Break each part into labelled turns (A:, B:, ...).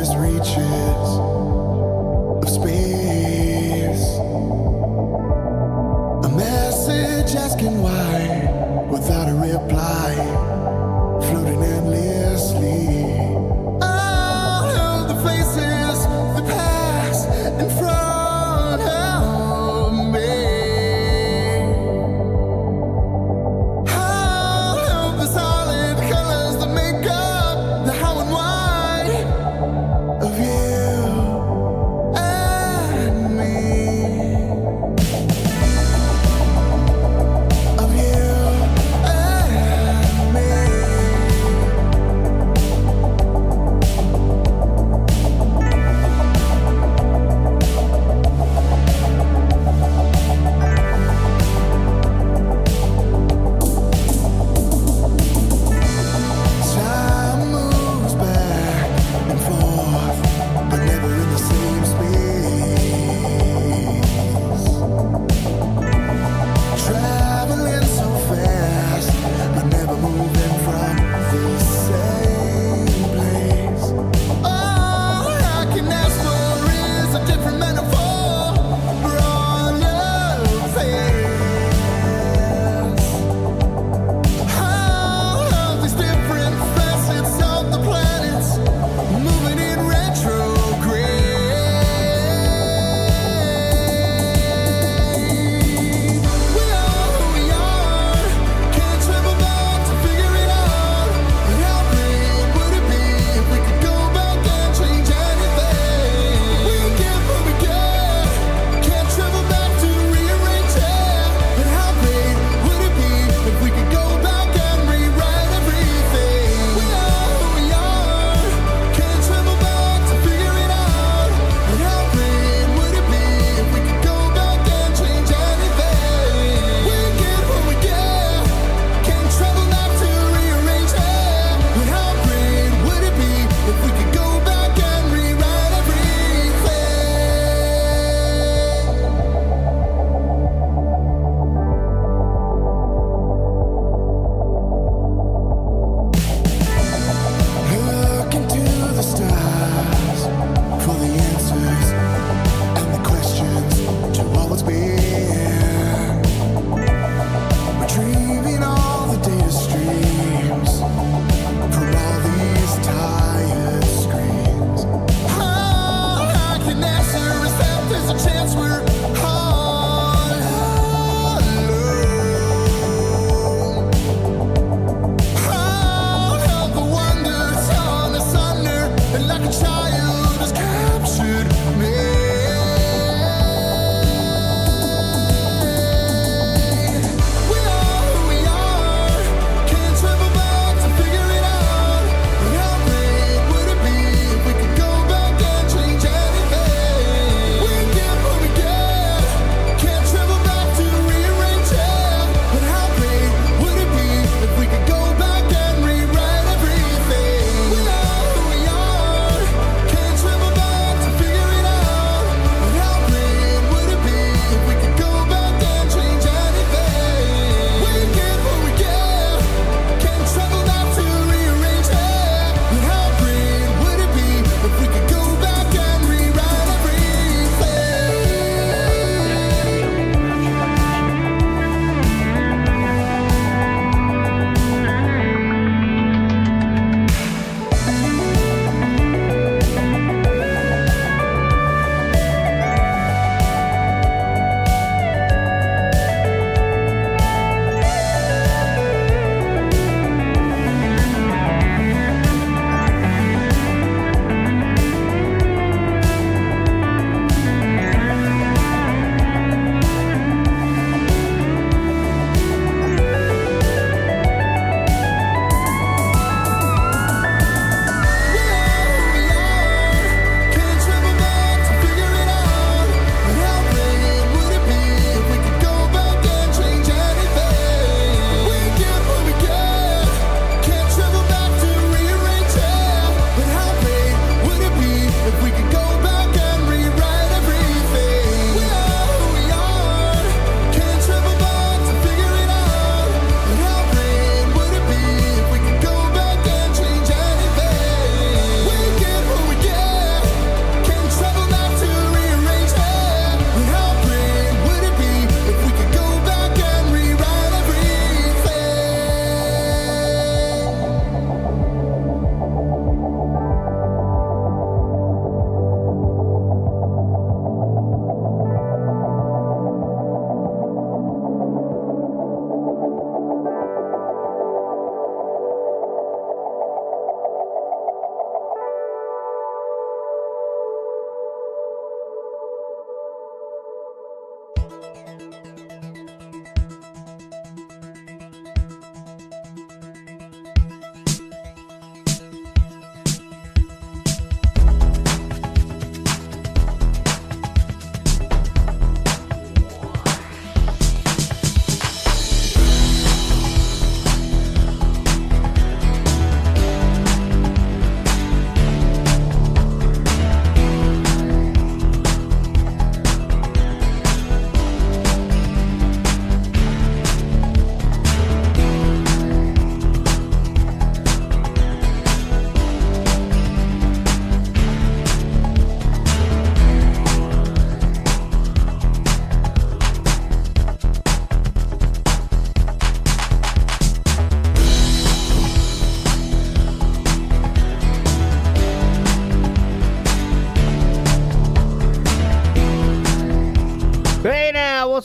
A: endless reaches of space. A message asking why, without a reply, floating endlessly. All of the faces that pass in front of me. All of the solid colors that make up the how and why of you and me. Of you and me.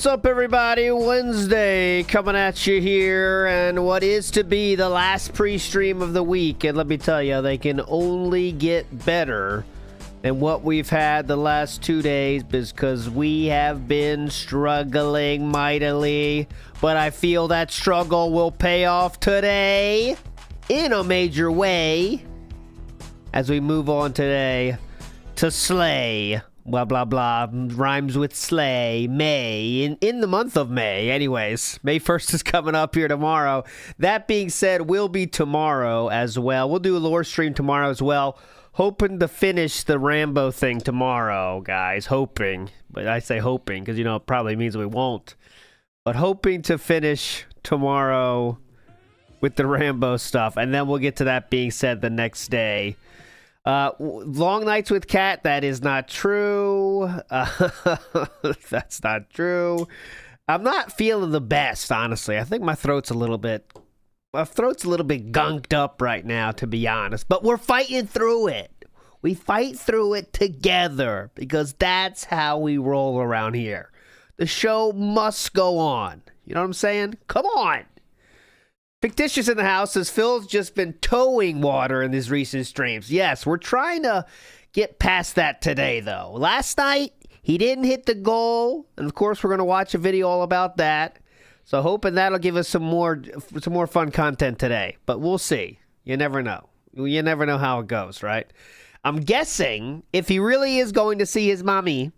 B: What's up, everybody? Wednesday coming at you here, and what is to be the last pre-stream of the week. And let me tell you, they can only get better than what we've had the last 2 days, because we have been struggling mightily. But I feel that struggle will pay off today in a major way as we move on today to Slay. Blah, blah, blah. Rhymes with slay. May. In the month of May. Anyways, May 1st is coming up here tomorrow. That being said, we'll be tomorrow as well. We'll do a lore stream tomorrow as well. Hoping to finish the Rambo thing tomorrow, guys. Hoping. But I say hoping because, it probably means we won't. But hoping to finish tomorrow with the Rambo stuff. And then we'll get to that being said the next day. Long nights with Cat, that is not true. That's not true. I'm not feeling the best, honestly. I think my throat's a little bit gunked up right now, to be honest. But we're fighting through it. We fight through it together because that's how we roll around here. The show must go on. You know what I'm saying? Come on. Fictitious in the house says Phil's just been towing water in these recent streams. Yes, we're trying to get past that today, though. Last night, he didn't hit the goal. And, of course, we're going to watch a video all about that. So hoping that'll give us some more fun content today. But we'll see. You never know. You never know how it goes, right? I'm guessing if he really is going to see his mommy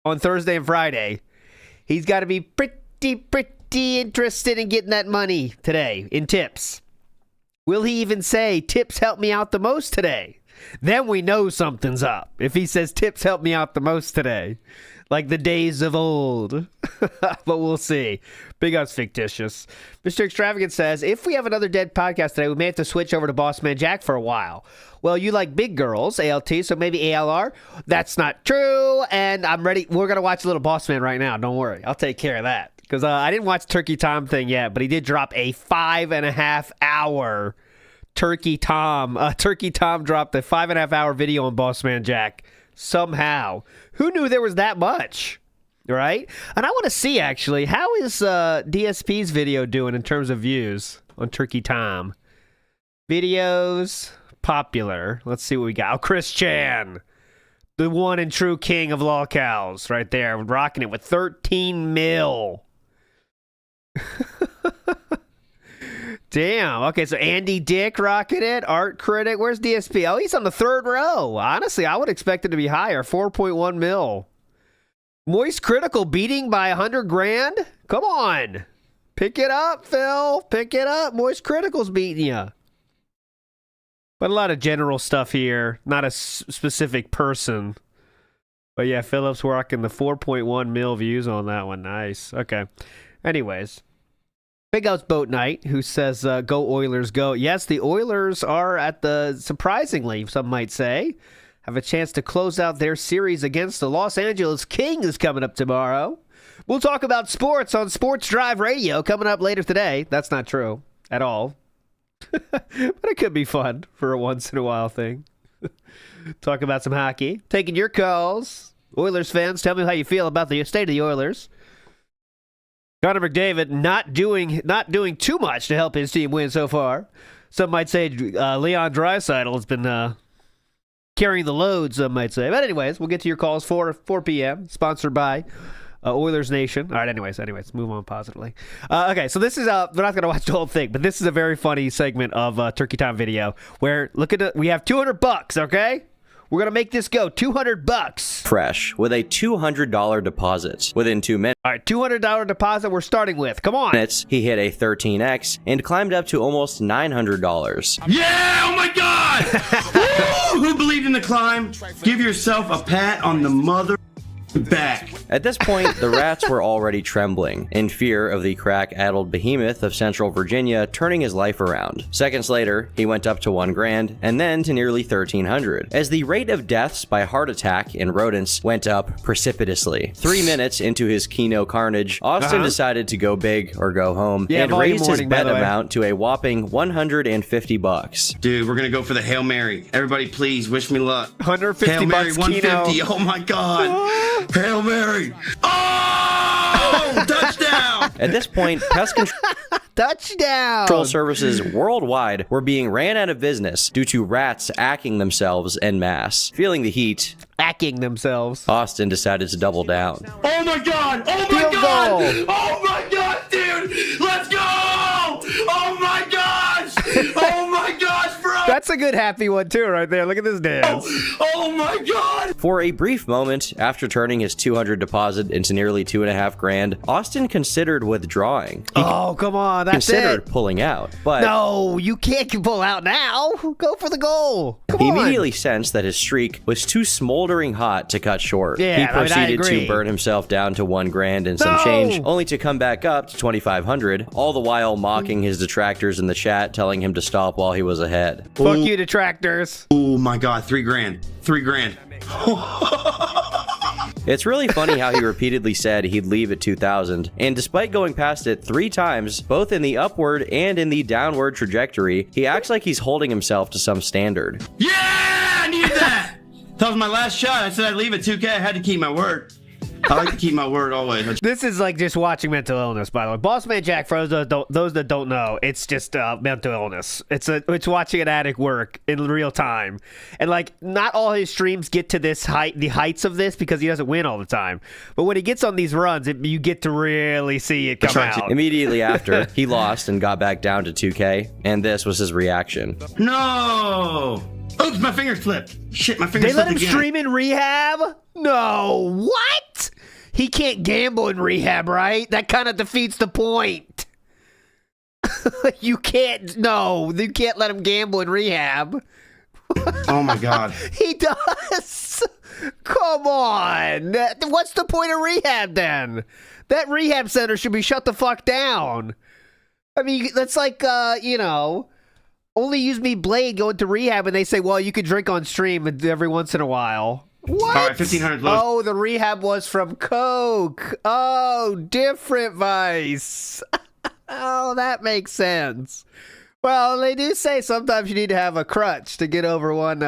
B: on Thursday and Friday, he's got to be pretty interested in getting that money today in tips. Will he even say, tips help me out the most today? Then we know something's up. If he says, tips help me out the most today. Like the days of old. But we'll see. Big ups, Fictitious. Mr. Extravagant says, if we have another dead podcast today, we may have to switch over to Bossman Jack for a while. Well, you like big girls, ALT, so maybe ALR. That's not true. And I'm ready. We're going to watch a little Bossman right now. Don't worry. I'll take care of that. Because I didn't watch Turkey Tom thing yet, but he did drop a 5.5 hour Turkey Tom. Turkey Tom dropped a 5.5 hour video on Bossman Jack. Somehow. Who knew there was that much? Right? And I want to see, actually, how is DSP's video doing in terms of views on Turkey Tom? Videos, popular. Let's see what we got. Oh, Chris Chan. The one and true king of lolcows right there. Rocking it with 13 mil. Damn. Okay, so Andy Dick rocking it. Art Critic. Where's DSP? Oh, he's on the third row. Honestly, I would expect it to be higher. 4.1 mil. Moist Critical beating by 100 grand? Come on. Pick it up, Phil. Pick it up. Moist Critical's beating you. But a lot of general stuff here. Not a specific person. But yeah, Phillip's rocking the 4.1 mil views on that one. Nice. Okay. Anyways. Big Outs Boat Night, who says, go Oilers, go. Yes, the Oilers are at the, surprisingly, some might say, have a chance to close out their series against the Los Angeles Kings coming up tomorrow. We'll talk about sports on Sports Drive Radio coming up later today. That's not true at all. But it could be fun for a once-in-a-while thing. Talk about some hockey. Taking your calls. Oilers fans, tell me how you feel about the state of the Oilers. Connor McDavid not doing too much to help his team win so far. Some might say Leon Draisaitl has been carrying the load, some might say. But anyways, we'll get to your calls 4 p.m. Sponsored by Oilers Nation. All right, anyways, move on positively. Okay, so this is, we're not going to watch the whole thing, but this is a very funny segment of Turkey Time video where, look at it, we have $200, okay? We're going to make this go $200.
C: Fresh with a $200 deposit. Within 2 minutes.
B: All right, $200 deposit we're starting with. Come on.
C: He hit a 13x and climbed up to almost $900.
D: Yeah, oh my God! Woo! Who believed in the climb? Give yourself a pat on the mother back.
C: At this point, the rats were already trembling, in fear of the crack-addled behemoth of Central Virginia turning his life around. Seconds later, he went up to $1 grand, and then to nearly $1,300, as the rate of deaths by heart attack in rodents went up precipitously. 3 minutes into his Keno carnage, Austin decided to go big or go home, and raised his bet amount to a whopping $150.
D: Dude, we're gonna go for the Hail Mary. Everybody, please wish me luck.
B: 150
D: Hail Mary,
B: bucks,
D: 150.
B: Keno.
D: Oh my God. Hail Mary. Oh!
C: At this point, pest
B: Touchdown!
C: control services worldwide were being ran out of business due to rats acking themselves en masse. Feeling the heat,
B: Acking themselves.
C: Austin decided to double down.
D: Oh my god! Oh my
B: Field
D: god!
B: goal.
D: Oh my god, dude! Let's go! Oh my gosh! Oh my gosh, bro!
B: That's a good happy one too, right there. Look at this dance.
D: Oh my god!
C: For a brief moment, after turning his 200 deposit into nearly $2.5 grand, Austin considered withdrawing. He
B: Oh, come on. That's
C: considered
B: it.
C: pulling out, but
B: No, you can't pull out now. Go for the goal. Come
C: he
B: on.
C: immediately sensed that his streak was too smoldering hot to cut short.
B: Yeah,
C: he
B: I mean, I
C: proceeded
B: agree.
C: to burn himself down to $1 grand and some
B: No!
C: change, only to come back up to 2,500, all the while mocking his detractors in the chat, telling him to stop while he was ahead.
B: Fuck you, detractors.
D: Oh my god, 3 grand. 3 grand.
C: It's really funny how he repeatedly said he'd leave at 2,000, and despite going past it 3 times, both in the upward and in the downward trajectory, he acts like he's holding himself to some standard.
D: Yeah! I needed that! That was my last shot. I said I'd leave at 2K. I had to keep my word. I like to keep my word always.
B: This is like just watching mental illness, by the way. Bossman Jack, for those that don't know, it's just mental illness. It's watching an addict work in real time, and like not all his streams get to this height, the heights of this, because he doesn't win all the time. But when he gets on these runs, you get to really see it come out.
C: Immediately after, he lost and got back down to 2K, and this was his reaction.
D: No! Oops, my finger slipped. Shit, my finger
B: They
D: slipped
B: let him
D: again.
B: stream in rehab? No, what? He can't gamble in rehab, right? That kind of defeats the point. You can't let him gamble in rehab.
D: Oh my god.
B: He does. Come on. What's the point of rehab then? That rehab center should be shut the fuck down. I mean, that's like, only use me Blade going to rehab and they say, well, you could drink on stream every once in a while. What?
D: All right, 1,500 low.
B: Oh, the rehab was from Coke. Oh, different vice. Oh, that makes sense. Well, they do say sometimes you need to have a crutch to get over one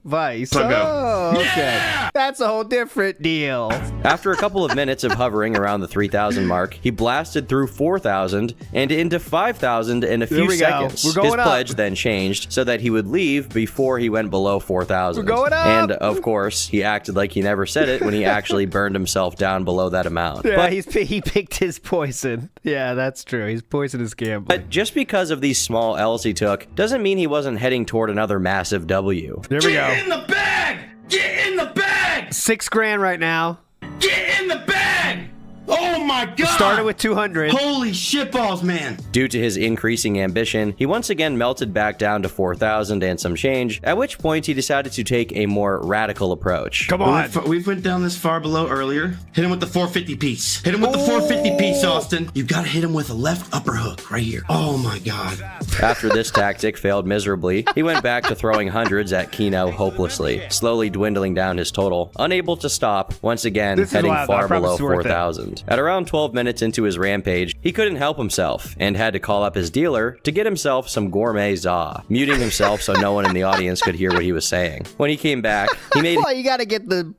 B: vice.
D: Plug go.
B: Oh, okay.
D: Yeah!
B: That's a whole different deal.
C: After a couple of minutes of hovering around the 3,000 mark, he blasted through 4,000 and into 5,000 in a
B: Here
C: few
B: we go.
C: seconds.
B: We're going
C: His
B: up.
C: pledge then changed so that he would leave before he went below 4,000.
B: We're going up.
C: And of course, he acted like he never said it when he actually burned himself down below that amount.
B: Yeah,
C: But
B: he picked his poison. Yeah, that's true. He's poisonous gambling.
C: But just because of these small L's he took, doesn't mean he wasn't heading toward another massive W.
B: There we
D: Get
B: go.
D: in the bag! Get in the bag!
B: $6 grand right now.
D: Get in the bag! Oh my god!
B: Started with 200.
D: Holy shitballs, man!
C: Due to his increasing ambition, he once again melted back down to 4,000 and some change, at which point he decided to take a more radical approach.
B: Come on.
D: We went down this far below earlier. Hit him with the 450 piece. Hit him with the 450 piece, Austin. You gotta hit him with a left upper hook right here. Oh my god.
C: After this tactic failed miserably, he went back to throwing hundreds at Keno hopelessly, slowly dwindling down his total, unable to stop, once again
B: This is
C: heading
B: wild,
C: far
B: I promise
C: below
B: it's worth it.
C: 4,000. At around 12 minutes into his rampage, he couldn't help himself and had to call up his dealer to get himself some gourmet za, muting himself so no one in the audience could hear what he was saying. When he came back, he made
B: Well, you got to get the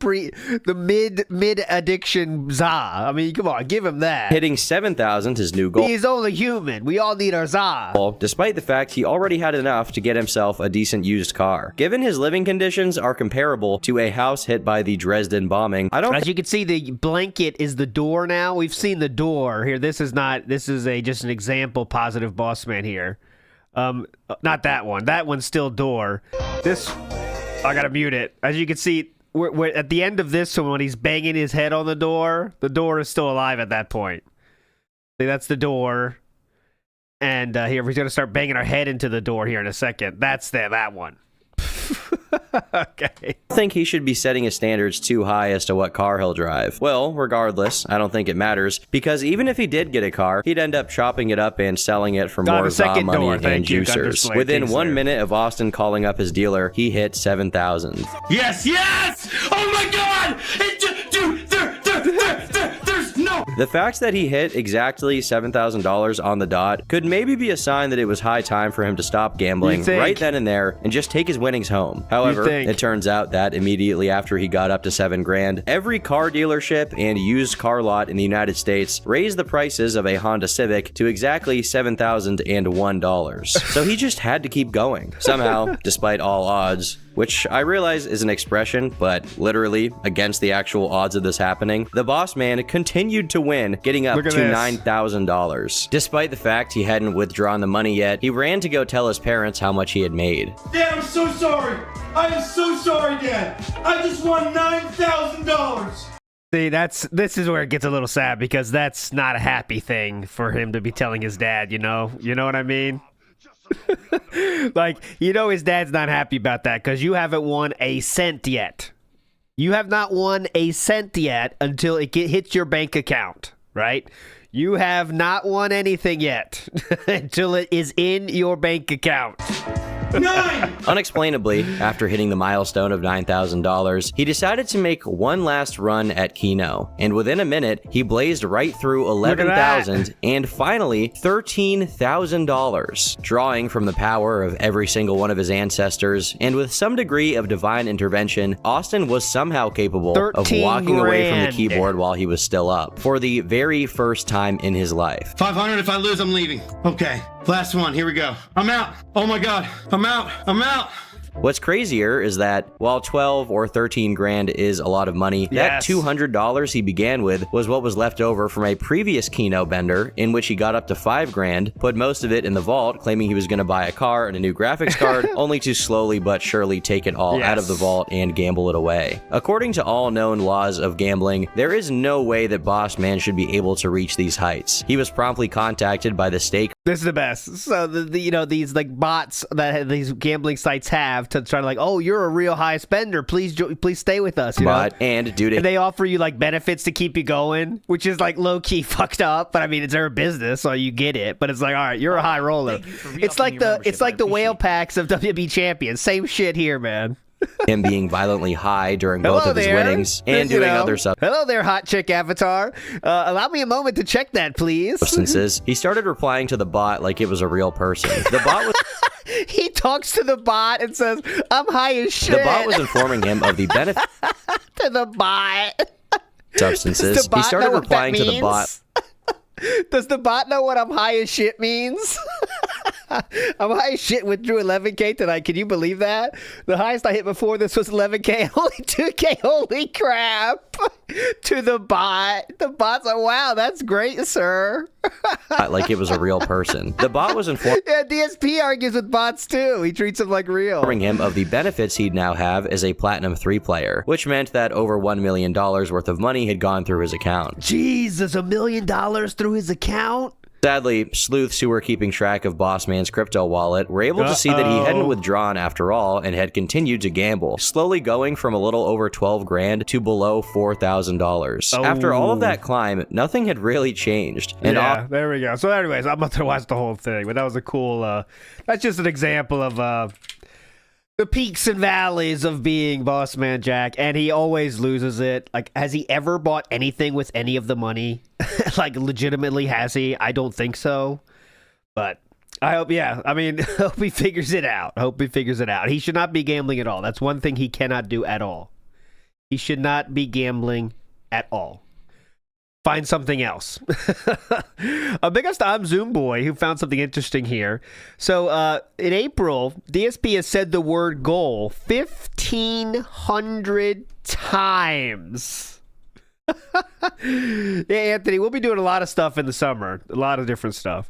B: mid addiction za. I mean, come on, give him that.
C: hitting 7,000 his new goal.
B: He's only human. We all need our za.
C: Despite the fact he already had enough to get himself a decent used car. Given his living conditions are comparable to a house hit by the Dresden bombing, I don't
B: As you can see, the blanket is the door now. We've seen the door here. This is just an example positive Bossman here. Not that one. That one's still door. This, I gotta mute it. As you can see, we're at the end of this one when he's banging his head on the door is still alive at that point. See, that's the door. And here, we're gonna start banging our head into the door here in a second. That's that one. Okay.
C: think he should be setting his standards too high as to what car he'll drive. Well, regardless, I don't think it matters, because even if he did get a car, he'd end up chopping it up and selling it for more za money and juicers. Within 1 minute of Austin calling up his dealer, he hit 7,000.
D: Yes, yes! Oh my god! It just, dude, there's no
C: The fact that he hit exactly $7,000 on the dot could maybe be a sign that it was high time for him to stop gambling right then and there and just take his winnings home. However, it turns out that immediately after he got up to $7,000, every car dealership and used car lot in the United States raised the prices of a Honda Civic to exactly $7,001. So he just had to keep going. Somehow, despite all odds, which I realize is an expression, but literally against the actual odds of this happening, the Bossman continued to win, getting up to $9,000. Despite the fact he hadn't withdrawn the money yet, he ran to go tell his parents how much he had made.
D: Dad, I'm so sorry. I am so sorry, Dad. I just won $9,000.
B: See, this is where it gets a little sad, because that's not a happy thing for him to be telling his dad, you know? You know what I mean? Like, you know his dad's not happy about that because you haven't won a cent yet. You have not won a cent yet until it hits your bank account, right? You have not won anything yet until it is in your bank account.
D: 9!
C: Unexplainably, after hitting the milestone of $9,000, he decided to make one last run at Keno, and within a minute, he blazed right through $11,000 and finally $13,000, drawing from the power of every single one of his ancestors, and with some degree of divine intervention, Austin was somehow capable of walking away from the keyboard while he was still up, for the very first time in his life.
D: 500, if I lose, I'm leaving. Okay, last one, here we go. I'm out. Oh my God, I'm out.
C: What's crazier is that while 12 or 13 grand is a lot of money, that $200 he began with was what was left over from a previous Keno bender in which he got up to 5 grand, put most of it in the vault, claiming he was going to buy a car and a new graphics card, only to slowly but surely take it all out of the vault and gamble it away. According to all known laws of gambling, there is no way that Bossman should be able to reach these heights. He was promptly contacted by the stake.
B: This is the best. So you know, these like bots that these gambling sites have to try to like, oh, you're a real high spender. Please stay with us. You know?
C: And dude,
B: and they offer you like benefits to keep you going, which is like low key fucked up. But I mean, it's their business, so you get it. But it's like, all right, you're a high roller. It's like the whale packs of WWE champions. Same shit here, man.
C: Him being violently high during both of his winnings and doing other stuff.
B: Hello there, hot chick avatar. Allow me a moment to check that, please.
C: Substances. He started replying to the bot like it was a real person. The bot was...
B: He talks to the bot and says, I'm high as shit.
C: The bot was informing him of the benefit
B: to the bot.
C: Substances. He started replying to the bot.
B: Does the bot know what I'm high as shit means? I'm high as shit, withdrew 11K tonight. Can you believe that? The highest I hit before this was 11K, only 2K. Holy crap. To the bot. The bot's like, wow, that's great, sir.
C: Like it was a real person. The bot was informing
B: DSP argues with bots too. He treats them like real.
C: Him of the benefits he'd now have as a Platinum 3 player, which meant that over $1 million worth of money had gone through his account.
B: Jesus, $1 million through his account?
C: Sadly, sleuths who were keeping track of Bossman's crypto wallet were able to see that he hadn't withdrawn after all and had continued to gamble, slowly going from a little over 12 grand to below $4,000. After all of that climb, nothing had really changed. And
B: there we go. So anyways, I'm about to watch the whole thing, but that was a cool, that's just an example of, the peaks and valleys of being Bossman Jack, and he always loses it. Like, has he ever bought anything with any of the money? Like, legitimately, has he? I don't think so. But I hope, I mean, hope he figures it out. He should not be gambling at all. That's one thing he cannot do at all. He should not be gambling at all. Find something else. A biggest I'm Zoom boy who found something interesting here. So in April, DSP has said the word goal 1,500 times. Yeah, Anthony, we'll be doing a lot of stuff in the summer. A lot of different stuff.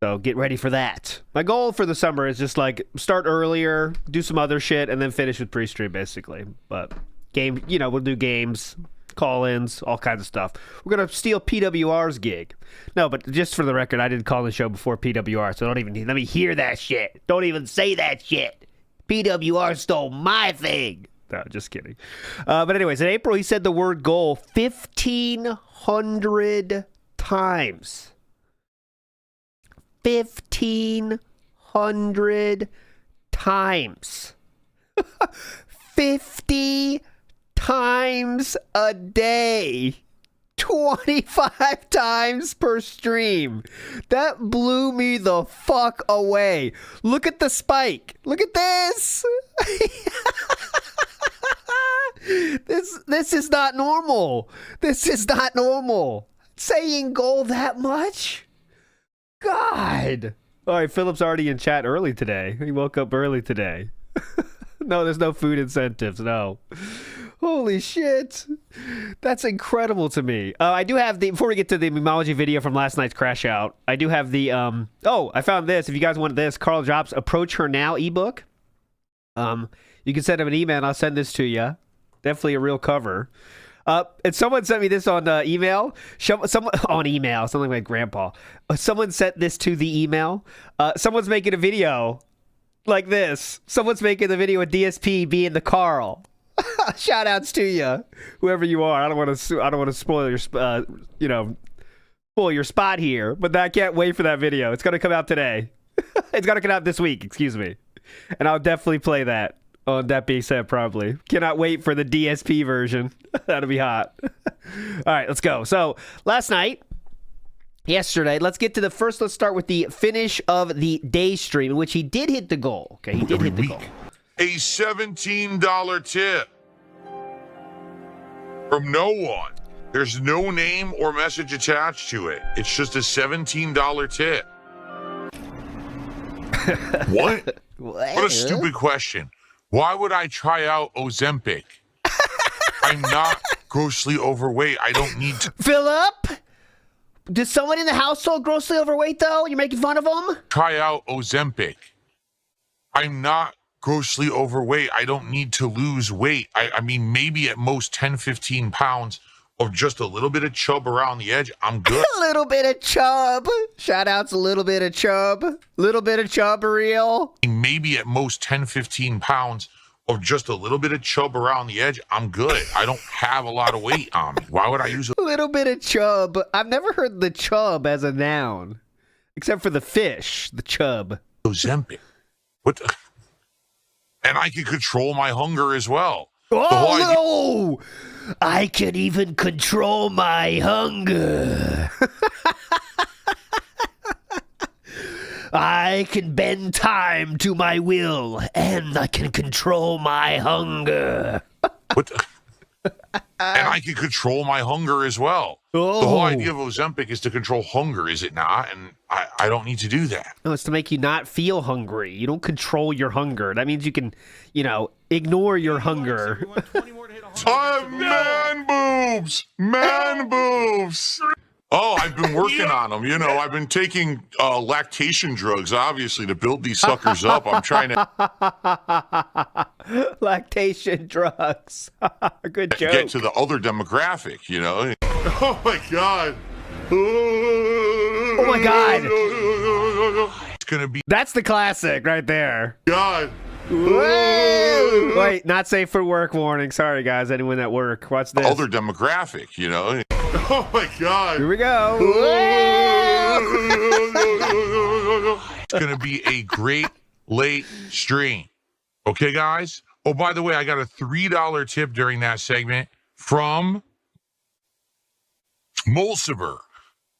B: So get ready for that. My goal for the summer is just like start earlier, do some other shit, and then finish with Preestream basically. But game, we'll do games, call-ins, all kinds of stuff. We're gonna steal PWR's gig. No, but just for the record, I didn't call the show before PWR, so don't even let me hear that shit. Don't even say that shit. PWR stole my thing. No, just kidding. But anyways, in April, he said the word goal 1,500 times. 1,500 times. 50 times a day. 25 times per stream. That blew me the fuck away. Look at the spike. Look at this. This is not normal. This is not normal. Saying goal that much? God. All right, Phillip's already in chat early today. He woke up early today. No, there's no food incentives. No. Holy shit. That's incredible to me. I do have the, before we get to the memology video from last night's crash out, I do have the, oh, I found this. If you guys want this, Carl Jobs' Approach Her Now ebook. You can send him an email and I'll send this to you. Definitely a real cover. And someone sent me this on email. Someone on email, something like my grandpa. Someone sent this to the email. Someone's making a video like this. Someone's making the video with DSP being the Carl. Shoutouts to you, whoever you are. I don't want to spoil your, spoil your spot here. But I can't wait for that video. It's gonna come out today. It's gonna come out this week. Excuse me. And I'll definitely play that. Oh, that being said, probably. Cannot wait for the DSP version. That'll be hot. All right, let's go. So, yesterday, let's get to the first. Let's start with the finish of the day stream, in which he did hit the goal. Okay, he did hit the goal.
E: A $17 tip from no one. There's no name or message attached to it. It's just a $17 tip. What? What a stupid question. Why would I try out Ozempic? I'm not grossly overweight. I don't need to
B: Phillip? Does someone in the household grossly overweight, though? You're making fun of them?
E: try out Ozempic. I'm not grossly overweight. I don't need to lose weight. I mean, maybe at most 10, 15 pounds of just a little bit of chub around the edge. I'm good.
B: A little bit of chub. Shoutouts, a little bit of chub. Little bit of chub real.
E: Maybe at most 10, 15 pounds of just a little bit of chub around the edge. I'm good. I don't have a lot of weight on me. Why would I use
B: A little bit of chub. I've never heard the chub as a noun. Except for the fish, the chub.
E: Ozempic? What the? And I can control my hunger as well. The whole idea-
B: Oh, no! I can even control my hunger. I can bend time to my will, and I can control my hunger.
E: What the? And I can control my hunger as well. The whole idea of Ozempic is to control hunger, is it not? And I don't need to do that.
B: No, it's to make you not feel hungry. You don't control your hunger. That means you can, ignore your hunger.
E: I have man boobs! Man boobs! Oh, I've been working on them. I've been taking lactation drugs, obviously, to build these suckers up. I'm trying to
B: Lactation drugs. Good joke.
E: get to the other demographic, Oh, my God. Oh,
B: my God.
E: It's going to be
B: That's the classic right there.
E: God.
B: Wait, not safe for work warning. Sorry, guys. Anyone at work, watch this.
E: Other demographic, Oh, my God.
B: Here we go.
E: It's going to be a great late stream. Okay, guys? Oh, by the way, I got a $3 tip during that segment from Mulciber.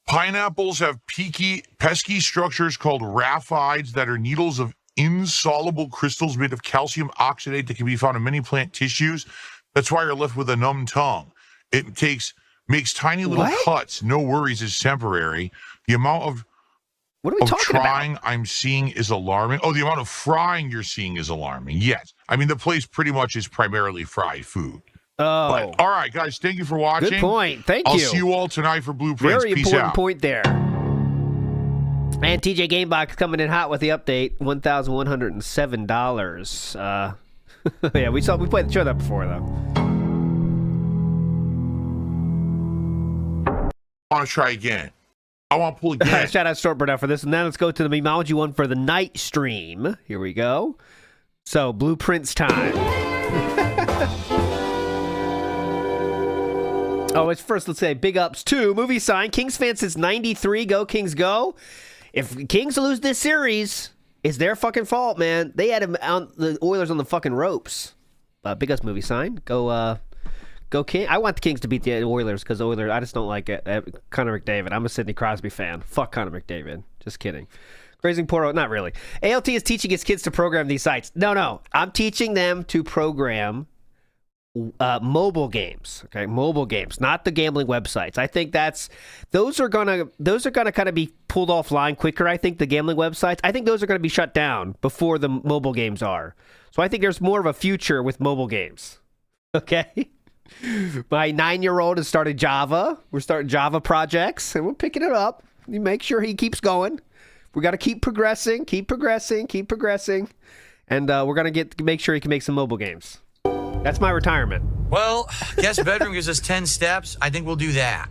E: Pineapples have pesky structures called raphides that are needles of insoluble crystals made of calcium oxidate that can be found in many plant tissues. That's why you're left with a numb tongue. It makes tiny little cuts. No worries, it's temporary. The amount of
B: What are we talking
E: trying
B: about?
E: I'm seeing is alarming. Oh, the amount of frying you're seeing is alarming. Yes. I mean, the place pretty much is primarily fried food.
B: Oh.
E: But, all right, guys, thank you for watching.
B: Good point. Thank
E: I'll
B: you.
E: see you all tonight for Blueprints.
B: Very
E: Peace
B: important
E: out.
B: point there. And TJ Gamebox coming in hot with the update, $1,107. Yeah, we played the show that before though.
E: I want to try again. I want to pull again.
B: Shout out Stortbird out for this. And now let's go to the memology one for the night stream. Here we go. So Blueprints time. Oh, it's first, let's say big ups to Movie Sign. Kings fan since 93. Go Kings go. If Kings lose this series, it's their fucking fault, man. They had him on the Oilers on the fucking ropes. Big ups Movie Sign. Go Go King. I want the Kings to beat the Oilers because Oilers. I just don't like it. Connor McDavid. I'm a Sidney Crosby fan. Fuck Connor McDavid. Just kidding. Grazing Portal. Not really. ALT is teaching his kids to program these sites. No. I'm teaching them to program mobile games. Okay, mobile games, not the gambling websites. I think those are gonna kind of be pulled offline quicker. I think the gambling websites. I think those are gonna be shut down before the mobile games are. So I think there's more of a future with mobile games. Okay. My 9-year-old has started Java. We're starting Java projects, and we're picking it up. You make sure he keeps going. We got to keep progressing, and we're gonna make sure he can make some mobile games. That's my retirement.
F: Well, guest bedroom gives us 10 steps. I think we'll do that.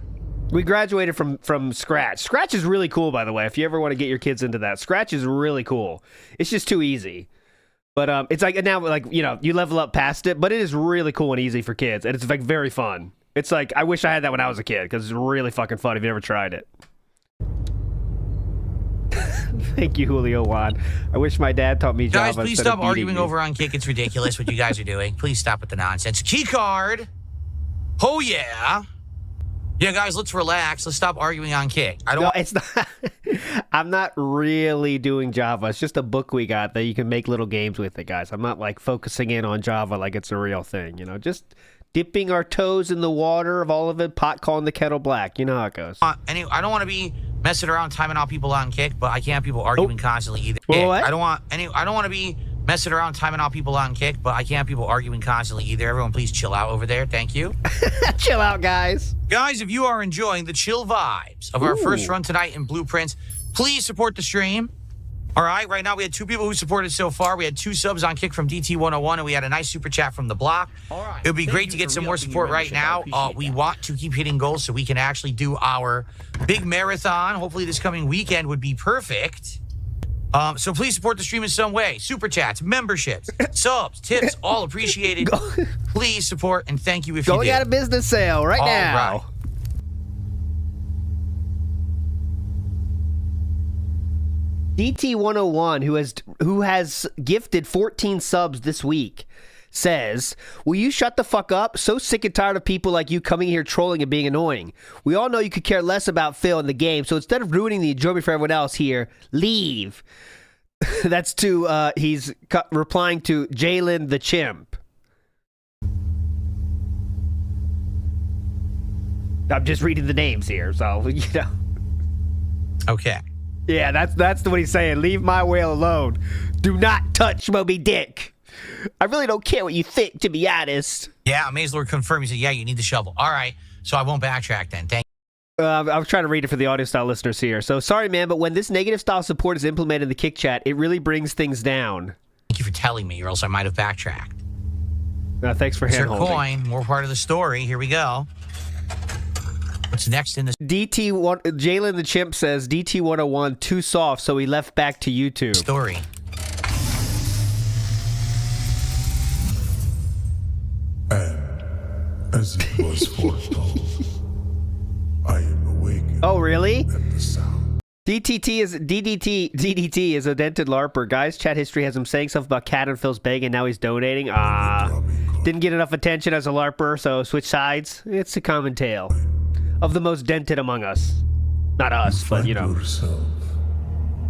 B: We graduated from Scratch. Scratch is really cool, by the way. If you ever want to get your kids into that, Scratch is really cool. It's just too easy. But it's like now, like, you know, you level up past it, but it is really cool and easy for kids, and it's like very fun. It's like I wish I had that when I was a kid because it's really fucking fun if you never tried it. Thank you, Julio Juan. I wish my dad taught me Java.
F: Guys, please stop arguing over on Kick. It's ridiculous what you guys are doing. Please stop with the nonsense. Key card. Oh, yeah. Yeah, guys, let's relax. Let's stop arguing on Kick.
B: It's not. I'm not really doing Java. It's just a book we got that you can make little games with it, guys. I'm not like focusing in on Java like it's a real thing. You know, just dipping our toes in the water of all of it, pot calling the kettle black. You know how it goes.
F: Anyway, I don't want to be messing around timing out people on Kick, but I can't have people arguing constantly either.
B: What?
F: I don't want to be messing around timing out people on Kick, but I can't have people arguing constantly either. Everyone, please chill out over there. Thank you.
B: Chill out, guys.
F: Guys, if you are enjoying the chill vibes of our first run tonight in Blueprints, please support the stream. All right, right now we had 2 people who supported so far. We had 2 subs on Kick from DT101, and we had a nice super chat from the block. All right. It would be great to get some more support right now. We want to keep hitting goals so we can actually do our big marathon. Hopefully this coming weekend would be perfect. So please support the stream in some way. Super chats, memberships, subs, tips, all appreciated. Please support, and thank you if you do.
B: Going out of business sale right now.
F: Right.
B: DT101, who has gifted 14 subs this week, says, will you shut the fuck up? So sick and tired of people like you coming here trolling and being annoying. We all know you could care less about Phil in the game, so instead of ruining the enjoyment for everyone else here, leave. That's to, he's replying to Jalen the Chimp. I'm just reading the names here, so, you know.
F: Okay.
B: Yeah, that's what he's saying. Leave my whale alone. Do not touch Moby Dick. I really don't care what you think, to be honest.
F: Yeah, Mazlord confirmed. He said, yeah, you need the shovel. All right, so I won't backtrack then. Thank you.
B: I was trying to read it for the audio style listeners here. So, sorry, man, but when this negative style support is implemented in the Kick chat, it really brings things down.
F: Thank you for telling me, or else I might have backtracked.
B: Thanks for hand-holding.
F: Coin, more part of the story. Here we go. What's next in this?
B: Jalen the Chimp says, DT101, too soft, so he left back to YouTube.
F: Story.
G: And as it was foretold, I am awakened.
B: Oh, really?
G: At the sound.
B: DDT is a dented LARPer. Guys, chat history has him saying stuff about Cat and Phil's bang, and now he's donating. Didn't get enough attention as a LARPer, so switch sides. It's a common tale of the most dented among us. Not us, but you know.
G: Yourself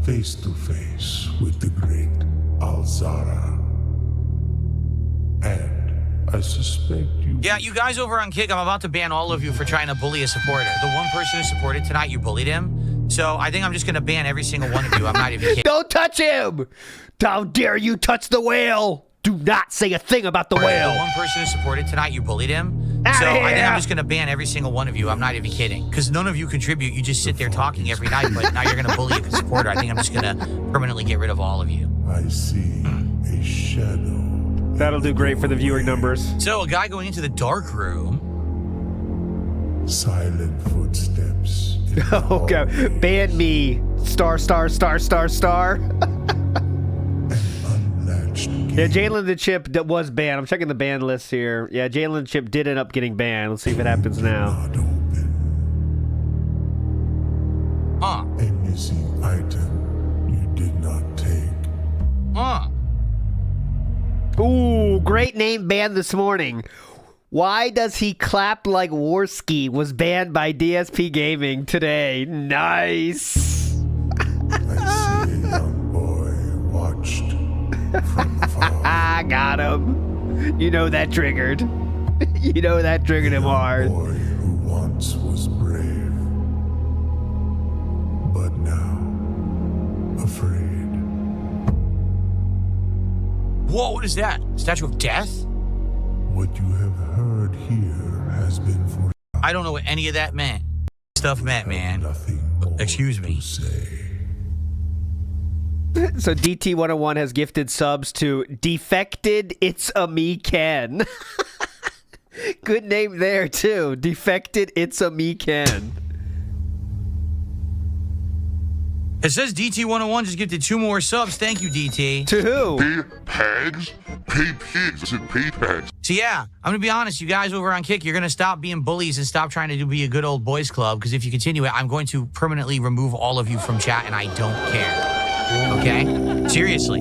G: face to face with the great Alzara. And I suspect you...
F: Yeah, you guys over on Kick, I'm about to ban all of you for trying to bully a supporter. The one person who supported tonight, you bullied him. So I think I'm just going to ban every single one of you. I'm not even kidding.
B: Don't touch him! How dare you touch the whale! Do not say a thing about the whale!
F: The one person who supported tonight, you bullied him. So I think I'm just going to ban every single one of you. I'm not even kidding. Because none of you contribute. You just sit there talking every night, but now you're going to bully a supporter. I think I'm just going to permanently get rid of all of you.
G: I see a shadow.
B: That'll do great for the viewing numbers.
F: So a guy going into the dark room.
G: Silent footsteps.
B: Okay, ban me. Star. Yeah, Jalen the Chip was banned. I'm checking the ban list here. Yeah, Jalen the Chip did end up getting banned. Let's see if it happens now.
G: A missing item you did not take.
B: Ooh, great name ban this morning. Why does he clap like Warski was banned by DSP Gaming today? Nice.
G: I see a young boy watched from far.
B: I got him. You know that triggered. You know that triggered him hard.
G: Boy who once was brave, but now afraid.
F: Whoa, what is that? Statue of Death?
G: What you have heard here has been for
F: I don't know what any of that meant. Stuff meant, man.
G: nothing more
F: Excuse me.
G: to say.
B: So DT101 has gifted subs to Defected It's a Me Ken. Good name there too. Defected It's a Me Ken.
F: It says DT101 just gifted 2 more subs. Thank you, DT.
B: To who?
E: Pay Pags? Pay pigs. I said pay Pags.
F: So yeah, I'm gonna be honest, you guys over on Kick, you're gonna stop being bullies and stop trying to be a good old boys club, because if you continue it, I'm going to permanently remove all of you from chat, and I don't care. Okay? Seriously.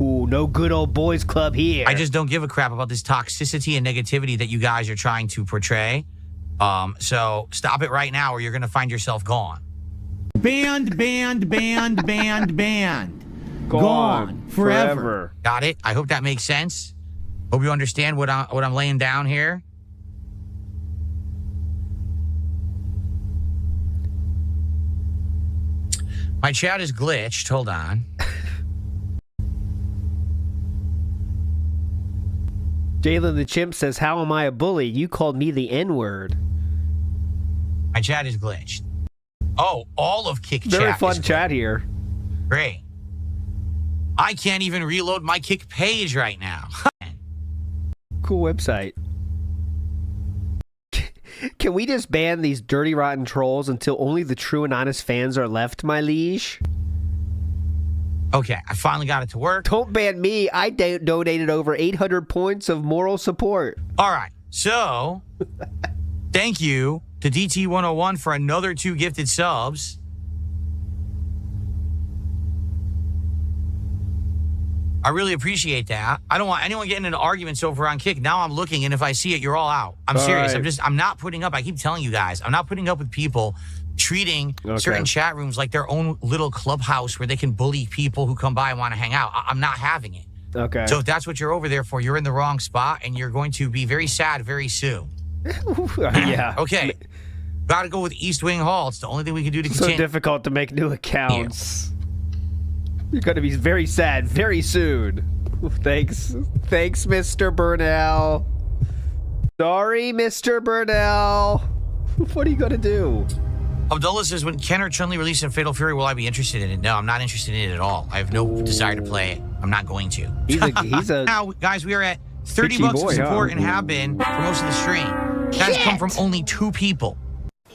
B: Ooh, no good old boys club here.
F: I just don't give a crap about this toxicity and negativity that you guys are trying to portray. So stop it right now, or you're gonna find yourself gone.
H: Banned. Gone. Forever.
F: Got it? I hope that makes sense. Hope you understand what I'm laying down here. My chat is glitched. Hold on.
B: Jalen the Chimp says, how am I a bully? You called me the N-word.
F: My chat is glitched. Oh, all of Kick
B: Very
F: chat
B: fun
F: is
B: chat here.
F: Great. I can't even reload my Kick page right now.
B: Cool website. Can we just ban these dirty, rotten trolls until only the true and honest fans are left, my liege?
F: Okay, I finally got it to work.
B: Don't ban me. I donated over 800 points of moral support.
F: All right, so thank you to DT101 for another 2 gifted subs. I really appreciate that. I don't want anyone getting into arguments over on Kick. Now I'm looking, and if I see it, you're all out. I'm serious.
B: right.
F: I'm not putting up. I keep telling you guys, I'm not putting up with people treating certain chat rooms like their own little clubhouse where they can bully people who come by and want to hang out. I'm not having it.
B: Okay.
F: So if that's what you're over there for, you're in the wrong spot, and you're going to be very sad very soon.
B: Yeah.
F: Okay. Got to go with East Wing Hall. It's the only thing we can do to
B: So
F: continue.
B: difficult to make new accounts. You're going to be very sad very soon. Thanks, Mr. Burnell. Sorry, Mr. Burnell. What are you going to do?
F: Abdullah says, when Ken or Chun-Li release in Fatal Fury, will I be interested in it? No, I'm not interested in it at all. I have no desire to play it. I'm not going to.
B: He's a
F: Now, guys, we are at 30
B: bitchy
F: bucks
B: boy,
F: of support
B: huh?
F: and have been for most of the stream. That has come from only 2 people.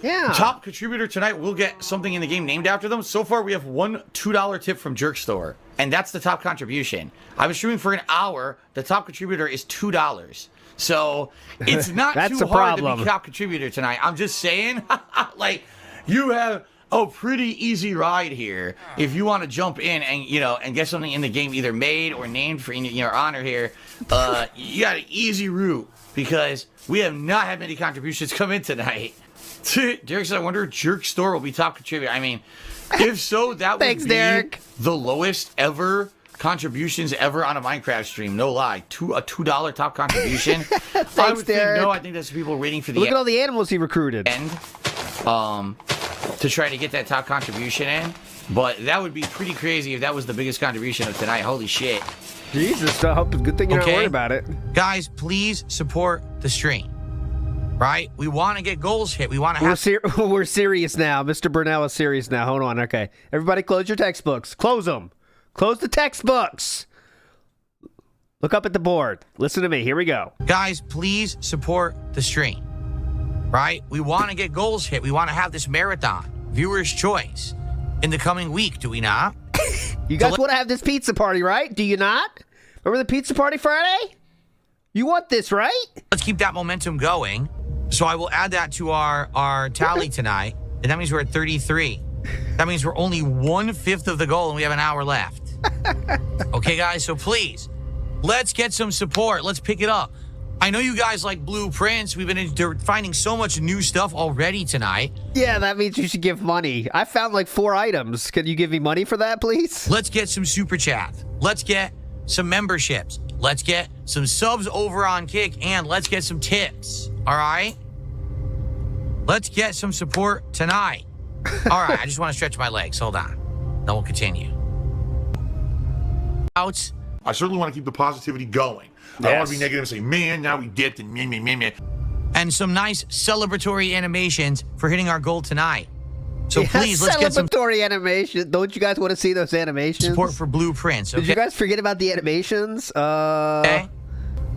B: Yeah.
I: Top contributor tonight will get something in the game named after them. So far, we have one $2 tip from Jerk Store, and that's the top contribution. I was streaming for an hour. The top contributor is $2. So it's not
B: That's
I: too
B: a
I: hard to
B: problem.
I: be top contributor tonight. I'm just saying, like, you have a pretty easy ride here if you want to jump in and and get something in the game either made or named for in your honor here. You got an easy route because we have not had many contributions come in tonight. Derek said, I wonder if Jerk Store will be top contributor. I mean, if so, that would
B: Thanks,
I: be
B: Derek.
I: the lowest ever contributions ever on a Minecraft stream. No lie. A $2 top contribution. I would
B: Derek.
I: think no. I think that's people waiting for the
B: Look at all the animals he recruited.
I: end to try to get that top contribution in. But that would be pretty crazy if that was the biggest contribution of tonight. Holy shit.
B: Jesus, I hope good thing you're not
F: Okay.
B: worried about it.
F: Guys, please support the stream. Right? We want to get goals hit. We want to have...
B: We're serious now. Mr. Burnell is serious now. Hold on. Okay. Everybody close your textbooks. Close them. Close the textbooks. Look up at the board. Listen to me. Here we go.
F: Guys, please support the stream. Right? We want to get goals hit. We want to have this marathon. Viewer's choice. In the coming week, do we not?
B: You guys want to have this pizza party, right? Do you not? Remember the pizza party Friday? You want this, right?
F: Let's keep that momentum going. So I will add that to our tally tonight. And that means we're at 33. That means we're only 1/5 of the goal and we have an hour left. Okay, guys? So please, Let's get some support. Let's pick it up. I know you guys like blueprints. We've been finding so much new stuff already tonight.
B: Yeah, that means you should give money. I found like 4 items. Can you give me money for that, please?
F: Let's get some super chat. Let's get some memberships. Let's get some subs over on Kick, and let's get some tips. All right? Let's get some support tonight. All right, I just want to stretch my legs. Hold on. Then we'll continue. Outs.
E: I certainly want to keep the positivity going. I don't want to be negative and say, man, now we dipped and meh.
F: And some nice celebratory animations for hitting our goal tonight. So
B: Yeah,
F: please, let's get some
B: celebratory animation. Don't you guys want to see those animations?
F: support for blueprints. Okay?
B: Did you guys forget about the animations?
F: Okay.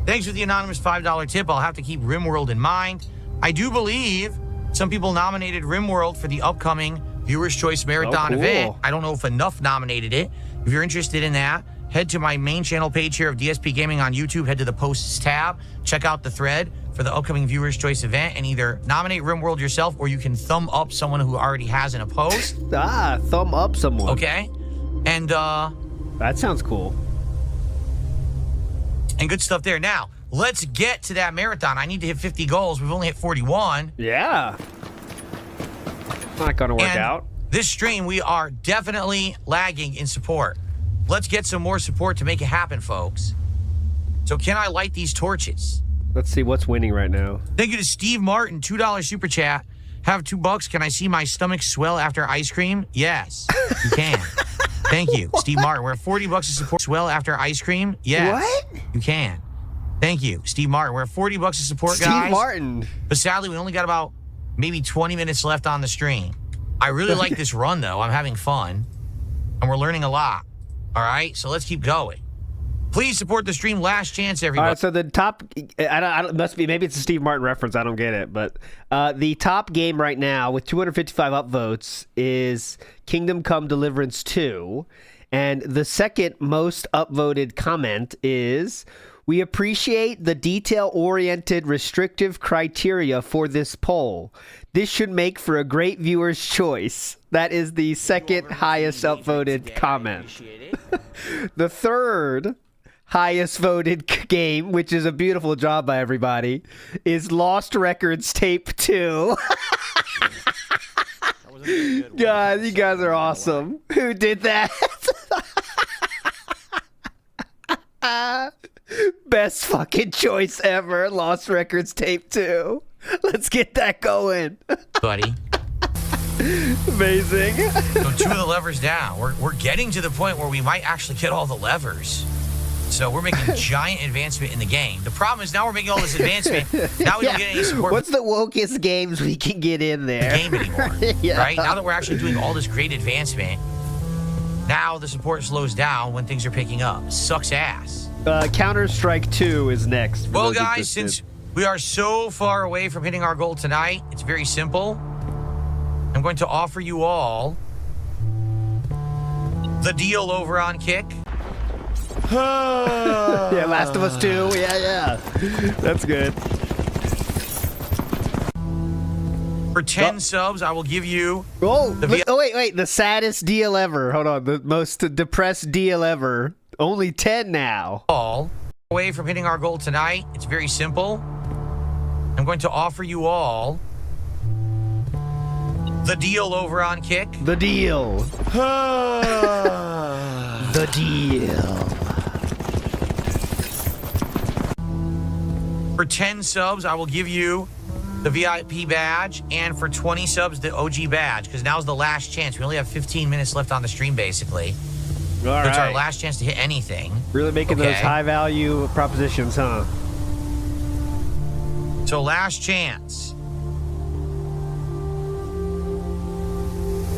F: Thanks for the anonymous $5 tip. I'll have to keep RimWorld in mind. I do believe some people nominated RimWorld for the upcoming Viewer's Choice Marathon
B: cool.
F: event. I don't know if enough nominated it. If you're interested in that, head to my main channel page here of DSP Gaming on YouTube. Head to the posts tab. Check out the thread for the upcoming Viewer's Choice event and either nominate RimWorld yourself or you can thumb up someone who already has in a post.
B: Thumb up someone.
F: Okay? And
B: That sounds cool.
F: and good stuff there. Now, let's get to that marathon. I need to hit 50 goals. We've only hit 41.
B: Yeah. Not gonna work
F: And
B: out.
F: this stream, we are definitely lagging in support. Let's get some more support to make it happen, folks. So can I light these torches?
B: Let's see what's winning right now.
F: Thank you to Steve Martin, $2 super chat. Have $2. Can I see my stomach swell after ice cream? Yes, you can. Thank you, Steve Martin. We're at $40 of support. Swell after ice cream? Yes,
B: What?
F: you can. Thank you, Steve Martin. We're at $40 of support,
B: Steve
F: guys.
B: Martin.
F: But sadly, we only got about maybe 20 minutes left on the stream. I really like this run, though. I'm having fun, and we're learning a lot. All right, so let's keep going. Please support the stream. Last chance, everybody.
B: All right, so the top, I don't, must be, maybe it's a Steve Martin reference. I don't get it. But the top game right now with 255 upvotes is Kingdom Come Deliverance 2. And the second most upvoted comment is, we appreciate the detail-oriented restrictive criteria for this poll. This should make for a great viewer's choice. That is the second highest upvoted comment. The third highest voted game, which is a beautiful job by everybody, is Lost Records Tape 2. God, you guys are awesome. Who did that? Best fucking choice ever. Lost Records Tape 2. Let's get that going.
F: Buddy.
B: Amazing.
F: So 2 of the levers down. We're getting to the point where we might actually get all the levers. So we're making giant advancement in the game. The problem is now we're making all this advancement. Now we don't get any support
B: What's the wokest games we can get in there?
F: for the game anymore.
B: Yeah.
F: Right? Now that we're actually doing all this great advancement, now the support slows down when things are picking up. Sucks ass.
B: Counter-Strike 2 is next.
F: Well, guys, since we are so far away from hitting our goal tonight, it's very simple. I'm going to offer you all the deal over on Kick.
B: Yeah, Last of Us 2. Yeah. That's good.
F: For 10 subs, I will give you...
B: Oh, wait. The saddest deal ever. Hold on. The most depressed deal ever. Only 10 now.
F: all away from hitting our goal tonight. It's very simple. I'm going to offer you all the deal over on Kick.
B: The deal. The deal.
F: For 10 subs, I will give you the VIP badge, and for 20 subs, the OG badge, because now's the last chance. We only have 15 minutes left on the stream, basically.
B: All
F: It's our
B: right.
F: last chance to hit anything.
B: Really making those
F: Okay.
B: high-value propositions, huh?
F: So last chance.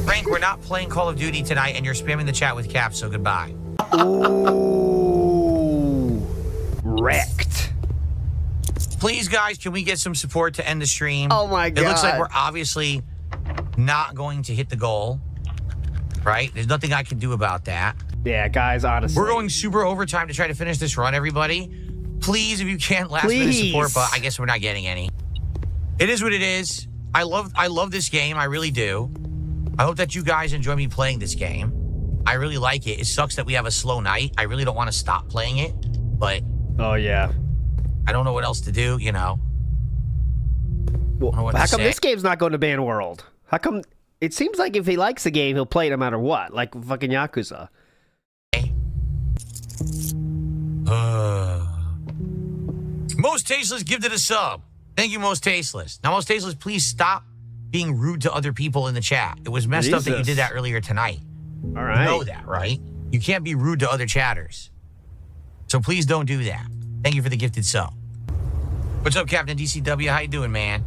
F: Frank, we're not playing Call of Duty tonight, and you're spamming the chat with caps, so goodbye.
B: Ooh. Wrecked.
F: Please, guys, can we get some support to end the stream?
B: Oh, my
F: It looks like
B: God.
F: we're obviously not going to hit the goal, right? There's nothing I can do about that.
B: Yeah, guys, honestly.
F: We're going super overtime to try to finish this run, everybody. Please, if you can't, last minute support, but I guess we're not getting any. It is what it is. I love this game. I really do. I hope that you guys enjoy me playing this game. I really like it. It sucks that we have a slow night. I really don't want to stop playing it. but
B: Oh, yeah.
F: I don't know what else to do, you know.
B: Well,
F: know what
B: how
F: to
B: come
F: say.
B: this game's not going to ban World? How come? It seems like if he likes the game, he'll play it no matter what, like fucking Yakuza.
F: Most Tasteless gifted a sub. Thank you, Most Tasteless. Now, Most Tasteless, please stop being rude to other people in the chat. It was messed up that you
B: Jesus.
F: did that earlier tonight.
B: All right.
F: You know that, right? You can't be rude to other chatters. So please don't do that. Thank you for the gifted sub. What's up, Captain DCW? How you doing, man?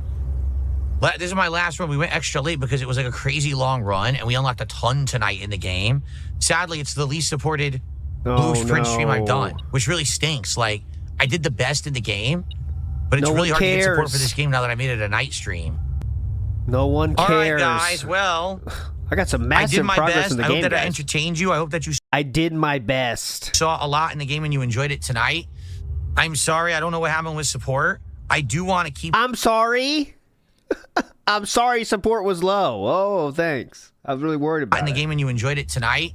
F: This is my last run. We went extra late because it was like a crazy long run, and we unlocked a ton tonight in the game. Sadly, it's the least supported Blue Prince stream I've done, which really stinks. Like, I did the best in the game, but it's
B: No
F: really
B: one
F: hard to get support
B: cares.
F: for this game now that I made it a night stream.
B: No one
F: All
B: cares.
F: right, guys. Well,
B: I got some
F: I
B: massive
F: did my
B: progress
F: best.
B: in the
F: I
B: game,
F: hope that I
B: guys.
F: entertained you. I hope that you
B: I did my best.
F: saw a lot in the game and you enjoyed it tonight. I'm sorry. I don't know what happened with support. I do want to keep
B: I'm sorry. I'm sorry support was low. Oh, thanks. I was really worried about
F: in the
B: it.
F: game and you enjoyed it tonight.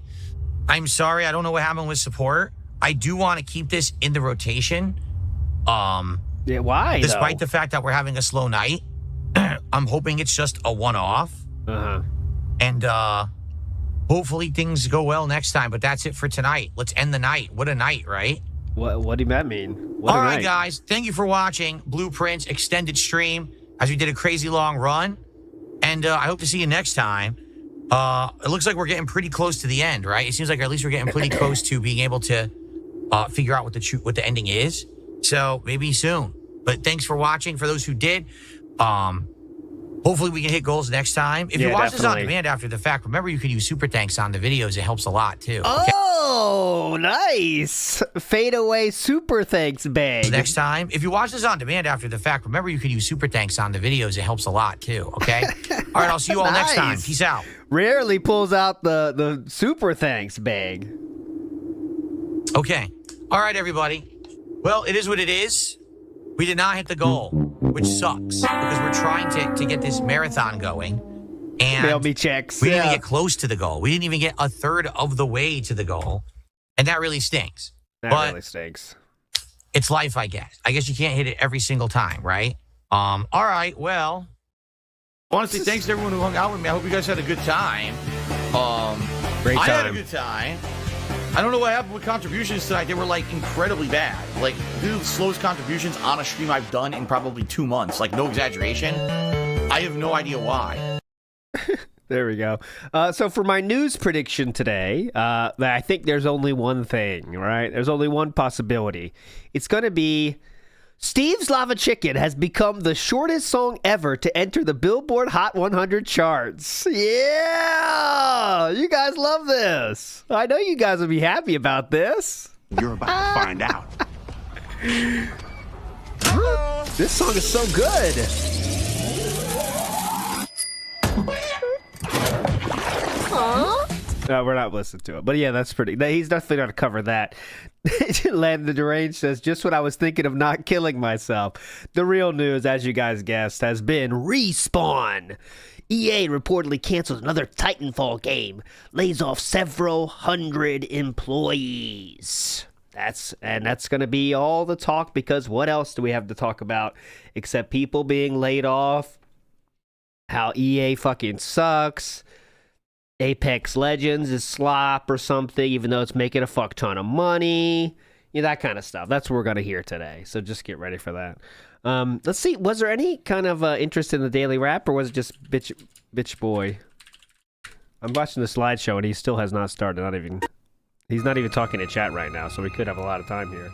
F: I'm sorry. I don't know what happened with support. I do want to keep this in the rotation.
B: Yeah, why,
F: Despite the fact that we're having a slow night, I'm hoping it's just a one-off.
B: Uh-huh.
F: And hopefully things go well next time. But that's it for tonight. Let's end the night. What a night, right?
B: What did that mean? What
F: All
B: a
F: right,
B: night.
F: guys. Thank you for watching Blueprints extended stream as we did a crazy long run. And I hope to see you next time. It looks like we're getting pretty close to the end, right? It seems like at least we're getting pretty close to being able to figure out what the ending is. So maybe soon. But thanks for watching. For those who did, hopefully we can hit goals next time. If you
B: Yeah,
F: watch this on
B: definitely.
F: demand after the fact, remember you could use super thanks on the videos. It helps a lot too. Okay?
B: Oh, nice. Fade away super thanks bag.
F: Next time, if you watch this on demand after the fact, remember you could use super thanks on the videos. It helps a lot too. Okay. All right. I'll see you all next time.
B: Nice.
F: Peace out.
B: Rarely pulls out the super thanks bag.
F: Okay. All right, everybody. Well, it is what it is. We did not hit the goal, which sucks because we're trying to get this marathon going. And
B: Mail me checks.
F: we didn't
B: Yeah.
F: even get close to the goal. We didn't even get a third of the way to the goal. And that really stinks.
B: That
F: but
B: really stinks.
F: it's life, I guess. I guess you can't hit it every single time, right? All right, well.
I: Honestly, thanks to everyone who hung out with me. I hope you guys had a good time.
B: Great
I: I had a
B: time.
I: good time. I don't know what happened with contributions tonight. They were like incredibly bad. Like, these are the slowest contributions on a stream I've done in probably 2 months. Like, no exaggeration. I have no idea why.
B: There we go. So for my news prediction today, I think there's only one thing, right? There's only one possibility. It's going to be Steve's Lava Chicken has become the shortest song ever to enter the Billboard Hot 100 charts. Yeah! You guys love this. I know you guys will be happy about this.
J: You're about to find out.
B: This song is so good. No, we're not listening to it. But yeah, that's pretty. He's definitely going to cover that. Land the Deranged says, just when I was thinking of not killing myself. The real news, as you guys guessed, has been Respawn. EA reportedly cancels another Titanfall game. Lays off several hundred employees. That's going to be all the talk, because what else do we have to talk about except people being laid off? How EA fucking sucks. Apex Legends is slop or something, even though it's making a fuck ton of money. You know, that kind of stuff. That's what we're going to hear today. So just get ready for that. Let's see. Was there any kind of interest in the daily rap, or was it just bitch boy? I'm watching the slideshow and he still has not started. He's not even talking to chat right now, so we could have a lot of time here.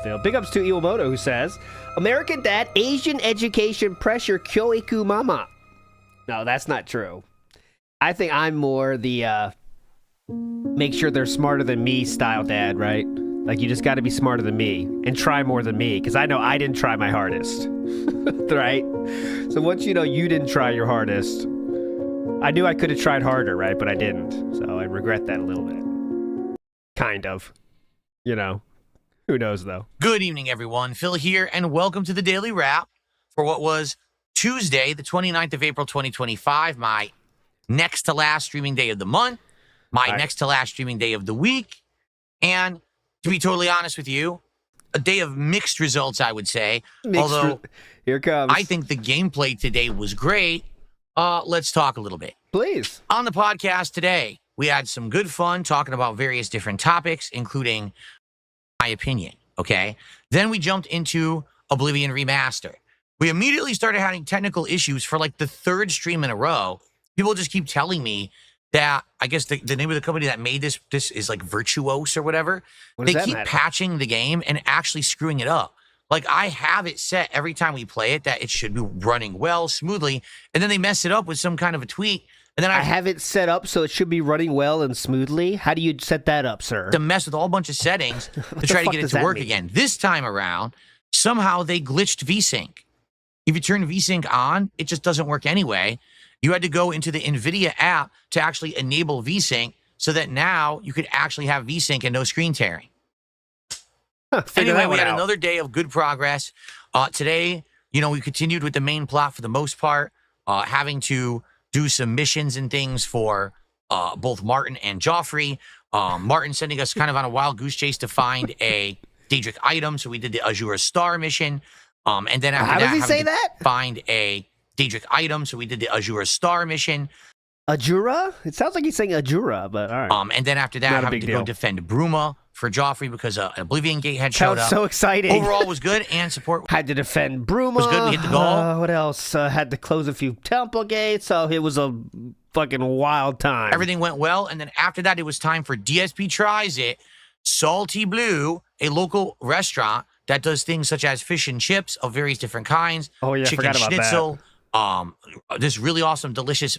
B: Phil. Big ups to Iwamoto, who says, American Dad, Asian education pressure Kyoiku Mama. No, that's not true. I think I'm more the make sure they're smarter than me style dad, right? Like, you just got to be smarter than me and try more than me, because I know I didn't try my hardest, right? So once you know you didn't try your hardest, I knew I could have tried harder, right? But I didn't, so I regret that a little bit. Kind of. You know, who knows, though.
F: Good evening, everyone. Phil here, and welcome to the Daily Wrap for what was Tuesday, the 29th of April, 2025, my next to last streaming day of the month, my next to last streaming day of the week. And to be totally honest with you, a day of mixed results, I would say. Although
B: here it comes.
F: I think the gameplay today was great. Let's talk a little bit.
B: Please.
F: On the podcast today, we had some good fun talking about various different topics, including my opinion, okay? Then we jumped into Oblivion Remaster. We immediately started having technical issues for like the third stream in a row. People just keep telling me that, I guess the name of the company that made this is like Virtuos or whatever. They keep patching the game and actually screwing it up. Like, I have it set every time we play it that it should be running well, smoothly, and then they mess it up with some kind of a tweak. And then I
B: have it set up so it should be running well and smoothly. How do you set that up, sir?
F: To mess with a whole bunch of settings to try to get it to work again. This time around, somehow they glitched VSync. If you turn VSync on, it just doesn't work anyway. You had to go into the NVIDIA app to actually enable VSync so that now you could actually have VSync and no screen tearing. Anyway, we had another day of good progress. Today, we continued with the main plot for the most part, having to do some missions and things for both Martin and Joffrey. Martin sending us kind of on a wild goose chase to find a Daedric item, so we did the Azura Star mission. And then after
B: How does he say that?
F: Find a Daedric item, so we did the Azura Star mission.
B: Ajura? It sounds like he's saying Ajura, but all right.
F: And then after that, having to go defend Bruma for Joffrey because an Oblivion Gate had showed up.
B: So exciting.
F: Overall was good, and support
B: had to defend Bruma.
F: Was good. We hit the goal.
B: What else? Had to close a few temple gates. So it was a fucking wild time.
F: Everything went well, and then after that, it was time for DSP Tries It, Salty Blue, a local restaurant that does things such as fish and chips of various different kinds.
B: Oh yeah,
F: chicken schnitzel. This really awesome, delicious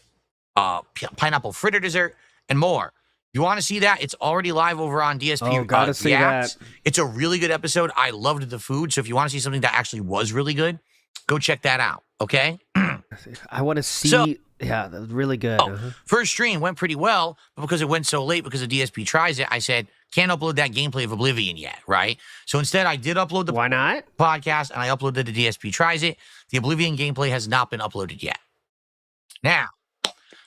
F: pineapple fritter dessert, and more. If you want to see that, it's already live over on DSP
B: gotta see
F: Reacts.
B: that.
F: It's a really good episode. I loved the food. So if you want to see something that actually was really good, go check that out. Okay?
B: I want to see. Yeah, that was really good.
F: First stream went pretty well, but because it went so late because of DSP Tries It, I said, can't upload that gameplay of Oblivion yet, right? So instead, I did upload the podcast, and I uploaded the DSP Tries It. The Oblivion gameplay has not been uploaded yet. Now,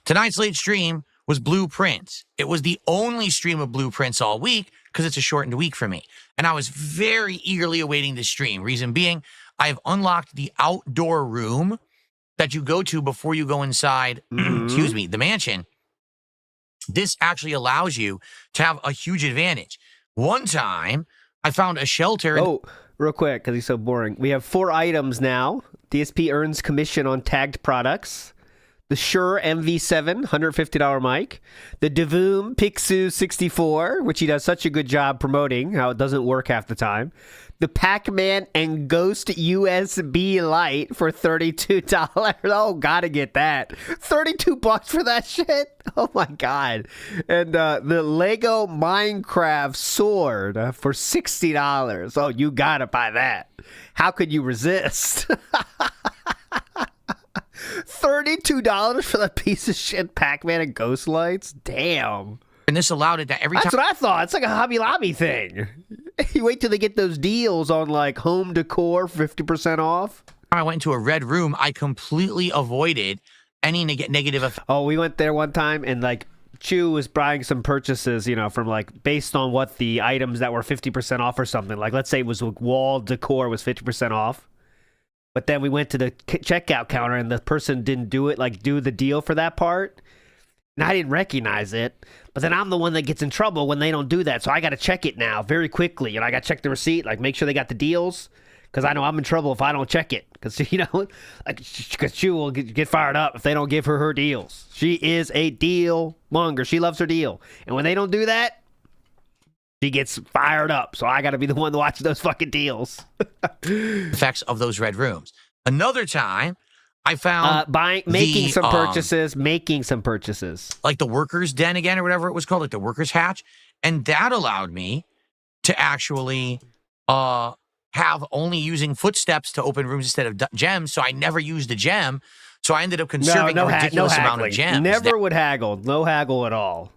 F: tonight's late stream was Blueprints. It was the only stream of Blueprints all week because it's a shortened week for me. And I was very eagerly awaiting this stream. Reason being, I have unlocked the outdoor room that you go to before you go inside, excuse me, the mansion. This actually allows you to have a huge advantage. One time, I found a shelter.
B: Oh, real quick, because he's so boring. We have 4 items now. DSP earns commission on tagged products. The Shure MV7 $150 mic, the Devoom Pixu 64, which he does such a good job promoting, how it doesn't work half the time, the Pac-Man and Ghost USB light for $32. Oh, gotta get that. $32 for that shit? Oh my god. And the Lego Minecraft sword for $60. Oh, you gotta buy that. How could you resist? $32 for that piece of shit Pac-Man and Ghost lights? Damn.
F: And this allowed it that every time.
B: That's what I thought. It's like a Hobby Lobby thing. You wait till they get those deals on like home decor, 50% off.
F: I went into a red room. I completely avoided any negative effect.
B: Oh, we went there one time and like Chew was buying some purchases, from like based on what the items that were 50% off or something. Like let's say it was wall decor was 50% off. But then we went to the checkout counter and the person didn't do the deal for that part. And I didn't recognize it. But then I'm the one that gets in trouble when they don't do that. So I got to check it now very quickly. I got to check the receipt, like make sure they got the deals. Because I know I'm in trouble if I don't check it. Because, because she will get fired up if they don't give her deals. She is a deal monger. She loves her deal. And when they don't do that, she gets fired up, so I got to be the one to watch those fucking deals.
F: Effects of those red rooms. Another time, I found
B: making some purchases,
F: like the workers' den again, or whatever it was called, like the workers' hatch, and that allowed me to actually have only using footsteps to open rooms instead of gems. So I never used a gem, so I ended up conserving a ridiculous amount of gems.
B: Never would haggle, no haggle at all.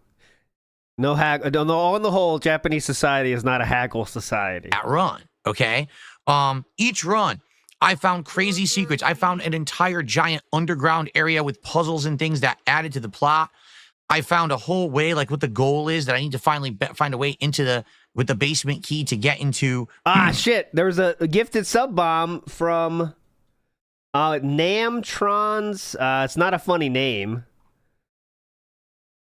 B: No haggle. On the whole, Japanese society is not a haggle society.
F: That run, okay? Each run, I found crazy secrets. I found an entire giant underground area with puzzles and things that added to the plot. I found a whole way, like what the goal is, that I need to finally find a way with the basement key to get into.
B: Shit. There was a gifted sub bomb from Namtrons. It's not a funny name.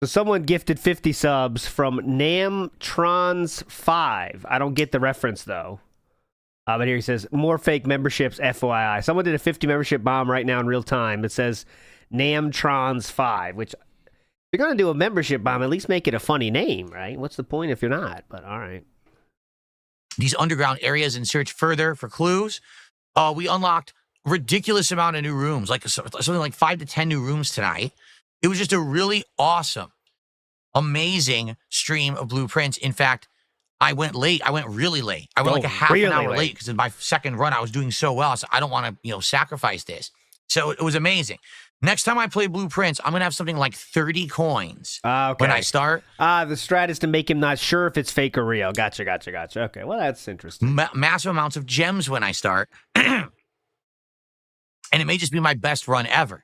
B: So someone gifted 50 subs from Namtrons5. I don't get the reference, though. But here he says, more fake memberships, FYI. Someone did a 50 membership bomb right now in real time. It says Namtrons5, which, if you're going to do a membership bomb, at least make it a funny name, right? What's the point if you're not? But all right.
F: These underground areas and search further for clues. We unlocked ridiculous amount of new rooms, like something like 5 to 10 new rooms tonight. It was just a really awesome, amazing stream of blueprints. In fact, I went late. I went really late. I went like a half an hour late because in my second run, I was doing so well. So I don't want to, sacrifice this. So it was amazing. Next time I play blueprints, I'm going to have something like 30 coins when I start.
B: The strat is to make him not sure if it's fake or real. Gotcha. Okay, well, that's interesting.
F: Massive amounts of gems when I start. And it may just be my best run ever.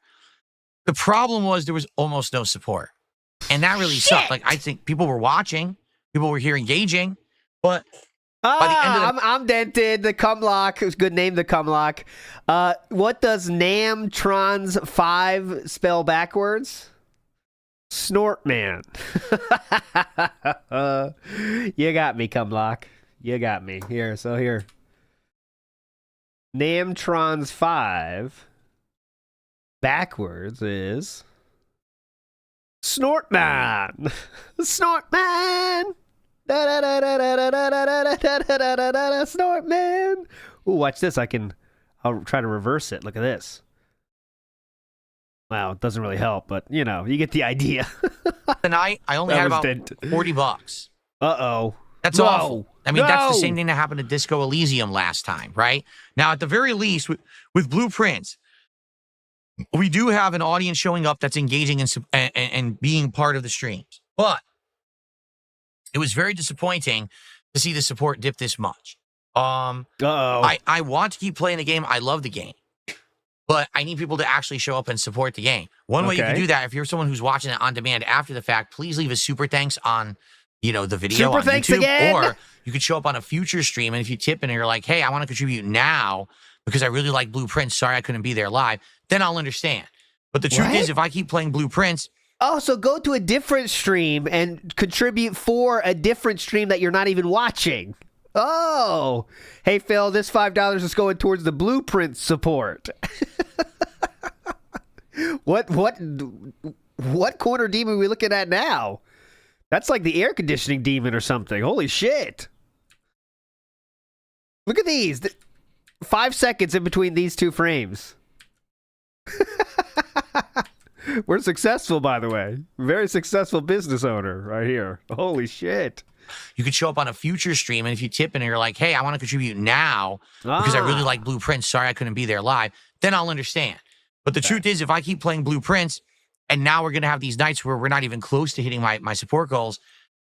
F: The problem was there was almost no support. And that really sucked. Like, I think people were watching. People were here engaging. But by the end of
B: I'm dented. The Cumlock. It was a good name, the Cumlock. What does Namtrons5 spell backwards? Snort man. You got me, Cumlock. You got me. Here. Namtrons5 backwards is Snort man. Snort man. Snort man. Ooh, watch this. I'll try to reverse it. Look at this. Wow, it doesn't really help, but you get the idea.
F: tonight, I only had about $40.
B: Uh-oh.
F: That's awful. I mean, that's the same thing that happened to Disco Elysium last time, right? Now, at the very least, with blueprints, we do have an audience showing up that's engaging and being part of the streams. But it was very disappointing to see the support dip this much. I want to keep playing the game. I love the game. But I need people to actually show up and support the game. One way you can do that, if you're someone who's watching it on demand after the fact, please leave a super thanks on the video
B: super
F: on
B: thanks
F: YouTube.
B: Again.
F: Or you could show up on a future stream, and if you tip and you're like, hey, I want to contribute now because I really like blueprints. Sorry I couldn't be there live. Then I'll understand. But the truth is, if I keep playing blueprints,
B: so go to a different stream and contribute for a different stream that you're not even watching. Oh, hey, Phil, this $5 is going towards the blueprint support. What corner demon are we looking at now? That's like the air conditioning demon or something. Holy shit. Look at these. 5 seconds in between these two frames. We're successful, by the way. Very successful business owner right here. Holy shit.
F: You could show up on a future stream, and if you tip and you're like, hey, I want to contribute now because I really like blueprints. Sorry I couldn't be there live. Then I'll understand. But the truth is, if I keep playing blueprints, and now we're going to have these nights where we're not even close to hitting my support goals,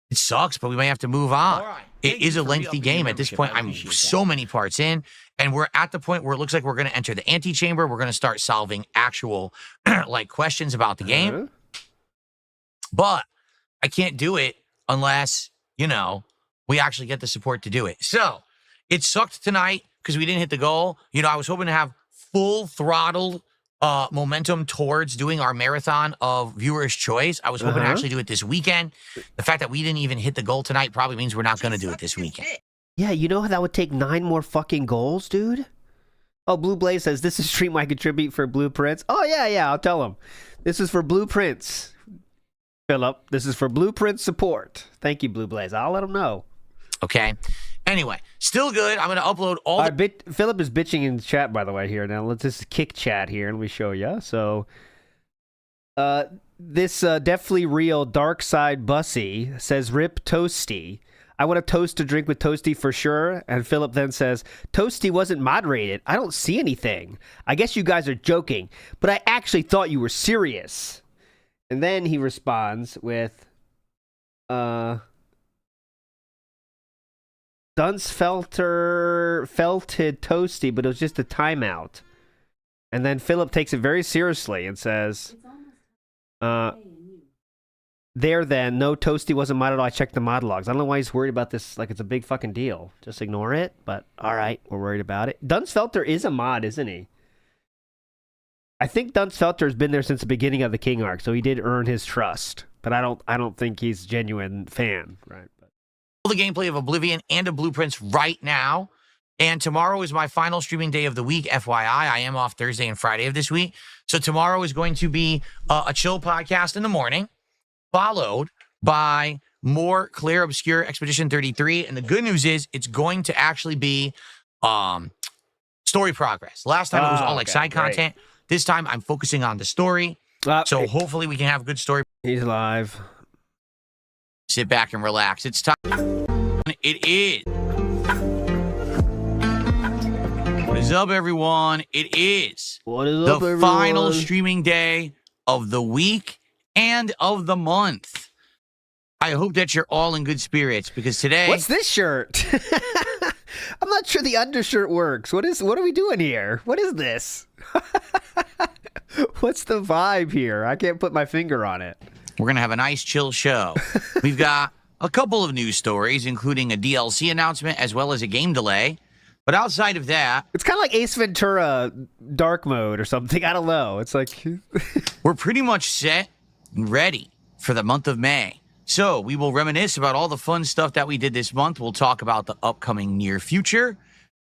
F: it sucks, but we may have to move on. Right. It is a lengthy game. At this point, I'm so many parts in, and we're at the point where it looks like we're going to enter the antechamber. We're going to start solving actual questions about the game. But I can't do it unless, we actually get the support to do it. So it sucked tonight because we didn't hit the goal. I was hoping to have full throttled momentum towards doing our marathon of viewers' choice. I was hoping to actually do it this weekend. The fact that we didn't even hit the goal tonight probably means we're not going to do it this weekend.
B: Yeah, that would take 9 more fucking goals, dude. Oh, Blue Blaze says, this is stream I contribute for blueprints. Oh, yeah, I'll tell him. This is for blueprints. Phillip, this is for blueprint support. Thank you, Blue Blaze. I'll let him know.
F: Okay. Anyway, still good. I'm going to upload all
B: Phillip is bitching in the chat, by the way, here. Now, let's just kick chat here, and let me show you. So, this definitely real Dark Side Bussy says, rip Toasty. I want a toast to drink with Toasty for sure. And Phillip then says, Toasty wasn't moderated. I don't see anything. I guess you guys are joking, but I actually thought you were serious. And then he responds with, Dunsfelter felted Toasty, but it was just a timeout. And then Phillip takes it very seriously and says, there then. No, Toasty wasn't modded. I checked the mod logs. I don't know why he's worried about this. Like, it's a big fucking deal. Just ignore it. But all right, we're worried about it. Dunsfelter is a mod, isn't he? I think Dunsfelter has been there since the beginning of the King arc, so he did earn his trust. But I don't think he's a genuine fan, right?
F: The gameplay of Oblivion and of Blueprints right now. And tomorrow is my final streaming day of the week, FYI. I am off Thursday and Friday of this week. So tomorrow is going to be a chill podcast in the morning, followed by more Claire Obscure Expedition 33. And the good news is it's going to actually be story progress. Last time it was all like side content. This time I'm focusing on the story. So hopefully we can have good story.
B: He's live.
F: Sit back and relax. It's time. It is. What is up, everyone? It is the final streaming day of the week and of the month. I hope that you're all in good spirits because today...
B: What's this shirt? I'm not sure the undershirt works. What are we doing here? What is this? What's the vibe here? I can't put my finger on it.
F: We're going to have a nice, chill show. We've got a couple of news stories, including a DLC announcement as well as a game delay. But outside of that...
B: It's kind of like Ace Ventura dark mode or something. I don't know. It's like...
F: We're pretty much set and ready for the month of May. So we will reminisce about all the fun stuff that we did this month. We'll talk about the upcoming near future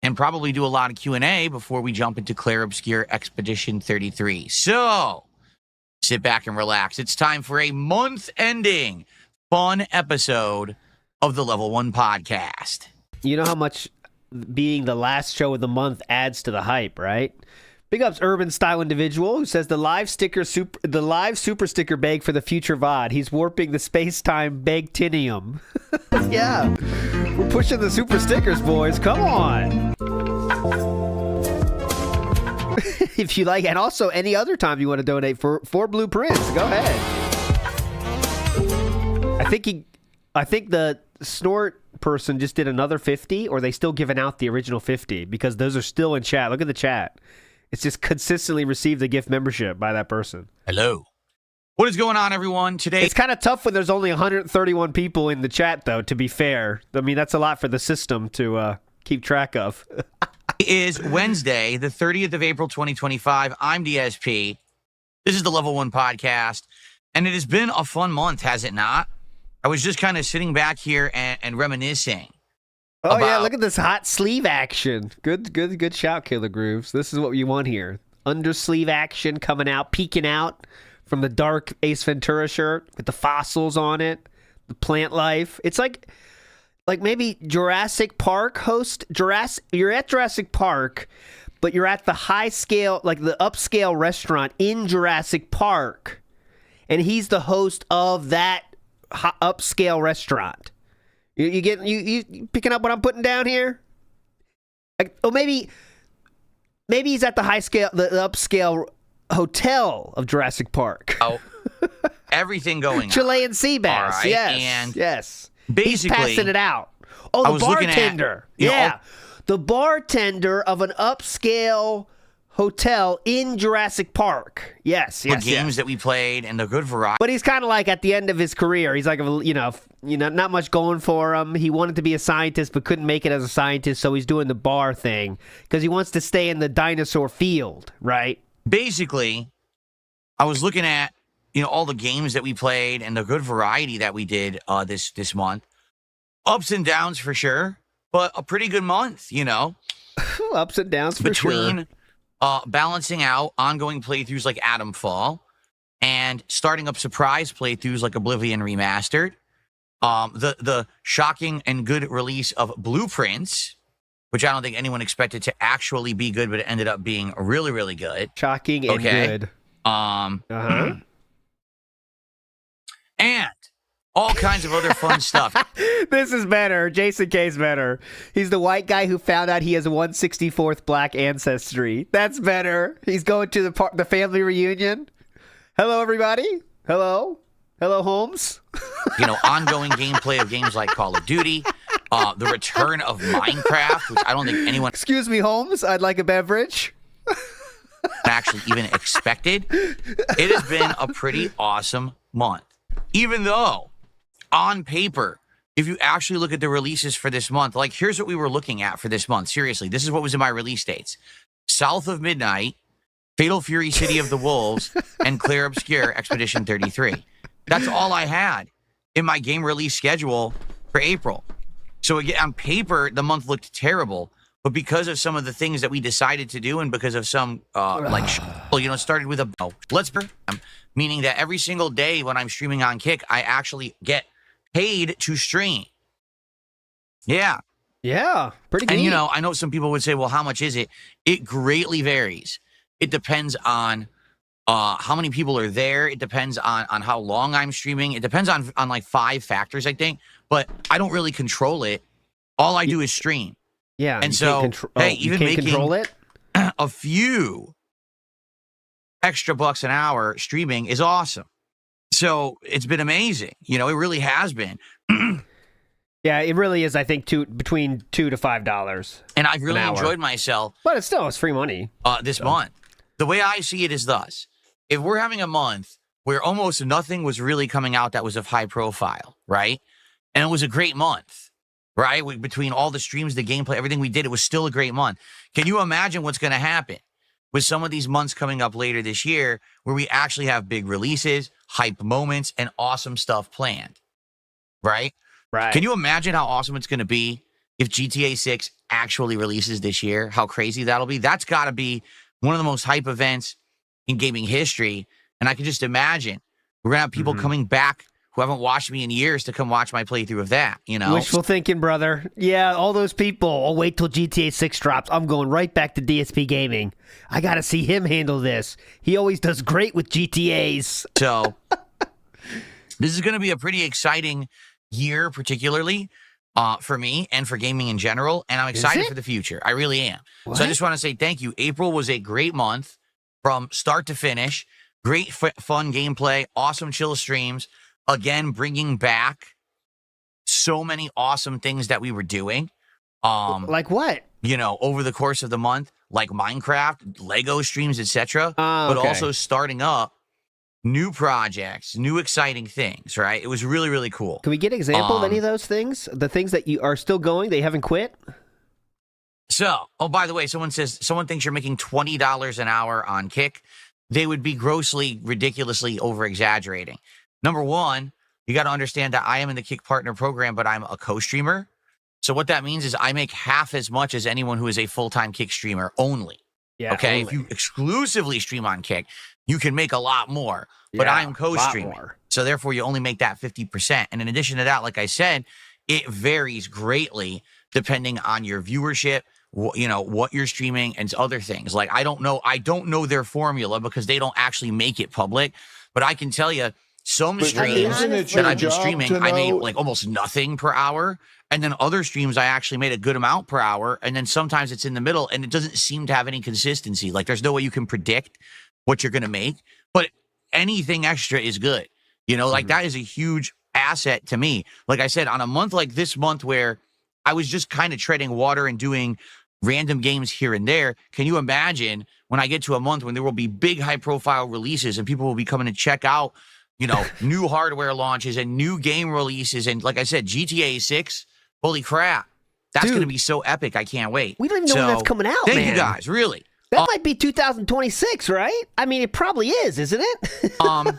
F: and probably do a lot of Q&A before we jump into Claire Obscure Expedition 33. So sit back and relax. It's time for a month-ending fun episode of the Level 1 podcast.
B: You know how much being the last show of the month adds to the hype, right? Big ups Urban Style Individual, who says the live super sticker bag for the future VOD. He's warping the space-time bagtinium. Yeah, we're pushing the super stickers, boys. Come on. If you like, and also any other time you want to donate for Blueprints, go ahead. I think the Snort person just did another 50, or they still giving out the original 50 because those are still in chat. Look at the chat. It's just consistently received a gift membership by that person.
F: Hello. What is going on, everyone? Today
B: it's kind of tough when there's only 131 people in the chat, though, to be fair. I mean, that's a lot for the system to keep track of.
F: It is Wednesday, the 30th of April, 2025. I'm DSP. This is the Level 1 podcast, and it has been a fun month, has it not? I was just kind of sitting back here and reminiscing.
B: Oh, yeah, look at this hot sleeve action. Good shout, Killer Grooves. This is what you want here. Undersleeve action coming out, peeking out from the dark Ace Ventura shirt with the fossils on it, the plant life. It's like maybe Jurassic Park host. You're at Jurassic Park, but you're at the high scale, like the upscale restaurant in Jurassic Park, and he's the host of that upscale restaurant. You picking up what I'm putting down here? Like, oh, maybe he's at the upscale hotel of Jurassic Park.
F: Oh, everything going on.
B: Chilean sea bass.
F: Right.
B: Yes.
F: And
B: yes.
F: Basically,
B: he's passing it out. Oh, the bartender. The bartender of an upscale hotel in Jurassic Park. Yes.
F: The games that we played and the good variety.
B: But he's kind of like at the end of his career. He's like, not much going for him. He wanted to be a scientist but couldn't make it as a scientist, so he's doing the bar thing because he wants to stay in the dinosaur field, right?
F: Basically, I was looking at all the games that we played and the good variety that we did this month. Ups and downs for sure, but a pretty good month,
B: Ups and downs for sure.
F: Between balancing out ongoing playthroughs like Atomfall and starting up surprise playthroughs like Oblivion Remastered. The shocking and good release of Blueprints, which I don't think anyone expected to actually be good, but it ended up being really, really good.
B: Shocking and good.
F: And all kinds of other fun stuff.
B: This is better. Jason K's better. He's the white guy who found out he has 164th black ancestry. That's better. He's going to the family reunion. Hello, everybody. Hello, Holmes.
F: Ongoing gameplay of games like Call of Duty, the return of Minecraft, which I don't think anyone...
B: Excuse me, Holmes. I'd like a beverage.
F: ...actually even expected. It has been a pretty awesome month. even though on paper, if you actually look at the releases for this month, like here's what we were looking at for this month. Seriously, this is what was in my release dates. South of Midnight, Fatal Fury City of the Wolves, and Clear Obscure Expedition 33. That's all I had in my game release schedule for April. So again, on paper, the month looked terrible, but because of some of the things that we decided to do and because of some, it started with meaning that every single day when I'm streaming on Kick, I actually get paid to stream. Yeah.
B: Yeah, pretty good.
F: And, I know some people would say, well, how much is it? It greatly varies. It depends on how many people are there. It depends on how long I'm streaming. It depends on like 5 factors, I think. But I don't really control it. All I do is stream.
B: Yeah.
F: And so, even making
B: control it?
F: a few extra bucks an hour streaming is awesome. So it's been amazing. It really has been.
B: Yeah, it really is, I think, between $2 to $5.
F: And I've really enjoyed myself.
B: But it's free money.
F: This month. The way I see it is thus. If we're having a month where almost nothing was really coming out that was of high profile, right? And it was a great month, right? Between all the streams, the gameplay, everything we did, it was still a great month. Can you imagine what's going to happen with some of these months coming up later this year where we actually have big releases, hype moments, and awesome stuff planned, right?
B: Right.
F: Can you imagine how awesome it's going to be if GTA 6 actually releases this year? How crazy that'll be? That's got to be one of the most hype events in gaming history. And I can just imagine we're going to have people coming back who haven't watched me in years to come watch my playthrough of that,
B: Wishful thinking, brother. Yeah, all those people. I'll wait till GTA 6 drops. I'm going right back to DSP Gaming. I got to see him handle this. He always does great with GTAs.
F: So this is going to be a pretty exciting year, particularly for me and for gaming in general. And I'm excited for the future. I really am. What? So I just want to say thank you. April was a great month from start to finish. Great fun gameplay, awesome chill streams. Again, bringing back so many awesome things that we were doing.
B: Like what?
F: Over the course of the month, like Minecraft, Lego streams, etc. But also starting up new projects, new exciting things, right? It was really, really cool.
B: Can we get an example of any of those things? The things that you are still going, they haven't quit?
F: So, by the way, someone thinks you're making $20 an hour on Kick. They would be grossly, ridiculously over-exaggerating. Number one, you got to understand that I am in the Kick Partner program, but I'm a co-streamer. So what that means is I make half as much as anyone who is a full-time Kick streamer only. Yeah. Okay. Only. If you exclusively stream on Kick, you can make a lot more. But I'm co-streaming. So therefore, you only make that 50%. And in addition to that, like I said, it varies greatly depending on your viewership, what you're streaming and other things. Like I don't know their formula because they don't actually make it public. But I can tell you, some streams that I've been streaming, I made like almost nothing per hour. And then other streams, I actually made a good amount per hour. And then sometimes it's in the middle and it doesn't seem to have any consistency. Like there's no way you can predict what you're going to make. But anything extra is good. Like that is a huge asset to me. Like I said, on a month like this month where I was just kind of treading water and doing random games here and there. Can you imagine when I get to a month when there will be big high profile releases and people will be coming to check out new hardware launches and new game releases. And like I said, GTA 6, holy crap. That's going to be so epic. I can't wait.
B: We don't even know when that's coming out,
F: Thank you guys, really.
B: That might be 2026, right? I mean, it probably is, isn't it?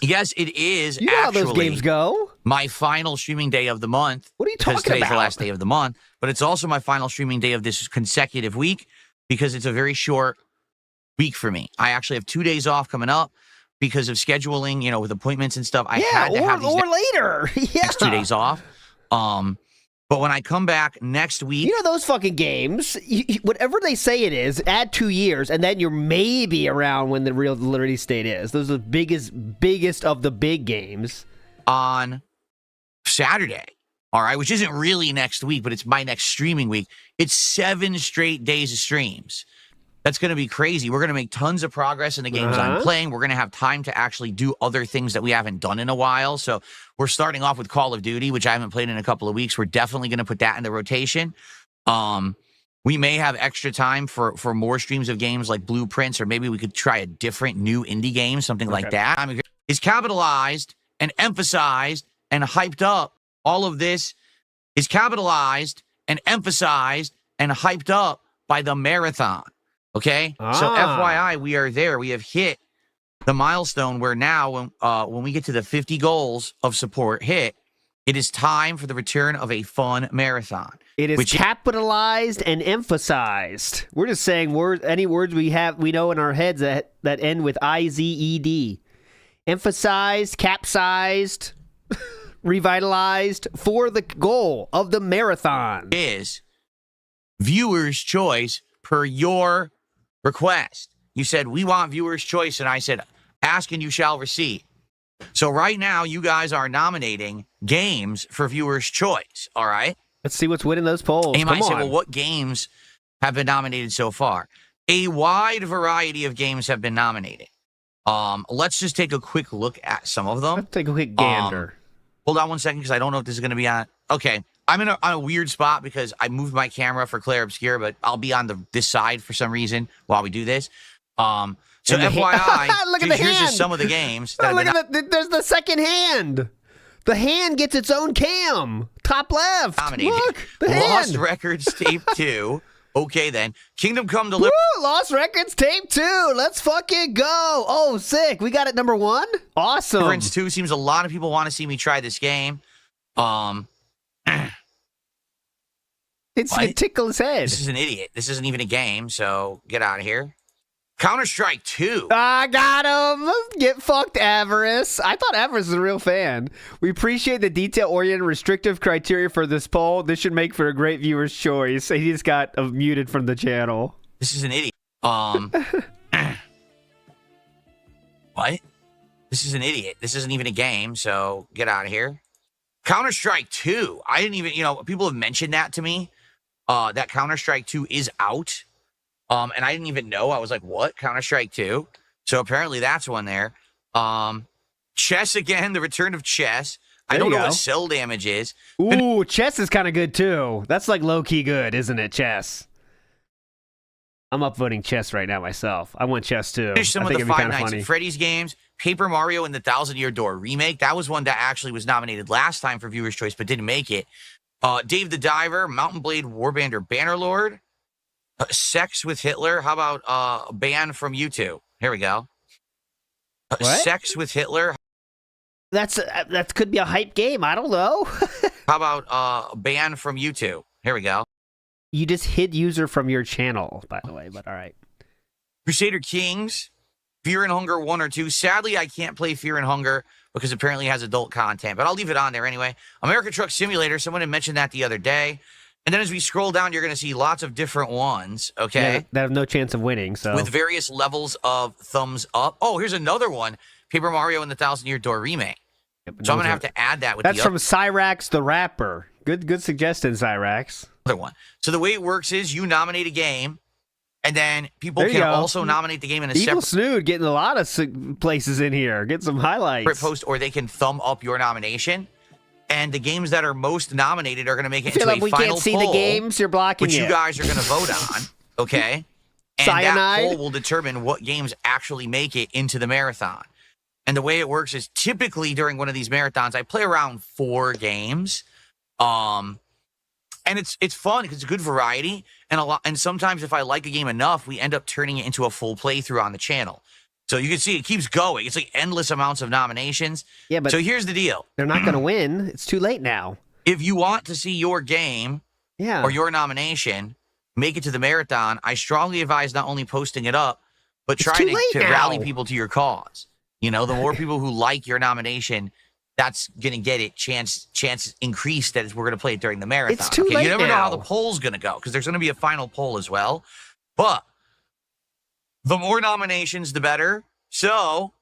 F: Yes, it is.
B: You know how those games go.
F: My final streaming day of the month.
B: What are you talking about?
F: Because today's the last day of the month. But it's also my final streaming day of this consecutive week because it's a very short week for me. I actually have 2 days off coming up. Because of scheduling, with appointments and stuff, I had to have these
B: later.
F: next 2 days off. But when I come back next week,
B: those fucking games, whatever they say it is, add 2 years, and then you're maybe around when the real release date is. Those are the biggest of the big games.
F: On Saturday, all right, which isn't really next week, but it's my next streaming week. It's 7 straight days of streams. That's going to be crazy. We're going to make tons of progress in the games I'm playing. We're going to have time to actually do other things that we haven't done in a while. So we're starting off with Call of Duty, which I haven't played in a couple of weeks. We're definitely going to put that in the rotation. We may have extra time for more streams of games like Blueprints, or maybe we could try a different new indie game, something like that. is capitalized and emphasized and hyped up. All of this is capitalized and emphasized and hyped up by the marathon. Okay? So FYI, we are there. We have hit the milestone where now when we get to the 50 goals of support hit, it is time for the return of a fun marathon.
B: It is capitalized and emphasized. We're just saying any words we know in our heads that end with IZED. Emphasized, capsized, revitalized for the goal of the marathon.
F: Is viewer's choice per your request. You said, we want viewer's choice, and I said, ask and you shall receive. So right now, you guys are nominating games for viewer's choice, all right?
B: Let's see what's winning those polls.
F: And you
B: Come
F: might say,
B: on.
F: well, what games have been nominated so far? A wide variety of games have been nominated. Let's just take a quick look at some of them.
B: Let's take a quick gander.
F: Hold on one second, because I don't know if this is going to be on. Okay, I'm on a weird spot because I moved my camera for Claire Obscure, but I'll be on this side for some reason while we do this. So FYI,
B: Look at the
F: here's
B: hand.
F: just some of the games. That
B: Look at there's the second hand. The hand gets its own cam. Top left.
F: nominated.
B: Look, the
F: Lost
B: hand.
F: Records Tape 2. Okay, then. Kingdom Come Deliver.
B: Woo, Lost Records Tape 2. Let's fucking go. Oh, sick. We got it number 1. Awesome.
F: Deliverance 2 seems a lot of people want to see me try this game.
B: It's gonna tickle his head.
F: This is an idiot. This isn't even a game, so get out of here. Counter-Strike 2.
B: I got him. Get fucked, Avarice. I thought Avarice was a real fan. We appreciate the detail-oriented restrictive criteria for this poll. This should make for a great viewer's choice. He just got muted from the channel.
F: This is an idiot. What? This is an idiot. This isn't even a game, so get out of here. Counter-Strike 2. I didn't even, people have mentioned that to me. That Counter-Strike 2 is out. And I didn't even know. I was like, what? Counter-Strike 2? So apparently that's one there. Chess again, the return of chess. I don't know what cell damage is.
B: Ooh, chess is kind of good too. That's like low-key good, isn't it, chess? I'm upvoting chess right now myself. I want chess too.
F: Finish some
B: I
F: of
B: think
F: the
B: it'd be
F: Five
B: kinda
F: Nights
B: funny.
F: at Freddy's games. Paper Mario and the Thousand Year Door remake. That was one that actually was nominated last time for Viewer's Choice, but didn't make it. Dave the Diver, Mountain Blade Warband or Bannerlord. Sex with Hitler. How about ban from YouTube? Here we go. Sex with Hitler.
B: That could be a hype game. I don't know.
F: How about ban from YouTube? Here we go.
B: You just hid user from your channel, by the way, but all right.
F: Crusader Kings, Fear and Hunger 1 or 2. Sadly, I can't play Fear and Hunger because apparently it has adult content, but I'll leave it on there anyway. American Truck Simulator, someone had mentioned that the other day. And then as we scroll down, you're going to see lots of different ones, okay?
B: Yeah, that have no chance of winning, so.
F: With various levels of thumbs up. Oh, here's another one. Paper Mario and the Thousand Year Door remake. So I'm going to have to add that with
B: That's from Cyrax the Rapper. Good suggestion, Cyrax.
F: Other one. So the way it works is you nominate a game, and then people
B: There you
F: can
B: go.
F: also nominate the game in a
B: Evil
F: separate
B: Snood getting a lot of places in here. Get some highlights.
F: post, or they can thumb up your nomination. And the games that are most nominated are going to make it into
B: Phillip,
F: a
B: we
F: final
B: can't see
F: poll,
B: the games. You're blocking
F: which
B: it.
F: you guys are going to vote on, okay? And
B: Cyanide?
F: that poll will determine what games actually make it into the marathon. And the way it works is typically during one of these marathons, I play around 4 games. And it's fun because it's a good variety. And sometimes if I like a game enough, we end up turning it into a full playthrough on the channel. So you can see it keeps going. It's like endless amounts of nominations.
B: Yeah, but
F: so here's the deal.
B: They're not going to win. It's too late now.
F: If you want to see your game
B: Yeah.
F: or your nomination make it to the marathon, I strongly advise not only posting it up, but
B: It's
F: trying
B: too late
F: to
B: now.
F: rally people to your cause. The more people who like your nomination, that's going to get it chance increased that we're going to play it during the marathon.
B: It's too late
F: You never know how
B: now.
F: the poll's going to go because there's going to be a final poll as well. But the more nominations, the better. So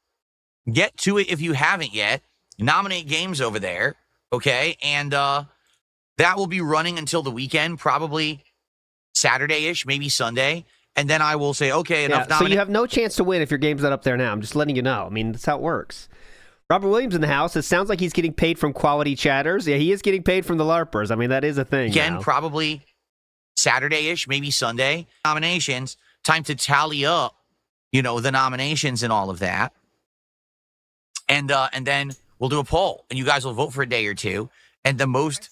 F: get to it if you haven't yet. Nominate games over there, okay? And that will be running until the weekend, probably Saturday-ish, maybe Sunday. And then I will say, okay, enough
B: So you have no chance to win if your game's not up there now. I'm just letting you know. I mean, that's how it works. Robert Williams in the house. It sounds like he's getting paid from quality chatters. Yeah, he is getting paid from the LARPers. I mean, that is a thing.
F: Again,
B: now.
F: probably Saturday-ish, maybe Sunday. Nominations, time to tally up, the nominations and all of that. And then we'll do a poll, and you guys will vote for a day or two, and the most,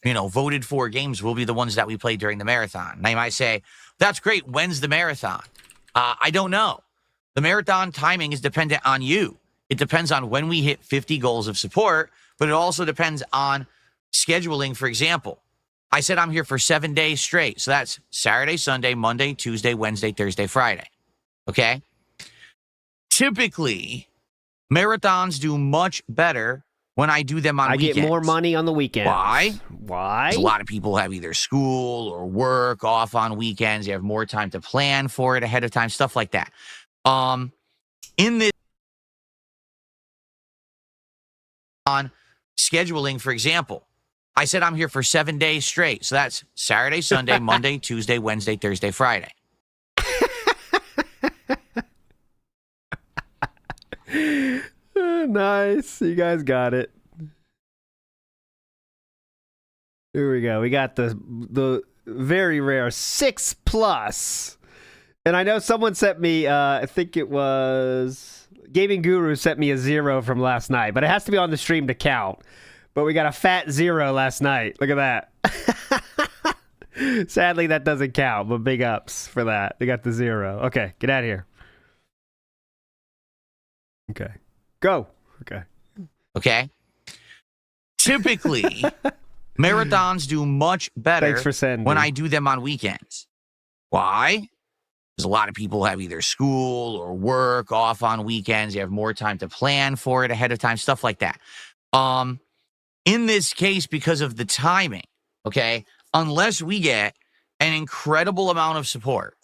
F: voted for games will be the ones that we play during the marathon. Now you might say, that's great. When's the marathon? I don't know. The marathon timing is dependent on you. It depends on when we hit 50 goals of support, but it also depends on scheduling. For example, I said I'm here for 7 days straight. So that's Saturday, Sunday, Monday, Tuesday, Wednesday, Thursday, Friday. Okay? Typically, marathons do much better when I do them on weekends.
B: I get more money on the weekends.
F: Why?
B: Why?
F: A lot of people have either school or work off on weekends. You have more time to plan for it ahead of time, stuff like that. In this on scheduling, for example, I said I'm here for 7 days straight. So that's Saturday, Sunday, Monday, Tuesday, Wednesday, Thursday, Friday.
B: Nice. You guys got it. Here we go. We got the very rare 6+. And I know someone sent me, I think it was Gaming Guru sent me a 0 from last night, but it has to be on the stream to count. But we got a fat 0 last night. Look at that. Sadly, that doesn't count, but big ups for that. They got the 0. Okay, get out of here. Okay. Go. Okay.
F: Typically, marathons do much better
B: Thanks for sending.
F: when I do them on weekends. Why? Because a lot of people have either school or work off on weekends. You have more time to plan for it ahead of time, stuff like that. In this case, because of the timing, okay, unless we get an incredible amount of support,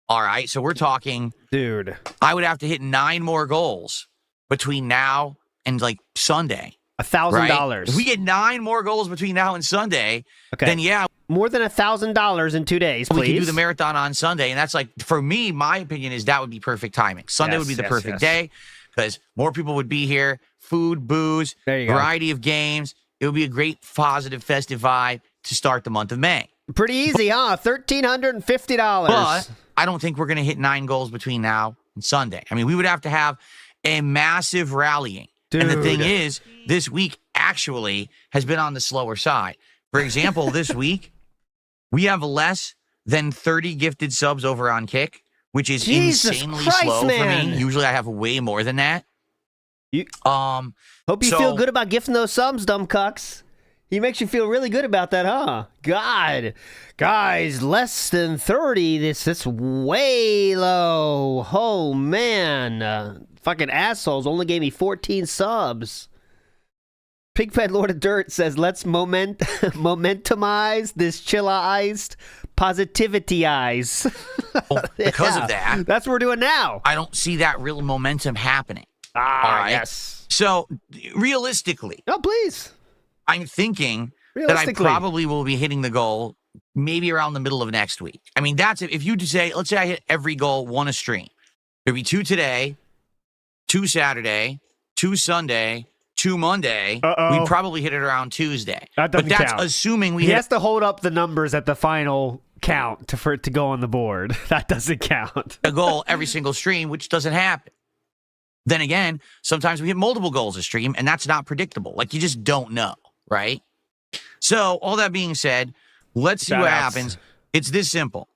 F: all right, so we're talking,
B: dude,
F: I would have to hit 9 more goals between now and like Sunday.
B: $1,000.
F: If we get 9 more goals between now and Sunday, then yeah.
B: More than $1,000 in 2 days, please.
F: We can do the marathon on Sunday. And that's like, for me, my opinion is that would be perfect timing. Sunday would be the perfect day because more people would be here. Food, booze, variety of games. It would be a great, positive, festive vibe to start the month of May.
B: Pretty easy, huh? $1,350.
F: But I don't think we're going to hit 9 goals between now and Sunday. I mean, we would have to have a massive rallying. Dude. And the thing is, this week actually has been on the slower side. For example, this week, we have less than 30 gifted subs over on Kick, which is insanely slow for me. Usually I have way more than that.
B: Hope you feel good about gifting those subs, dumb cucks. He makes you feel really good about that, huh? God. Guys, less than 30. That's way low. Oh, man. Fucking assholes only gave me 14 subs. Pigfed Lord of Dirt says, let's momentumize this chillized positivity eyes.
F: Because of that.
B: That's what we're doing now.
F: I don't see that real momentum happening. All right?
B: Yes.
F: So, realistically.
B: Oh, please.
F: I'm thinking that I probably will be hitting the goal maybe around the middle of next week. I mean, that's if you say, let's say I hit every goal, 1 a stream. There'd be 2 today, 2 Saturday, 2 Sunday, 2 Monday. We probably hit it around Tuesday.
B: That doesn't count.
F: But that's assuming
B: he has to hold up the numbers at the final count for it to go on the board. That doesn't count.
F: A goal every single stream, which doesn't happen. Then again, sometimes we hit multiple goals a stream, and that's not predictable. Like, you just don't know, right? So, all that being said, let's see what happens. It's this simple.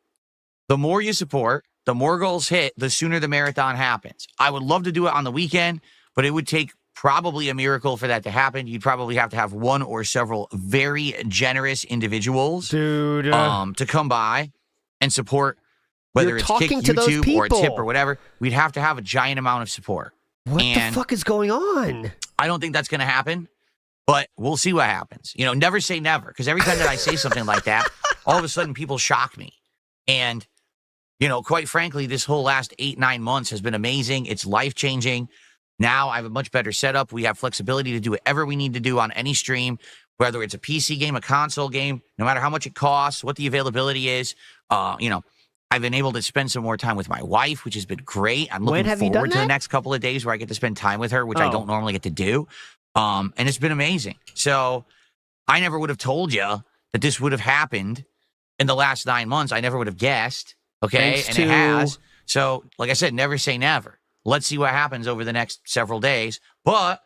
F: The more you support, the more goals hit, the sooner the marathon happens. I would love to do it on the weekend, but it would take probably a miracle for that to happen. You'd probably have to have one or several very generous individuals to come by and support, whether it's Kick, YouTube, or a tip or whatever. We'd have to have a giant amount of support.
B: What the fuck is going on?
F: I don't think that's going to happen, but we'll see what happens. You know, never say never, because every time that I say something like that, all of a sudden people shock me. And, you know, quite frankly, this whole last 8-9 months has been amazing. It's life-changing. Now I have a much better setup. We have flexibility to do whatever we need to do on any stream, whether it's a PC game, a console game, no matter how much it costs, what the availability is. You know, I've been able to spend some more time with my wife, which has been great. I'm looking forward to the next couple of days where I get to spend time with her, which I don't normally get to do. And it's been amazing. So I never would have told you that this would have happened in the last 9 months. I never would have guessed. Okay. It has. So, like I said, never say never. let's see what happens over the next several days. But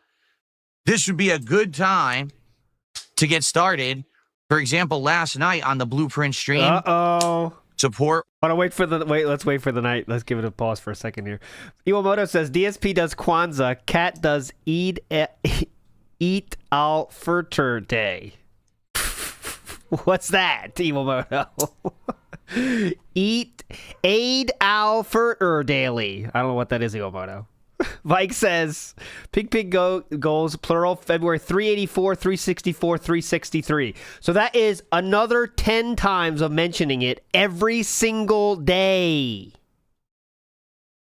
F: this would be a good time to get started. For example, last night on the Blueprint stream. Support.
B: Let's wait for the night. Let's give it a pause for a second here. Iwamoto says DSP does Kwanzaa, Cat does Eid al-Fitr Day. What's that, Iwamoto? Eid al-Fitr Daily. I don't know what that is, Iwamoto. Mike says, Pig goals, plural, February 384, 364, 363. So that is another 10 times of mentioning it every single day.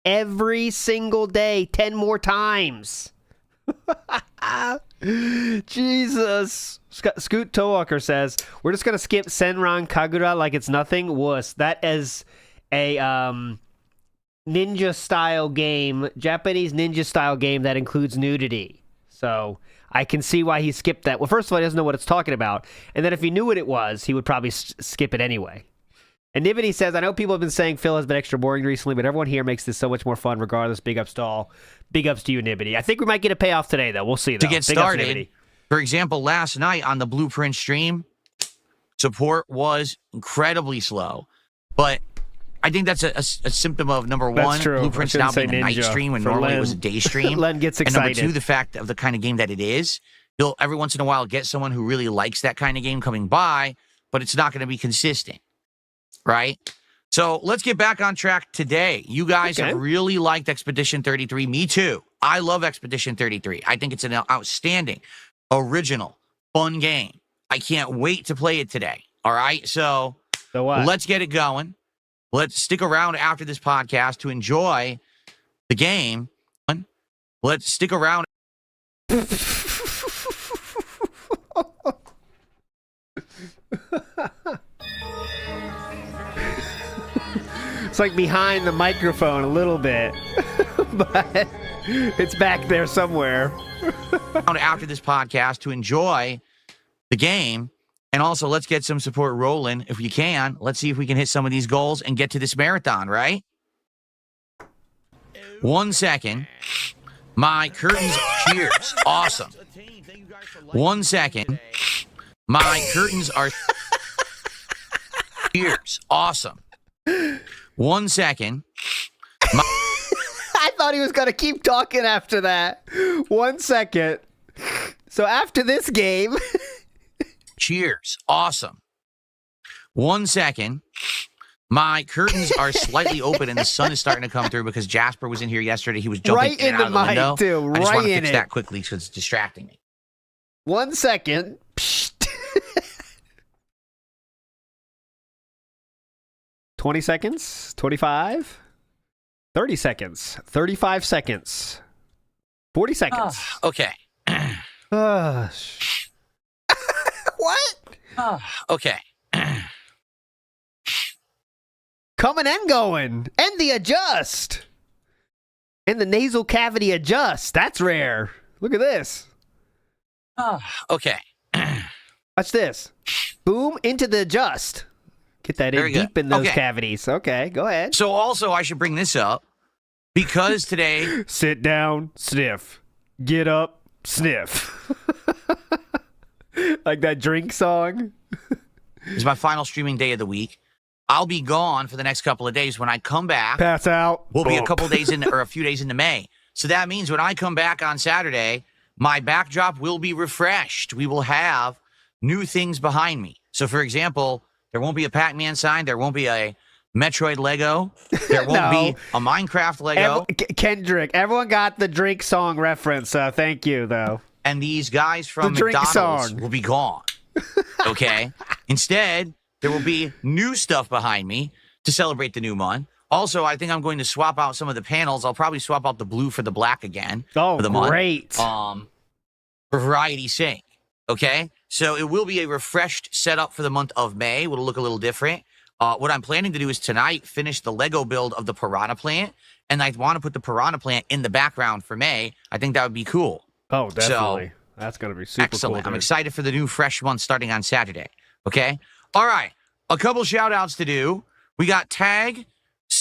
B: Every single day, 10 more times. Jesus. Scoot Towalker says, we're just going to skip Senran Kagura like it's nothing. Wuss. That is a ninja style game, Japanese ninja style game that includes nudity. So I can see why he skipped that. Well, first of all, he doesn't know what it's talking about. And then if he knew what it was, he would probably skip it anyway. And Nibity says, I know people have been saying Phil has been extra boring recently, but everyone here makes this so much more fun regardless. Big ups to all. Big ups to you, Nibity. I think we might get a payoff today, though. We'll see, though.
F: To get
B: Big ups,
F: started,
B: Nibity.
F: for example, last night on the Blueprint stream, support was incredibly slow. But I think that's a symptom of, number one, Blueprint's now being a night stream when normally it was a day stream.
B: Len gets excited.
F: And number two, the fact of the kind of game that it is. You'll every once in a while get someone who really likes that kind of game coming by, but it's not going to be consistent, right? So let's get back on track today. You guys have really liked Expedition 33. Me too. I love Expedition 33. I think it's an outstanding, original, fun game. I can't wait to play it today. All right? So let's get it going. Let's stick around after this podcast to enjoy the game. Let's stick around.
B: It's like behind the microphone a little bit, but it's back there somewhere.
F: After this podcast to enjoy the game. And also, let's get some support rolling if you can. Let's see if we can hit some of these goals and get to this marathon, right? 1 second. My curtains, cheers. Awesome. 1 second. My curtains are cheers. Awesome. 1 second.
B: I thought he was going to keep talking after that. 1 second. So after this game...
F: Cheers. Awesome. 1 second. My curtains are slightly open and the sun is starting to come through because Jasper was in here yesterday. He was jumping
B: right
F: in and out of the window.
B: Too.
F: I just want to
B: in
F: fix
B: it.
F: that quickly because it's distracting me.
B: 1 second. 20 seconds. 25. 30 seconds. 35 seconds. 40 seconds.
F: Okay.
B: What?
F: Okay.
B: Coming and going. And the adjust. And the nasal cavity adjust. That's rare. Look at this.
F: Okay.
B: Watch this. Boom into the adjust. Get that in deep in those cavities. Okay, go ahead.
F: So also, I should bring this up because today...
B: Sit down, sniff. Get up, sniff. Like that drink song.
F: It's my final streaming day of the week. I'll be gone for the next couple of days. When I come back,
B: pass out.
F: We'll be a couple days in, or a few days into May. So that means when I come back on Saturday, my backdrop will be refreshed. We will have new things behind me. So, for example, there won't be a Pac-Man sign. There won't be a Metroid Lego. There won't be a Minecraft Lego.
B: Kendrick, everyone got the drink song reference. Thank you, though.
F: And these guys from McDonald's will be gone. Okay? Instead, there will be new stuff behind me to celebrate the new month. Also, I think I'm going to swap out some of the panels. I'll probably swap out the blue for the black again.
B: Oh,
F: for the
B: great.
F: Month, for variety's sake. Okay? So it will be a refreshed setup for the month of May. It'll look a little different. What I'm planning to do is tonight finish the Lego build of the Piranha Plant. And I want to put the Piranha Plant in the background for May. I think that would be cool.
B: Oh, definitely. So, that's going to be super
F: excellent.
B: cool.
F: I'm excited for the new fresh month starting on Saturday. Okay? All right. A couple shout outs to do. We got Tag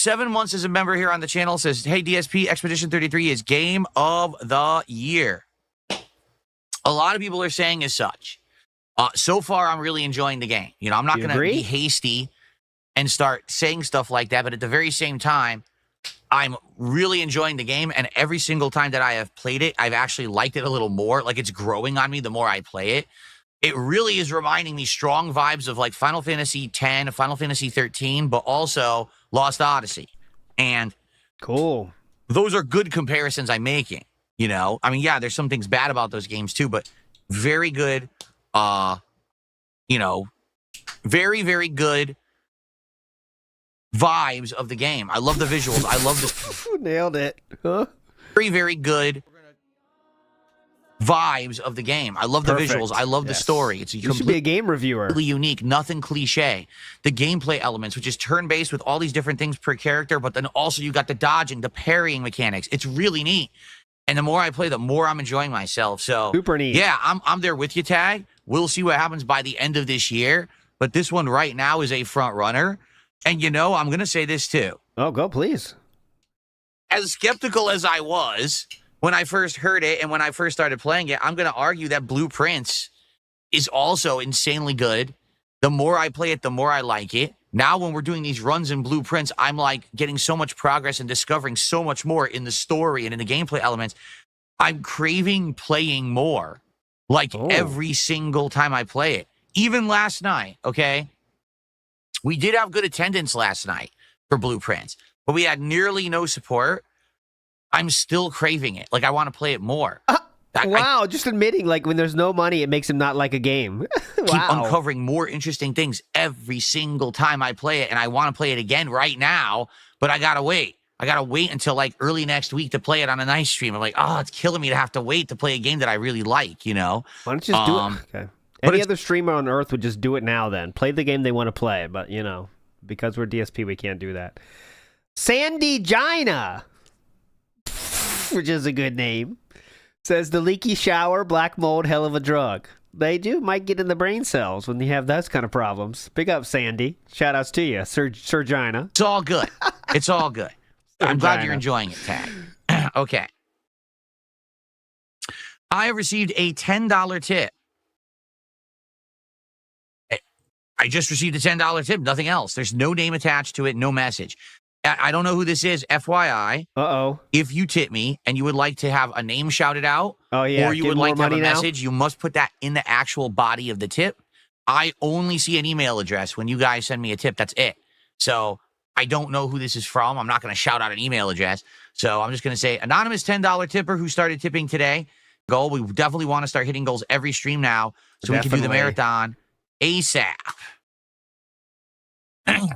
F: 7 months as a member here on the channel. Says, hey, DSP, Expedition 33 is game of the year. A lot of people are saying as such. So far, I'm really enjoying the game. You know, I'm not going to be hasty and start saying stuff like that, but at the very same time, I'm really enjoying the game, and every single time that I have played it, I've actually liked it a little more. Like, it's growing on me the more I play it. It really is reminding me strong vibes of, like, Final Fantasy X, Final Fantasy 13, but also Lost Odyssey. And
B: cool.
F: Those are good comparisons I'm making, you know? I mean, yeah, there's some things bad about those games, too, but very good, you know, very, very good vibes of the game. I love the visuals. I love the
B: nailed it. Huh?
F: Very, very good vibes of the game. I love the visuals. I love the story. It's
B: you should be a game reviewer.
F: Completely unique, nothing cliche. The gameplay elements, which is turn-based with all these different things per character, but then also you got the dodging, the parrying mechanics. It's really neat. And the more I play, the more I'm enjoying myself. So
B: super neat.
F: Yeah, I'm there with you, Tag. We'll see what happens by the end of this year. But this one right now is a front runner. And, you know, I'm going to say this, too.
B: Oh, go, please.
F: As skeptical as I was when I first heard it and when I first started playing it, I'm going to argue that Blueprints is also insanely good. The more I play it, the more I like it. Now, when we're doing these runs in Blueprints, I'm, like, getting so much progress and discovering so much more in the story and in the gameplay elements. I'm craving playing more, like, every single time I play it. Even last night, okay? We did have good attendance last night for Blueprints, but we had nearly no support. I'm still craving it. Like, I want to play it more.
B: Wow, just admitting, like, when there's no money, it makes him not like a game. Wow.
F: Keep uncovering more interesting things every single time I play it, and I want to play it again right now, but I got to wait. I got to wait until, like, early next week to play it on a nice stream. I'm like, oh, it's killing me to have to wait to play a game that I really like, you know?
B: Why don't you just do it? Okay. Any other streamer on Earth would just do it now then. Play the game they want to play, but, you know, because we're DSP, we can't do that. Sandy Gina, which is a good name, says the leaky shower, black mold, hell of a drug. They do might get in the brain cells when you have those kind of problems. Big up, Sandy. Shout-outs to you, Sir Gina.
F: It's all good. It's all good. I'm glad you're enjoying it, Tag. Okay. I have received a $10 tip. I just received a $10 tip, nothing else. There's no name attached to it, no message. I don't know who this is, FYI.
B: Uh-oh.
F: If you tip me and you would like to have a name shouted out,
B: or you
F: would like to have a message, you must put that in the actual body of the tip. I only see an email address when you guys send me a tip. That's it. So I don't know who this is from. I'm not going to shout out an email address. So I'm just going to say, anonymous $10 tipper who started tipping today. Goal. We definitely want to start hitting goals every stream now so we can do the marathon ASAP.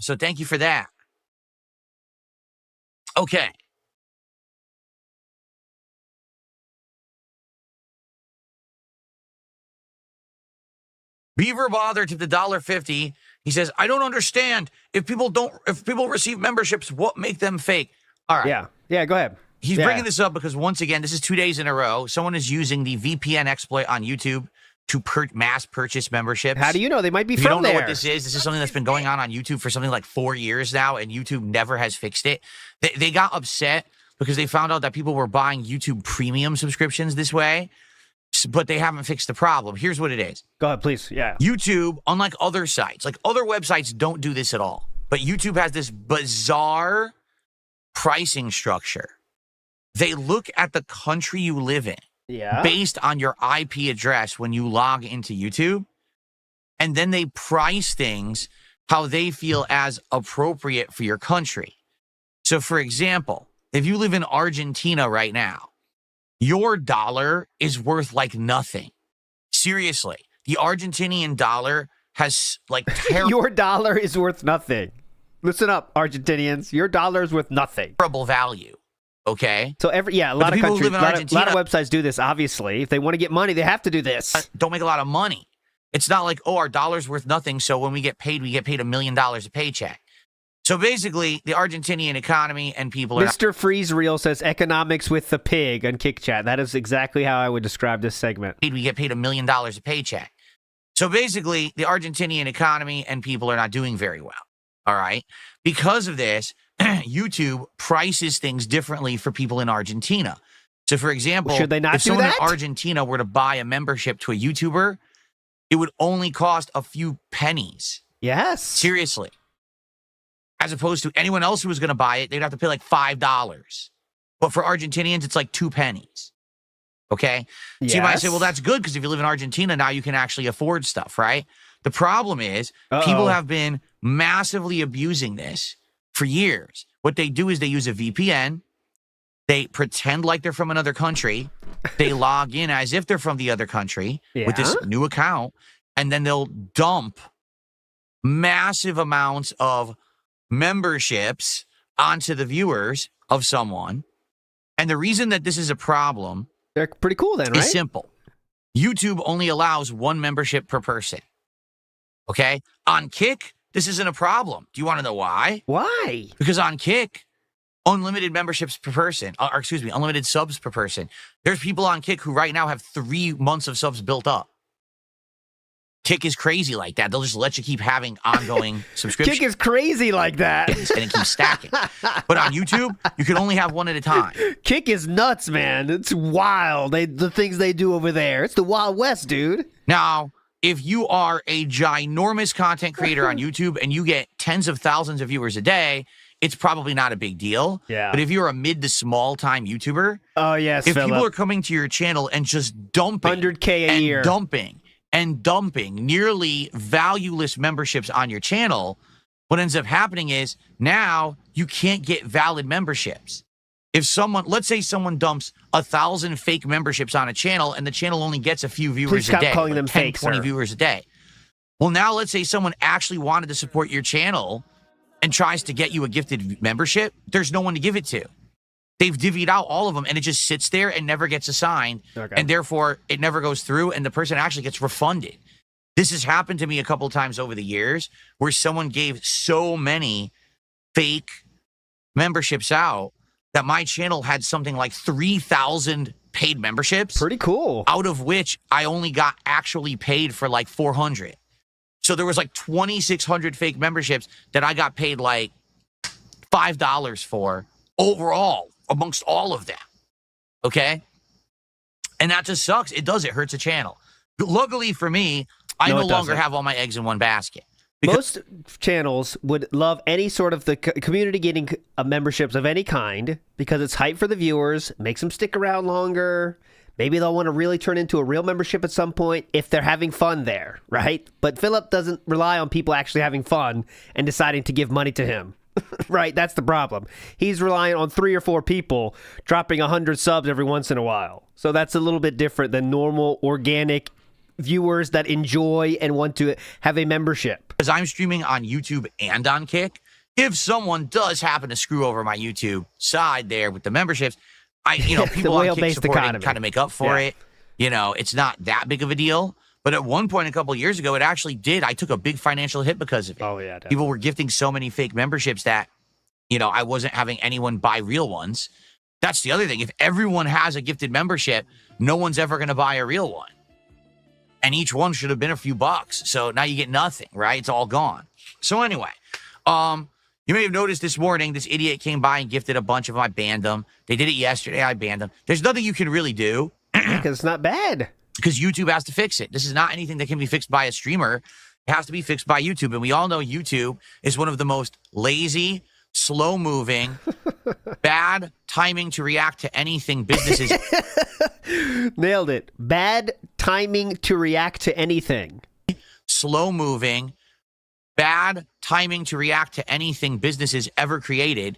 F: So thank you for that. Okay. Beaver Bother to the $1.50. He says, I don't understand. If people receive memberships, what make them fake? All right.
B: Yeah, go ahead.
F: He's bringing this up because, once again, this is 2 days in a row. Someone is using the VPN exploit on YouTube to mass purchase memberships.
B: How do you know? They might be
F: if
B: from
F: you don't
B: there.
F: know what this is something that's been going on YouTube for something like 4 years now, and YouTube never has fixed it. They got upset because they found out that people were buying YouTube premium subscriptions this way, but they haven't fixed the problem. Here's what it is.
B: Go ahead, please. Yeah.
F: YouTube, unlike other sites, like other websites don't do this at all, but YouTube has this bizarre pricing structure. They look at the country you live in.
B: Yeah.
F: Based on your IP address when you log into YouTube. And then they price things how they feel as appropriate for your country. So, for example, if you live in Argentina right now, your dollar is worth like nothing. Seriously, the Argentinian dollar has like
B: your dollar is worth nothing. Listen up, Argentinians. Your dollar is worth nothing.
F: Terrible value. Okay.
B: So a lot of countries, a lot of websites do this. Obviously, if they want to get money, they have to do this.
F: Don't make a lot of money. It's not like, oh, our dollar's worth nothing, so when we get paid $1 million a paycheck. So basically, the Argentinian economy and people are.
B: Mr. Freeze Reel says economics with the pig on Kick Chat. That is exactly how I would describe this segment.
F: We get paid $1 million a paycheck. So basically, the Argentinian economy and people are not doing very well. All right. Because of this, YouTube prices things differently for people in Argentina. So, for example,
B: Should they not
F: if
B: do
F: someone
B: that?
F: in Argentina were to buy a membership to a YouTuber, it would only cost a few pennies.
B: Yes.
F: Seriously. As opposed to anyone else who was going to buy it, they'd have to pay like $5. But for Argentinians, it's like 2 pennies. Okay? So you might say, well, that's good because if you live in Argentina, now you can actually afford stuff, right? The problem is people have been massively abusing this for years. What they do is they use a VPN. They pretend like they're from another country. They log in as if they're from the other country with this new account. And then they'll dump massive amounts of memberships onto the viewers of someone. And the reason that this is a problem,
B: they're pretty cool then, right?
F: is simple. YouTube only allows 1 membership per person. Okay? On Kick, this isn't a problem. Do you want to know why?
B: Why?
F: Because on Kick, unlimited memberships per person, or excuse me, unlimited subs per person. There's people on Kick who right now have 3 months of subs built up. Kick is crazy like that. They'll just let you keep having ongoing subscriptions.
B: Kick is crazy like that.
F: And it keeps stacking. But on YouTube, you can only have 1 at a time.
B: Kick is nuts, man. It's wild. The things they do over there. It's the Wild West, dude.
F: Now, if you are a ginormous content creator on YouTube and you get tens of thousands of viewers a day, it's probably not a big deal.
B: Yeah.
F: But if you're a mid to small time YouTuber,
B: oh yes,
F: if
B: Phillip.
F: people are coming to your channel and just dumping
B: 100K a year,
F: dumping nearly valueless memberships on your channel, what ends up happening is now you can't get valid memberships. If someone, let's say someone dumps 1,000 fake memberships on a channel and the channel only gets a few viewers
B: Please
F: a
B: stop
F: day,
B: calling
F: like
B: them
F: 10,
B: fake,
F: 20
B: sir.
F: viewers a day. Well, now let's say someone actually wanted to support your channel and tries to get you a gifted membership. There's no one to give it to. They've divvied out all of them and it just sits there and never gets assigned.
B: Okay.
F: And therefore it never goes through and the person actually gets refunded. This has happened to me a couple of times over the years where someone gave so many fake memberships out that my channel had something like 3,000 paid memberships.
B: Pretty cool.
F: Out of which I only got actually paid for like 400. So there was like 2,600 fake memberships that I got paid like $5 for overall amongst all of them. Okay? And that just sucks. It does. It hurts a channel. But luckily for me, I no longer have all my eggs in one basket.
B: Most channels would love any sort of the community getting memberships of any kind because it's hype for the viewers, makes them stick around longer. Maybe they'll want to really turn into a real membership at some point if they're having fun there, right? But Phillip doesn't rely on people actually having fun and deciding to give money to him, right? That's the problem. He's relying on 3 or 4 people dropping 100 subs every once in a while. So that's a little bit different than normal, organic viewers that enjoy and want to have a membership.
F: Because I'm streaming on YouTube and on Kick, if someone does happen to screw over my YouTube side there with the memberships, people on Kick supporting kind of make up for it. You know, it's not that big of a deal. But at one point a couple of years ago, it actually did. I took a big financial hit because of it.
B: Oh, yeah. Definitely.
F: People were gifting so many fake memberships that, I wasn't having anyone buy real ones. That's the other thing. If everyone has a gifted membership, no one's ever going to buy a real one. And each one should have been a few bucks. So now you get nothing, right? It's all gone. So anyway, you may have noticed this morning, this idiot came by and gifted a bunch of them. I banned them. They did it yesterday. I banned them. There's nothing you can really do.
B: Because it's not bad.
F: Because YouTube has to fix it. This is not anything that can be fixed by a streamer. It has to be fixed by YouTube. And we all know YouTube is one of the most lazy, slow-moving, bad timing to react to anything businesses.
B: Nailed it. Bad timing to react to anything.
F: Slow-moving, bad timing to react to anything businesses ever created.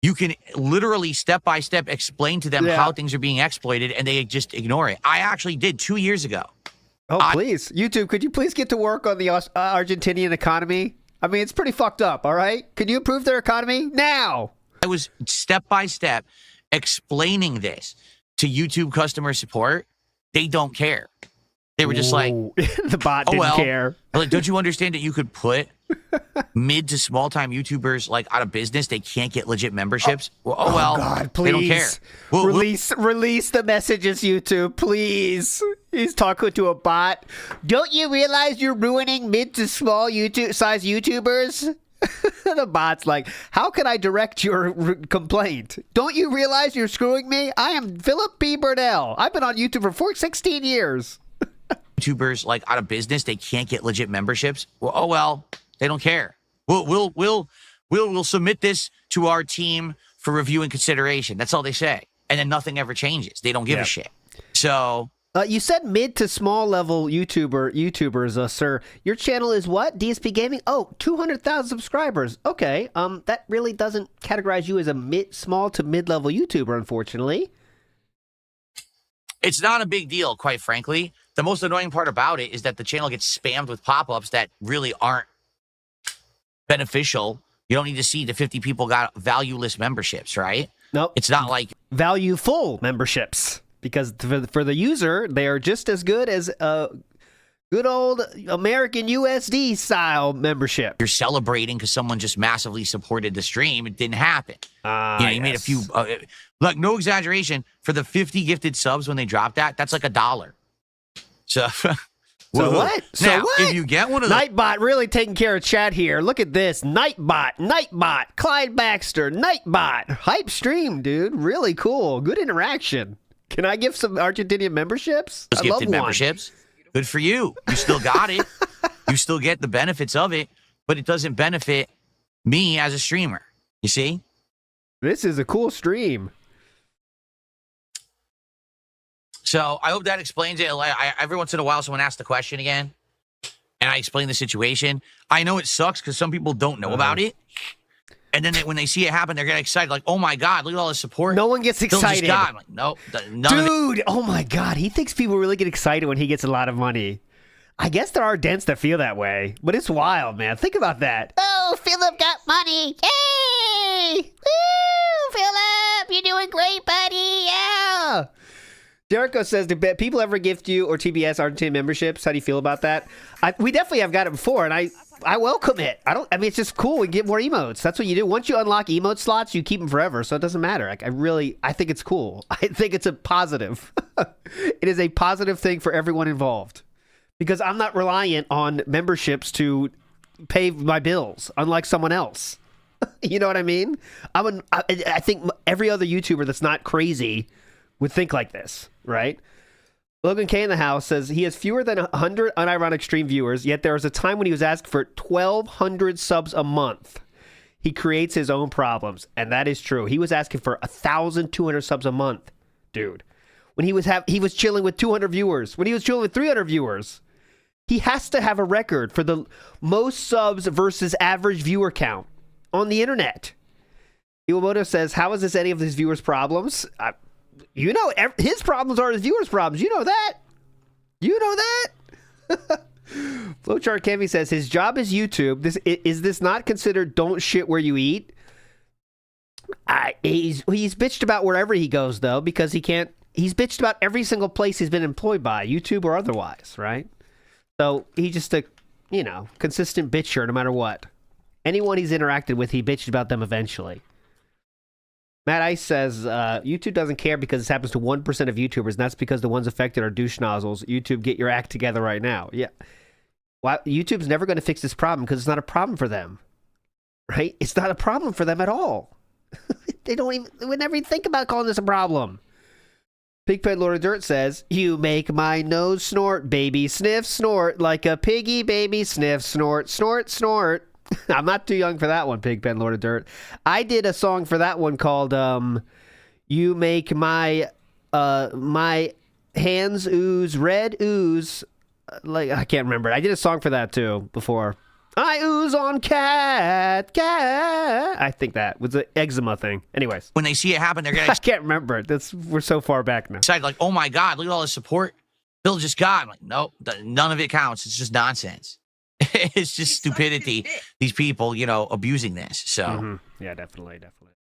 F: You can literally step-by-step explain to them how things are being exploited, and they just ignore it. I actually did 2 years ago.
B: Oh, please. YouTube, could you please get to work on the Argentinian economy? I mean, it's pretty fucked up, all right? Can you improve their economy? Now!
F: I was step-by-step explaining this to YouTube customer support. They don't care. They were just like,
B: the bot didn't care.
F: Like, don't you understand that you could put mid to small time YouTubers like out of business? They can't get legit memberships.
B: God, please.
F: They don't care.
B: Release the messages, YouTube, please. He's talking to a bot. Don't you realize you're ruining mid to small size YouTubers? the bot's like, how can I direct your complaint? Don't you realize you're screwing me? I am Phillip P. Burdell. I've been on YouTube for 16 years.
F: YouTubers like out of business, they can't get legit memberships. Well, oh well, they don't care. We'll submit this to our team for review and consideration. That's all they say, and then nothing ever changes. They don't give a shit. So
B: you said mid to small level YouTubers, sir. Your channel is what? DSP Gaming? Oh, 200,000 subscribers. Okay. That really doesn't categorize you as a small to mid level YouTuber, unfortunately.
F: it's not a big deal, quite frankly. The most annoying part about it is that the channel gets spammed with pop-ups that really aren't beneficial. You don't need to see the 50 people got valueless memberships, right?
B: Nope.
F: It's not like
B: value-full memberships, because for the user, they are just as good as good old American USD style membership.
F: You're celebrating because someone just massively supported the stream. It didn't happen. You made a few. Look, no exaggeration. For the 50 gifted subs when they dropped that, that's like $1. So,
B: so what? So
F: now,
B: what?
F: if you get one of those,
B: Nightbot really taking care of chat here. Look at this. Nightbot, Clyde Baxter, Nightbot. Hype stream, dude. Really cool. Good interaction. Can I give some Argentinian memberships?
F: those
B: I love
F: gifted
B: one.
F: memberships, good for you. You still got it. You still get the benefits of it, but it doesn't benefit me as a streamer. You see?
B: This is a cool stream.
F: So I hope that explains it. Every once in a while, someone asks the question again, and I explain the situation. I know it sucks because some people don't know about it. And then when they see it happen, they're getting excited. Like, oh, my God, look at all the support.
B: No one gets excited.
F: I'm like, nope.
B: Dude, oh, my God. He thinks people really get excited when he gets a lot of money. I guess there are dents that feel that way. But it's wild, man. Think about that. Oh, Phillip got money. Yay! Woo, Phillip, you're doing great, buddy. Yeah. Jericho says, do people ever gift you or TBS Argentinian memberships? How do you feel about that? We definitely have got it before, and I welcome it. I mean, it's just cool. We get more emotes. That's what you do. Once you unlock emote slots, you keep them forever, so it doesn't matter. Like, I think it's cool. I think it's a positive. It is a positive thing for everyone involved, because I'm not reliant on memberships to pay my bills, unlike someone else. You know what I mean? I think every other YouTuber that's not crazy would think like this, right? Logan K in the house says he has fewer than 100 unironic stream viewers, yet there was a time when he was asked for 1,200 subs a month. He creates his own problems, and that is true. He was asking for 1,200 subs a month, dude. When he was chilling with 200 viewers, when he was chilling with 300 viewers, he has to have a record for the most subs versus average viewer count on the internet. Iwamoto says, how is this any of his viewers' problems? You know, his problems are his viewers' problems. You know that. You know that. Flowchart Kevy says his job is YouTube. Is this not considered don't shit where you eat? He's bitched about wherever he goes, though, because he can't. He's bitched about every single place he's been employed by, YouTube or otherwise, right? So he's just a, consistent bitcher no matter what. Anyone he's interacted with, he bitched about them eventually. Matt Ice says, YouTube doesn't care because this happens to 1% of YouTubers, and that's because the ones affected are douche nozzles. YouTube, get your act together right now. Yeah. Well, YouTube's never going to fix this problem because it's not a problem for them. Right? It's not a problem for them at all. They would never even think about calling this a problem. Pigpen Lord of Dirt says, you make my nose snort, baby, sniff, snort, like a piggy baby, sniff, snort, snort, snort. I'm not too young for that one, Pigpen Lord of Dirt. I did a song for that one called You Make My My Hands Ooze Red Ooze. I can't remember. I did a song for that too before. I ooze on cat. I think that was the eczema thing. Anyways.
F: when they see it happen, they're getting
B: I can't remember. We're so far back now.
F: excited. Like, oh my God, look at all the support Bill just got. I'm like, nope, none of it counts. It's just nonsense. It's just stupidity. These people, abusing this. So,
B: Yeah, definitely.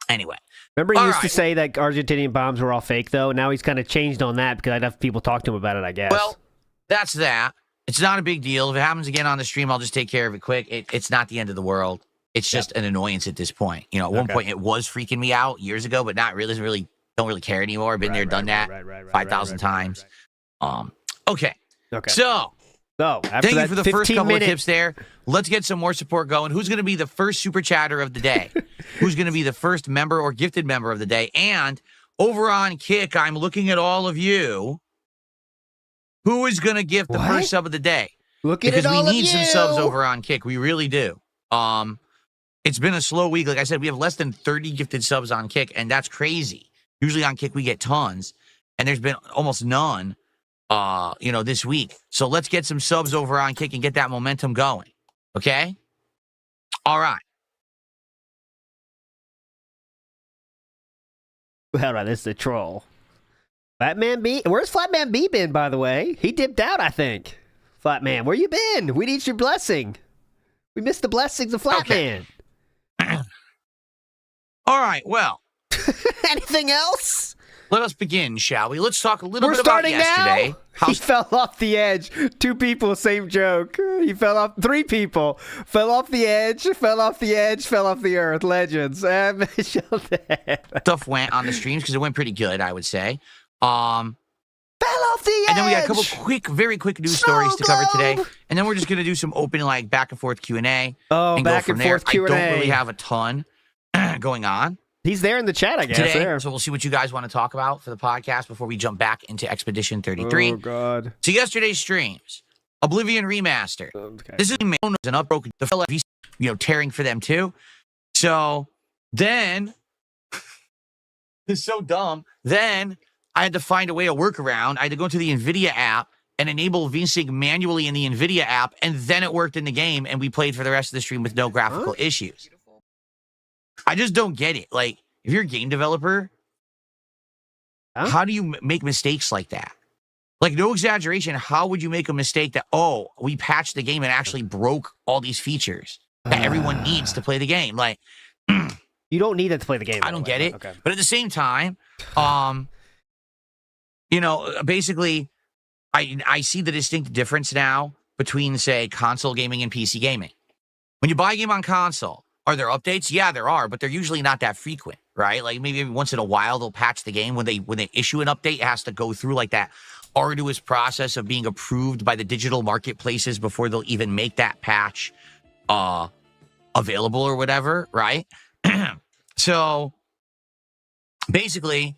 F: Anyway.
B: Remember he used to say that Argentinian bombs were all fake, though? Now he's kind of changed on that because I'd have people talk to him about it, I guess.
F: Well, that's that. It's not a big deal. If it happens again on the stream, I'll just take care of it quick. It's not the end of the world. It's just an annoyance at this point. At one point, it was freaking me out years ago, but not really. Don't really care anymore. Been there, done that 5,000 times. Okay. So,
B: So, after
F: Thank you
B: that
F: for the first
B: 15
F: couple
B: minute
F: of tips there. Let's get some more support going. Who's going to be the first super chatter of the day? Who's going to be the first member or gifted member of the day? And over on Kick, I'm looking at all of you. Who is going to gift the first sub of the day?
B: Look at it, all
F: Because
B: of
F: we need some subs
B: you.
F: over on Kick. We really do. It's been a slow week. Like I said, we have less than 30 gifted subs on Kick, and that's crazy. Usually on Kick, we get tons, and there's been almost none, this week. So let's get some subs over on Kick and get that momentum going. Okay? All right.
B: Hold on, this is a troll. Flatman B. Where's Flatman B been, by the way? He dipped out, I think. Flatman, where you been? We need your blessing. We missed the blessings of Flatman.
F: Okay. All right, well.
B: Anything else?
F: Let us begin, shall we? Let's talk a little
B: We're
F: bit about
B: starting
F: yesterday.
B: now? He fell off the edge. 2 people, same joke. He fell off. 3 people. Fell off the edge, fell off the edge, fell off the earth. Legends.
F: Stuff went on the streams because it went pretty good, I would say.
B: Fell off the edge.
F: And then we got a couple very quick news stories to cover today. And then we're just going to do some open, back and forth Q&A.
B: Oh,
F: and
B: back
F: go
B: and
F: from there.
B: forth Q&A.
F: I don't really have a ton going on
B: He's there in the chat, I guess.
F: today.
B: There.
F: So we'll see what you guys want to talk about for the podcast before we jump back into Expedition 33.
B: Oh, God.
F: So yesterday's streams, Oblivion Remaster.
B: Okay.
F: This is an upbroken, the Phillip, tearing for them too. So then, it's so dumb. Then I had to find a way, a workaround. I had to go into the NVIDIA app and enable VSync manually in the NVIDIA app, and then it worked in the game, and we played for the rest of the stream with no graphical issues. I just don't get it. Like, if you're a game developer, how do you make mistakes like that? Like, no exaggeration, how would you make a mistake that, we patched the game and actually broke all these features that everyone needs to play the game? Like,
B: you don't need it to play the game.
F: I don't get it.
B: Okay.
F: But at the same time, basically, I see the distinct difference now between, say, console gaming and PC gaming. When you buy a game on console, are there updates? Yeah, there are, but they're usually not that frequent, right? Like maybe every once in a while they'll patch the game. When they issue an update, it has to go through like that arduous process of being approved by the digital marketplaces before they'll even make that patch available or whatever, right? So basically,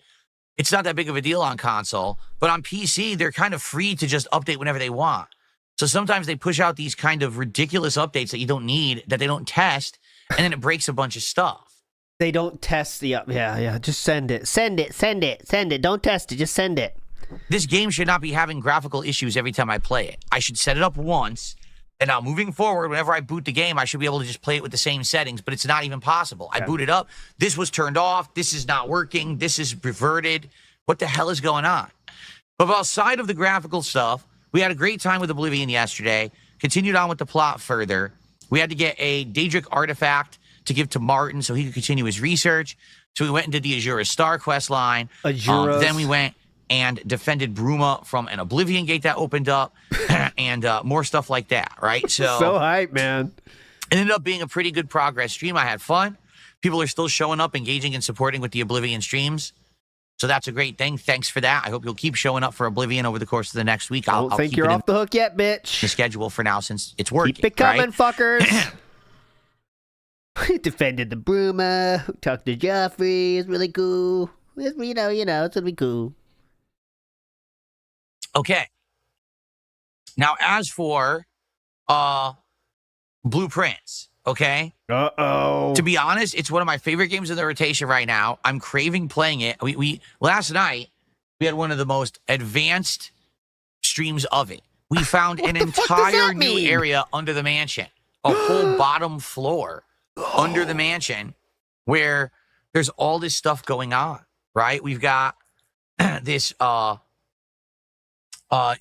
F: it's not that big of a deal on console, but on PC, they're kind of free to just update whenever they want. So sometimes they push out these kind of ridiculous updates that you don't need, that they don't test, and then it breaks a bunch of stuff.
B: They don't test the yeah. Just send it. Send it. Don't test it. Just send it.
F: This game should not be having graphical issues every time I play it. I should set it up once, and now moving forward, whenever I boot the game, I should be able to just play it with the same settings, but it's not even possible. I boot it up. This was turned off. This is not working. This is reverted. What the hell is going on? But outside of the graphical stuff, we had a great time with Oblivion yesterday. Continued on with the plot further. We had to get a Daedric artifact to give to Martin so he could continue his research. So we went into the Azura Star quest line. Then we went and defended Bruma from an Oblivion gate that opened up and more stuff like that, right?
B: So hype, man.
F: It ended up being a pretty good progress stream. I had fun. People are still showing up, engaging, and supporting with the Oblivion streams. So that's a great thing. Thanks for that. I hope you'll keep showing up for Oblivion over the course of the next week.
B: I don't think
F: keep
B: you're
F: it
B: off the hook yet, bitch.
F: the schedule for now since it's working.
B: Keep it coming,
F: right?
B: fuckers. We defended the Bruma, talked to Joffrey. It's really cool. It's, it's gonna be cool.
F: Okay. Now, as for Blueprints, okay?
B: Uh-oh.
F: To be honest, it's one of my favorite games in the rotation right now. I'm craving playing it. We last night, we had one of the most advanced streams of it. We found an entire new area under the mansion. A whole bottom floor under the mansion where there's all this stuff going on, right? We've got this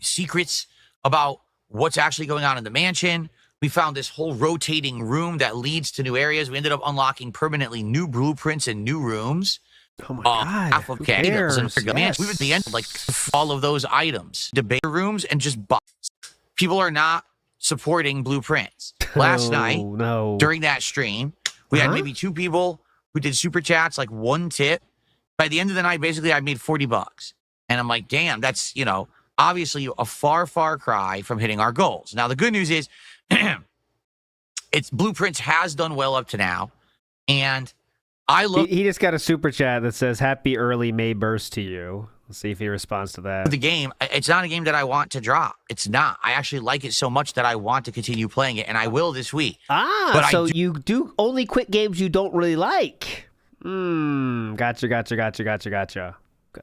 F: secrets about what's actually going on in the mansion. We found this whole rotating room that leads to new areas. We ended up unlocking permanently new blueprints and new rooms.
B: Oh my God.
F: Half of candles and yes. We would the end like all of those items, debate rooms, and just bots. People are not supporting blueprints. Last night, during that stream, we had maybe 2 people who did super chats, like 1 tip. By the end of the night, basically, I made $40. And I'm like, damn, that's, obviously a far, far cry from hitting our goals. Now, the good news is Blueprints has done well up to now. And I look
B: He just got a super chat that says, happy early May burst to you. Let's see if he responds to that.
F: the game. It's not a game that I want to drop. It's not. I actually like it so much that I want to continue playing it, and I will this week. But
B: So you do only quit games you don't really like. Gotcha.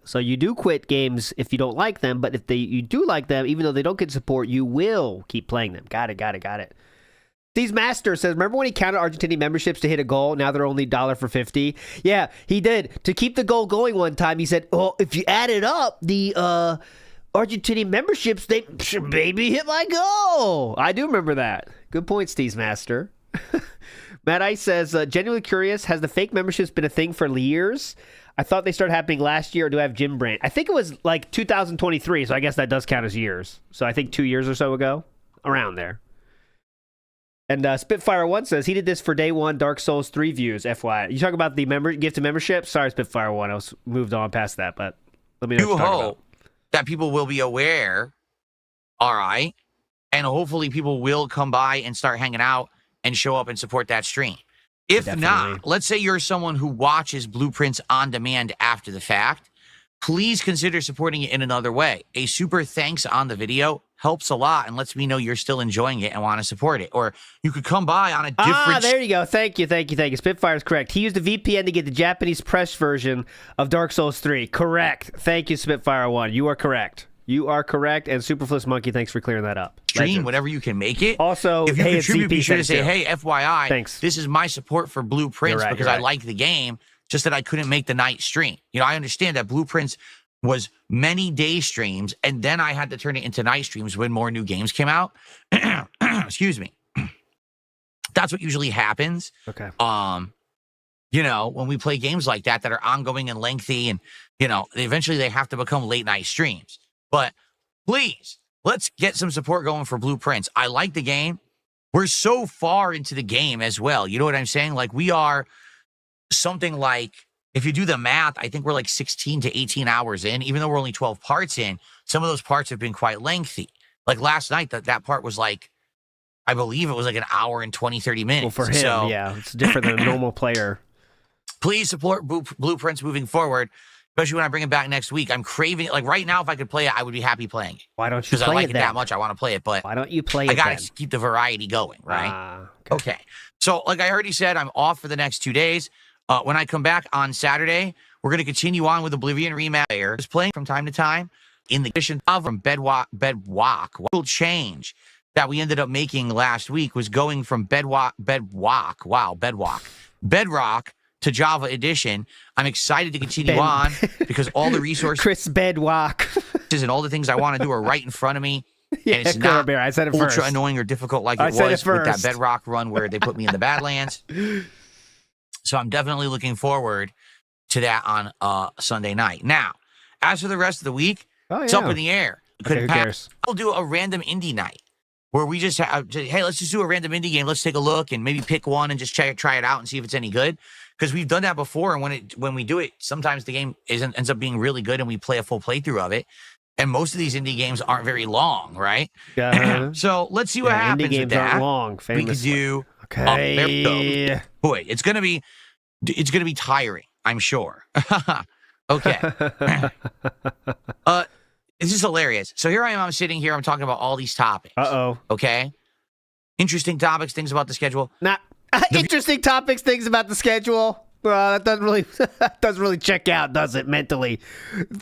B: So you do quit games if you don't like them, but if you do like them, even though they don't get support, you will keep playing them. Got it. These Master says, remember when he counted Argentinian memberships to hit a goal? Now they're only $1 for 50. Yeah, he did. To keep the goal going one time, he said, oh, if you added up the Argentinian memberships, they should maybe hit my goal. I do remember that. Good point, Steve's Master. Matt Ice says, genuinely curious, has the fake memberships been a thing for years? I thought they started happening last year, or do I have Jim Brand? I think it was like 2023, so I guess that does count as years. So I think 2 years or so ago, around there. And Spitfire1 says, he did this for day one, Dark Souls 3 views, FYI. You talk about the gift of membership? Sorry, Spitfire1, I was moved on past that, but let me know what you're talking about.
F: That people will be aware, all right? And hopefully people will come by and start hanging out and show up and support that stream. If not, let's say you're someone who watches Blueprints on demand after the fact, please consider supporting it in another way. A super thanks on the video helps a lot and lets me know you're still enjoying it and want to support it. Or you could come by on a different...
B: there you go. Thank you. Spitfire's correct. He used a VPN to get the Japanese press version of Dark Souls 3. Correct. Thank you, Spitfire1. You are correct. And Superfliss Monkey, thanks for clearing that up.
F: Stream whenever you can make it.
B: Also,
F: if you
B: hey,
F: contribute, be sure to
B: thanks
F: say,
B: too.
F: hey, FYI,
B: Thanks.
F: This is my support for Blueprints because I like the game, just that I couldn't make the night stream. You know, I understand that Blueprints was many day streams, and then I had to turn it into night streams when more new games came out. Excuse me. That's what usually happens.
B: Okay.
F: You know, when we play games like that are ongoing and lengthy, and, you know, eventually they have to become late night streams. But please, let's get some support going for Blueprints. I like the game. We're so far into the game as well. You know what I'm saying? Like, we are something like, if you do the math, I think we're like 16 to 18 hours in, even though we're only 12 parts in. Some of those parts have been quite lengthy. Like last night, that part was like, I believe it was like an hour and 20, 30 minutes.
B: Well, for him, yeah, it's different than a normal player.
F: Please support Blueprints moving forward, especially when I bring it back next week. I'm craving it. Like right now, if I could play it, I would be happy playing it.
B: Why don't you
F: Because
B: play
F: I like
B: it
F: it that much. I want to play it, but
B: why don't you play it
F: I got
B: then?
F: to keep the variety going, right?
B: Okay.
F: So, like I already said, I'm off for the next 2 days. When I come back on Saturday, we're going to continue on with Oblivion Remaster. Just playing from time to time. In the addition of from Bedwalk, will change that we ended up making last week was going from Bedrock to Java Edition. I'm excited to continue on because all the resources,
B: Chris Bedwalk,
F: and all the things I want to do are right in front of me.
B: Yeah,
F: and it's not
B: I said it
F: ultra
B: first.
F: annoying or difficult like it was with that Bedrock run where they put me in the Badlands. So I'm definitely looking forward to that on Sunday night. Now, as for the rest of the week, it's up in the air.
B: Okay, who cares?
F: We'll do a random indie night where we just have, hey, let's just do a random indie game. Let's take a look and maybe pick one and just try it out and see if it's any good. Because we've done that before, and when we do it, sometimes the game ends up being really good and we play a full playthrough of it. And most of these indie games aren't very long, right? So let's see what happens
B: indie games
F: with that.
B: aren't long, famously.
F: We could do.
B: Okay.
F: There we go. Boy, it's gonna be tiring, I'm sure. Okay. This is hilarious. So here I am. I'm sitting here. I'm talking about all these topics. Okay. Interesting topics, things about the schedule.
B: Interesting topics, things about the schedule. That doesn't really check out, does it, mentally?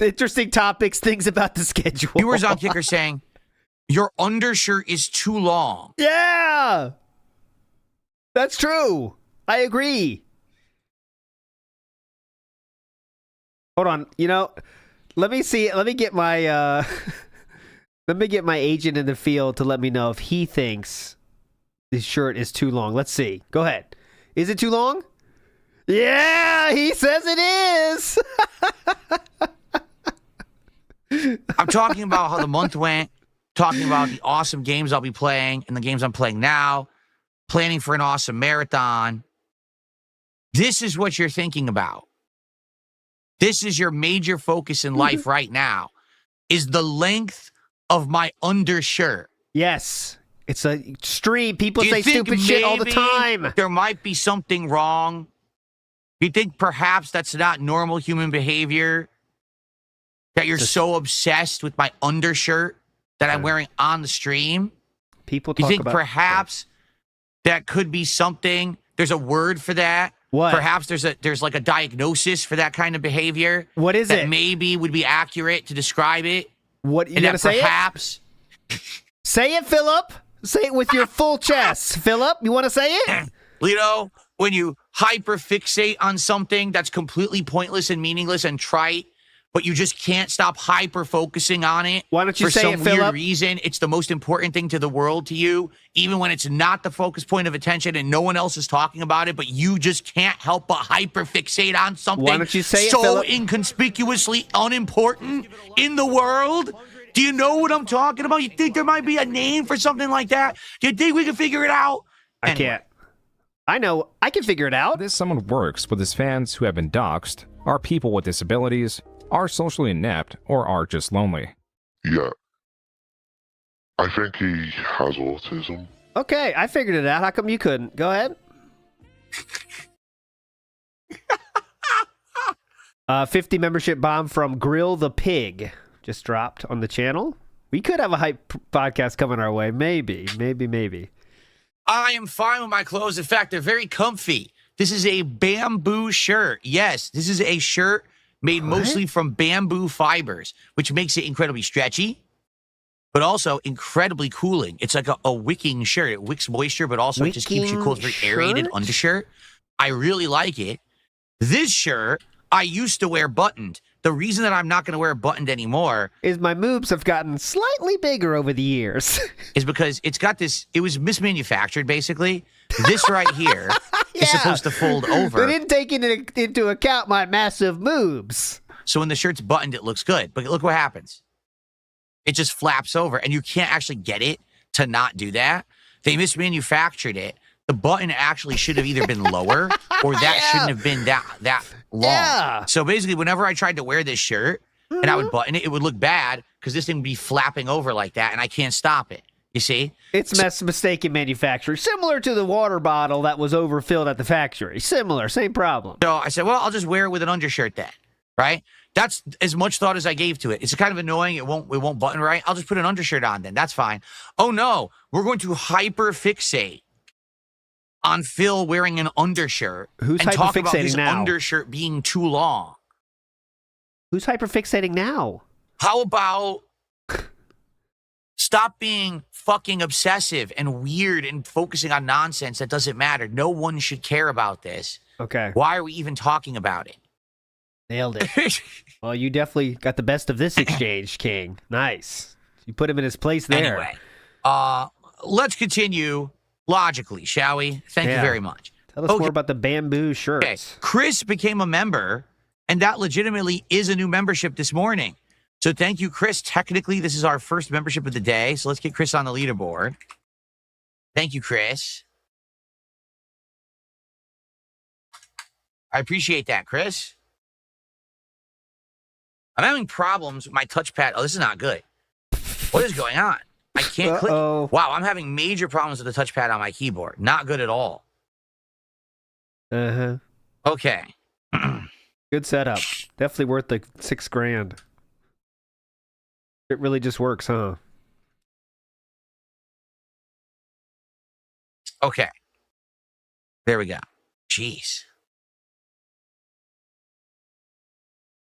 B: Interesting topics, things about the schedule.
F: Viewers on Kicker saying, your undershirt is too long.
B: Yeah! That's true. I agree. Hold on. You know, let me get my agent in the field to let me know if he thinks this shirt is too long. Let's see. Go ahead. Is it too long? Yeah, he says it is.
F: I'm talking about how the month went, talking about the awesome games I'll be playing and the games I'm playing now, planning for an awesome marathon. This is what you're thinking about. This is your major focus in life right now, is the length of my undershirt.
B: Yes. It's a stream. People
F: Do you
B: say
F: think
B: stupid shit all the
F: maybe
B: time.
F: There might be something wrong. You think perhaps that's not normal human behavior? That you're so obsessed with my undershirt that I'm wearing on the stream?
B: People
F: You
B: talk
F: think
B: about
F: perhaps that could be something? There's a word for that.
B: What?
F: Perhaps there's like a diagnosis for that kind of behavior.
B: What is
F: that
B: it?
F: maybe would be accurate to describe it.
B: What you
F: And
B: gotta
F: that
B: say
F: perhaps
B: it? Say it, Phillip. Say it with your full chest. Phillip, you want to say it?
F: You know, when you hyperfixate on something that's completely pointless and meaningless and trite, but you just can't stop hyper-focusing on it.
B: Why don't you
F: for
B: say
F: some
B: it,
F: weird
B: Phillip?
F: reason. It's the most important thing to the world to you, even when it's not the focus point of attention and no one else is talking about it, but you just can't help but hyperfixate on something
B: Why don't you say it,
F: so
B: Phillip?
F: inconspicuously unimportant in the world. Do you know what I'm talking about? You think there might be a name for something like that? Do you think we can figure it out?
B: I can't. I know. I can figure it out.
J: This someone works with his fans who have been doxxed, are people with disabilities, are socially inept, or are just lonely.
G: Yeah. I think he has autism.
B: Okay, I figured it out. How come you couldn't? Go ahead. 50 membership bomb from Grill the Pig just dropped on the channel. We could have a hype podcast coming our way. Maybe.
F: I am fine with my clothes. In fact, they're very comfy. This is a bamboo shirt. Yes, this is a shirt made mostly from bamboo fibers, which makes it incredibly stretchy, but also incredibly cooling. It's like a wicking shirt. It wicks moisture, but also it just keeps you cool. It's very aerated undershirt. I really like it. This shirt, I used to wear buttoned. The reason that I'm not going to wear buttoned anymore
B: Is my moobs have gotten slightly bigger over the years.
F: is because it's got this, it was mismanufactured, basically. This right here is supposed to fold over.
B: They didn't take into account my massive moobs.
F: So when the shirt's buttoned, it looks good. But look what happens. It just flaps over, and you can't actually get it to not do that. They mismanufactured it. The button actually should have either been lower or that shouldn't have been that long.
B: Yeah.
F: So basically, whenever I tried to wear this shirt and I would button it, it would look bad because this thing would be flapping over like that, and I can't stop it. You see?
B: It's mistaken manufacturing, similar to the water bottle that was overfilled at the factory. Similar, same problem.
F: So I said, well, I'll just wear it with an undershirt then, right? That's as much thought as I gave to it. It's kind of annoying. It won't button right. I'll just put an undershirt on then. That's fine. Oh no, we're going to hyperfixate on Phil wearing an undershirt.
B: Who's
F: and talk about
B: hyperfixating
F: his
B: now?
F: undershirt being too long.
B: Who's hyperfixating now?
F: How about stop being fucking obsessive and weird and focusing on nonsense that doesn't matter? No one should care about this.
B: Okay.
F: Why are we even talking about it?
B: Nailed it. Well, you definitely got the best of this exchange, King. Nice. You put him in his place there.
F: Anyway, let's continue logically, shall we? Thank you very much.
B: Tell us more about the bamboo shirts.
F: Okay. Chris became a member, and that legitimately is a new membership this morning. So thank you, Chris. Technically, this is our first membership of the day, so let's get Chris on the leaderboard. Thank you, Chris. I appreciate that, Chris. I'm having problems with my touchpad. Oh, this is not good. What is going on? I can't click. Wow, I'm having major problems with the touchpad on my keyboard. Not good at all.
B: Uh-huh.
F: Okay.
B: Good setup. Definitely worth the $6,000. It really just works, huh?
F: Okay. There we go. Jeez.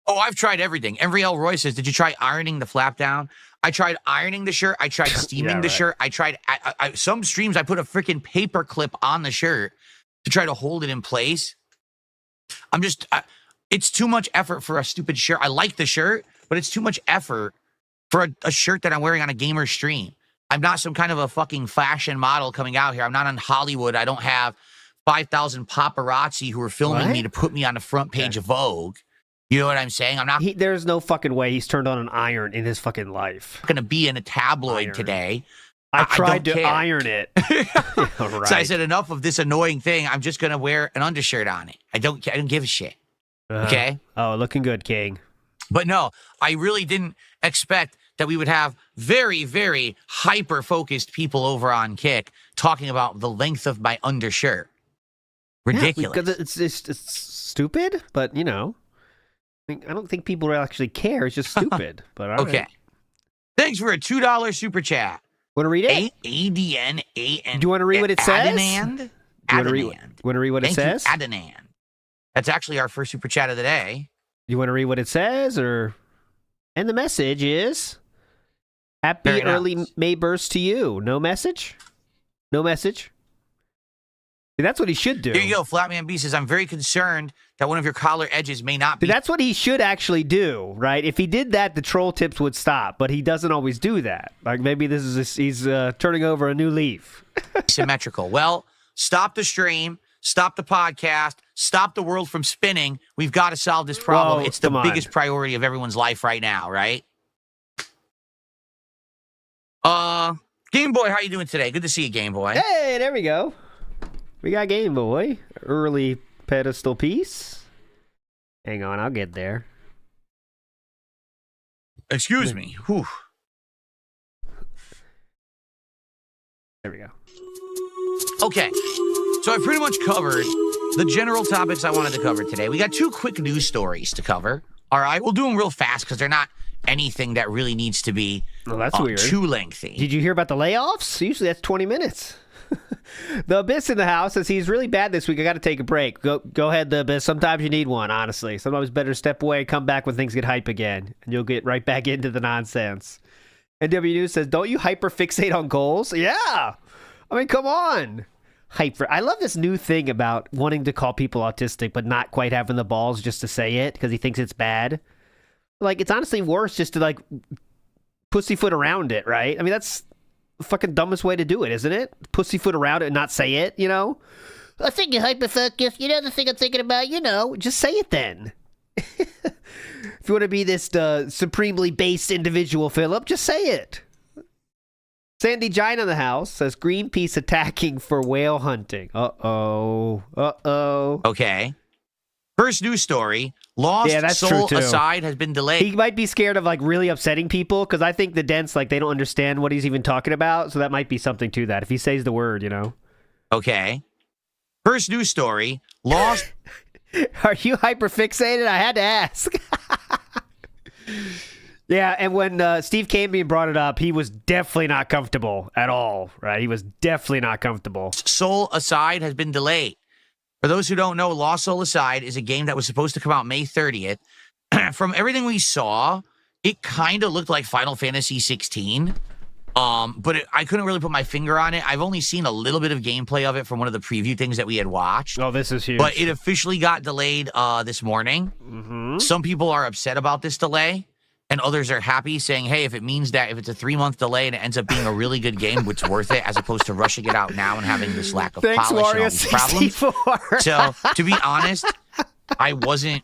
F: Oh, I've tried everything. Enriel Roy says, did you try ironing the flap down? I tried ironing the shirt. I tried steaming the shirt. I tried, some streams, I put a freaking paper clip on the shirt to try to hold it in place. I'm just, it's too much effort for a stupid shirt. I like the shirt, but it's too much effort for a shirt that I'm wearing on a gamer stream. I'm not some kind of a fucking fashion model coming out here. I'm not on Hollywood. I don't have 5,000 paparazzi who are filming me to put me on the front page of Vogue. You know what I'm saying? I'm not.
B: There's no fucking way he's turned on an iron in his fucking life.
F: Going to be in a tabloid today.
B: I tried to
F: care.
B: iron it. Right.
F: So I said, enough of this annoying thing. I'm just going to wear an undershirt on it. I don't give a shit. Okay?
B: Oh, looking good, King.
F: But no, I really didn't expect that we would have very, very hyper-focused people over on Kick talking about the length of my undershirt. Ridiculous.
B: Yeah, because it's stupid, but, you know, I don't think people actually care. It's just stupid. But all
F: okay.
B: right.
F: Thanks for a $2 super chat.
B: Want to read it?
F: A-D-N-A-N.
B: Do you want to read what it says?
F: Adonand?
B: Want to read what it says?
F: Thank you, Adonand. That's actually our first super chat of the day.
B: You want to read what it says, or? And the message is, happy early May burst to you. No message? No message? See, that's what he should do.
F: There you go. Flatman B says, I'm very concerned that one of your collar edges may not be.
B: See, that's what he should actually do, right? If he did that, the troll tips would stop, but he doesn't always do that. Like, maybe this is he's turning over a new leaf.
F: Symmetrical. Well, stop the stream, stop the podcast, stop the world from spinning. We've got to solve this problem.
B: Whoa,
F: it's the biggest priority of everyone's life right now, right? Game Boy, how you doing today? Good to see you, Game Boy.
B: Hey, there we go. We got Game Boy. Early pedestal piece. Hang on, I'll get there.
F: Excuse me. Whew.
B: There we go.
F: Okay, so I pretty much covered the general topics I wanted to cover today. We got 2 quick news stories to cover. All right, we'll do them real fast because they're not anything that really needs to be
B: that's weird.
F: Too lengthy.
B: Did you hear about the layoffs? Usually that's 20 minutes. The Abyss in the house says he's really bad this week. I got to take a break. Go ahead, the Abyss. Sometimes you need one, honestly. Sometimes it's better to step away, come back when things get hype again, and you'll get right back into the nonsense. NW News says, don't you hyper-fixate on goals? Yeah. I mean, come on. I love this new thing about wanting to call people autistic, but not quite having the balls just to say it because he thinks it's bad. Like, it's honestly worse just to, like, pussyfoot around it, right? I mean, that's the fucking dumbest way to do it, isn't it? Pussyfoot around it and not say it, you know? I think you're hyper-focused. You know the thing I'm thinking about? You know, just say it then. If you want to be this supremely based individual, Phillip, just say it. Sandy Giant in the house says Greenpeace attacking for whale hunting. Uh-oh.
F: Okay. First news story. Lost Soul Aside has been delayed.
B: He might be scared of, like, really upsetting people, because I think the Dents, like, they don't understand what he's even talking about, so that might be something to that, if he says the word, you know?
F: Okay. First news story. Lost...
B: Are you hyperfixated? I had to ask. Yeah, and when Steve Cambion brought it up, he was definitely not comfortable at all, right? He was definitely not comfortable.
F: Soul Aside has been delayed. For those who don't know, Lost Soul Aside is a game that was supposed to come out May 30th. From everything we saw, it kind of looked like Final Fantasy 16. But I couldn't really put my finger on it. I've only seen a little bit of gameplay of it from one of the preview things that we had watched.
B: Oh, this is huge.
F: But it officially got delayed this morning.
B: Mm-hmm.
F: Some people are upset about this delay, and others are happy, saying, hey, if it means that if it's a 3-month delay and it ends up being a really good game, it's worth it, as opposed to rushing it out now and having this lack of polish and all these problems. So, to be honest, I wasn't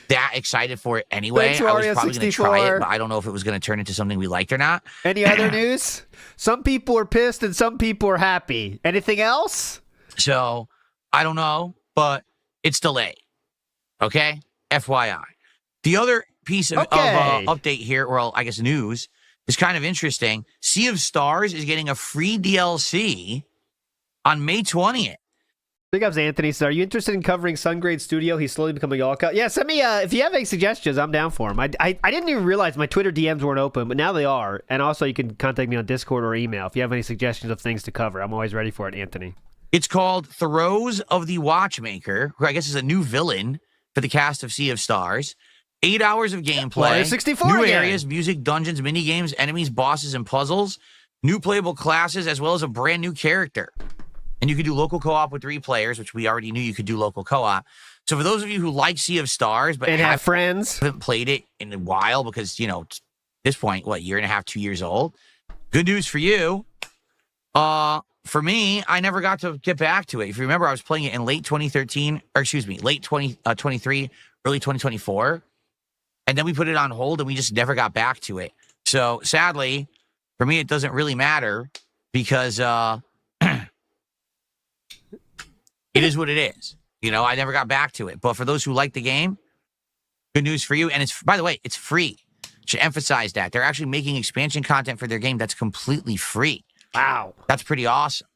F: that excited for it anyway. I was probably going to try it, but I don't know if it was going to turn into something we liked or not.
B: Any other news? Some people are pissed and some people are happy. Anything else?
F: So, I don't know, but it's delayed. Okay? FYI. The other piece of update here, or I guess news, is kind of interesting. Sea of Stars is getting a free DLC on May 20th.
B: Big ups, Anthony. So, are you interested in covering Sungrade Studio? He's slowly becoming all cut. Yeah, send me, if you have any suggestions, I'm down for them. I didn't even realize my Twitter DMs weren't open, but now they are. And also, you can contact me on Discord or email if you have any suggestions of things to cover. I'm always ready for it, Anthony.
F: It's called Throes of the Watchmaker, who I guess is a new villain for the cast of Sea of Stars. 8 hours of gameplay,
B: 64
F: new
B: again.
F: areas, music, dungeons, minigames, enemies, bosses, and puzzles, new playable classes, as well as a brand new character. And you can do local co-op with 3 players, which we already knew you could do local co-op. So for those of you who like Sea of Stars, but
B: have friends,
F: haven't played it in a while because, you know, at this point, what, 1.5, 2 years old? Good news for you. For me, I never got to get back to it. If you remember, I was playing it in late 2013, or excuse me, late 2023, early 2024. And then we put it on hold and we just never got back to it. So sadly, for me, it doesn't really matter because it is what it is. You know, I never got back to it. But for those who like the game, good news for you. And it's, by the way, it's free. Should emphasize that. They're actually making expansion content for their game that's completely free.
B: Wow.
F: That's pretty awesome.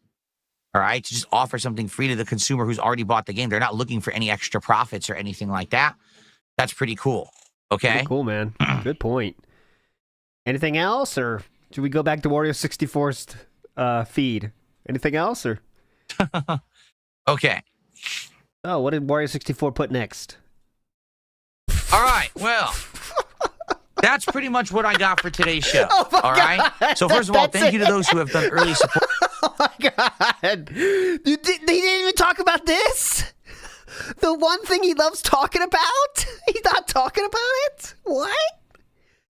F: All right? To just offer something free to the consumer who's already bought the game. They're not looking for any extra profits or anything like that. That's pretty cool. Okay?
B: Pretty cool, man. Good point. Anything else, or should we go back to Wario 64's feed? Anything else, or?
F: Okay.
B: Oh, what did Wario 64 put next?
F: All right. Well, that's pretty much what I got for today's show.
B: Oh my
F: all right.
B: God.
F: So first of all,
B: That's
F: thank you to
B: it.
F: those who have done early support.
B: Oh my God! They didn't even talk about this. The one thing he loves talking about. He's not talking about it. What?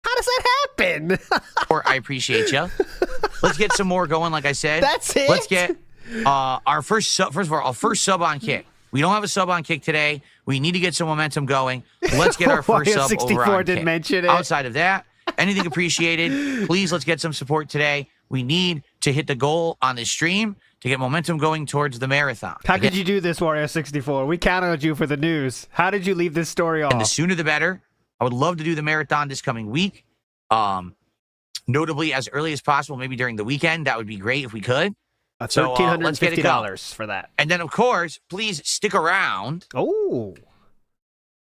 B: How does that happen?
F: I appreciate you. Let's get some more going. Like I said,
B: That's it?
F: Let's get our first sub. First of all, our first sub on Kick. We don't have a sub on Kick today. We need to get some momentum going. Let's get our first
B: Wario
F: sub
B: 64
F: over on
B: didn't
F: Kick.
B: mention it.
F: Outside of that, anything appreciated. Please, let's get some support today. We need to hit the goal on this stream to get momentum going towards the marathon.
B: How could you do this, Wario 64? We counted on you for the news. How did you leave this story off?
F: And the sooner the better. I would love to do the marathon this coming week. Notably as early as possible, maybe during the weekend. That would be great if we could. So let's get it going.
B: $1,350 for that.
F: And then, of course, please stick around.
B: Oh.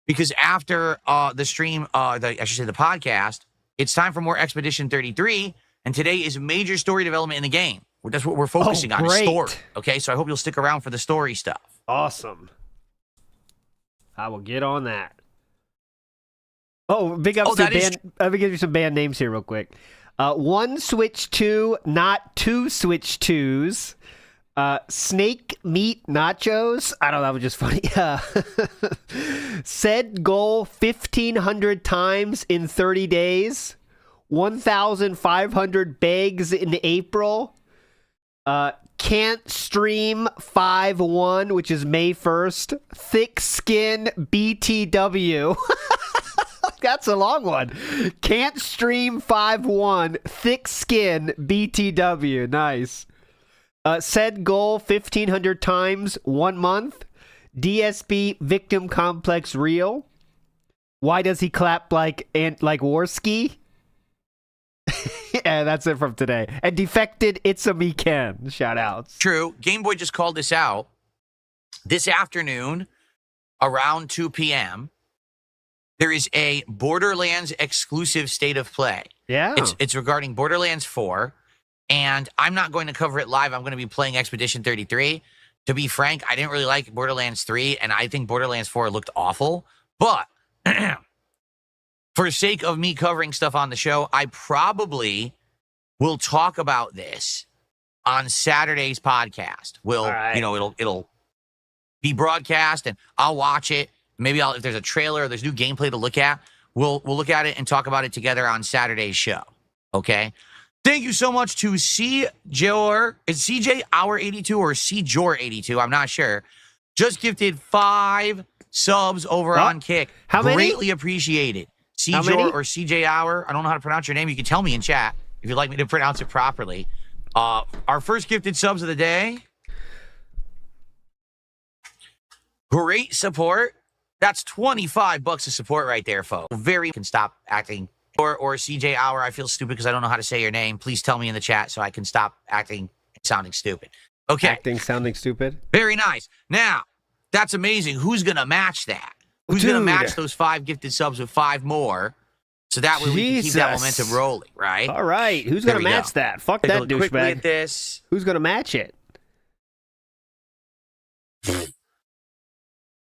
F: Because after the stream, I should say the podcast, it's time for more Expedition 33. And today is major story development in the game. That's what we're focusing on, is
B: great.
F: story. Okay, so I hope you'll stick around for the story stuff.
B: Awesome. I will get on that. Oh, big ups to band. Let me give you some band names here real quick. One Switch 2, not two Switch 2s. Snake Meat Nachos. I don't know, that was just funny. Said goal 1,500 times in 30 days. 1,500 bags in April. Can't stream 5-1, which is May 1st. Thick skin BTW. That's a long one. Can't stream 5-1. Thick skin BTW. Nice. Said goal 1,500 times 1 month. DSP victim complex real. Why does he clap like Warski? Yeah, that's it from today. And defected It's a Me Ken. Shout outs.
F: True. Game Boy just called this out. This afternoon, around 2 p.m., there is a Borderlands exclusive state of play.
B: Yeah.
F: It's regarding Borderlands 4, and I'm not going to cover it live. I'm going to be playing Expedition 33. To be frank, I didn't really like Borderlands 3, and I think Borderlands 4 looked awful. But for the sake of me covering stuff on the show, I probably will talk about this on Saturday's podcast. It'll be broadcast, and I'll watch it. Maybe if there's a trailer or there's new gameplay to look at, we'll look at it and talk about it together on Saturday's show. Okay? Thank you so much to CJor. Is CJ Hour 82 or CJor 82? I'm not sure. Just gifted 5 subs over on Kick.
B: How many?
F: Greatly appreciated. CJor or CJ Hour. I don't know how to pronounce your name. You can tell me in chat if you'd like me to pronounce it properly. Our first gifted subs of the day. Great support. That's $25 of support right there, folks. Very can stop acting. Or CJ Hour, I feel stupid because I don't know how to say your name. Please tell me in the chat so I can stop acting and sounding stupid. Okay.
B: Acting, sounding stupid.
F: Very nice. Now, that's amazing. Who's going to match that? Who's going to match those 5 gifted subs with 5 more? So that way we can keep that momentum rolling, right?
B: All right. Who's going to match that? Fuck that douchebag.
F: Quickly at this.
B: Who's going to match it?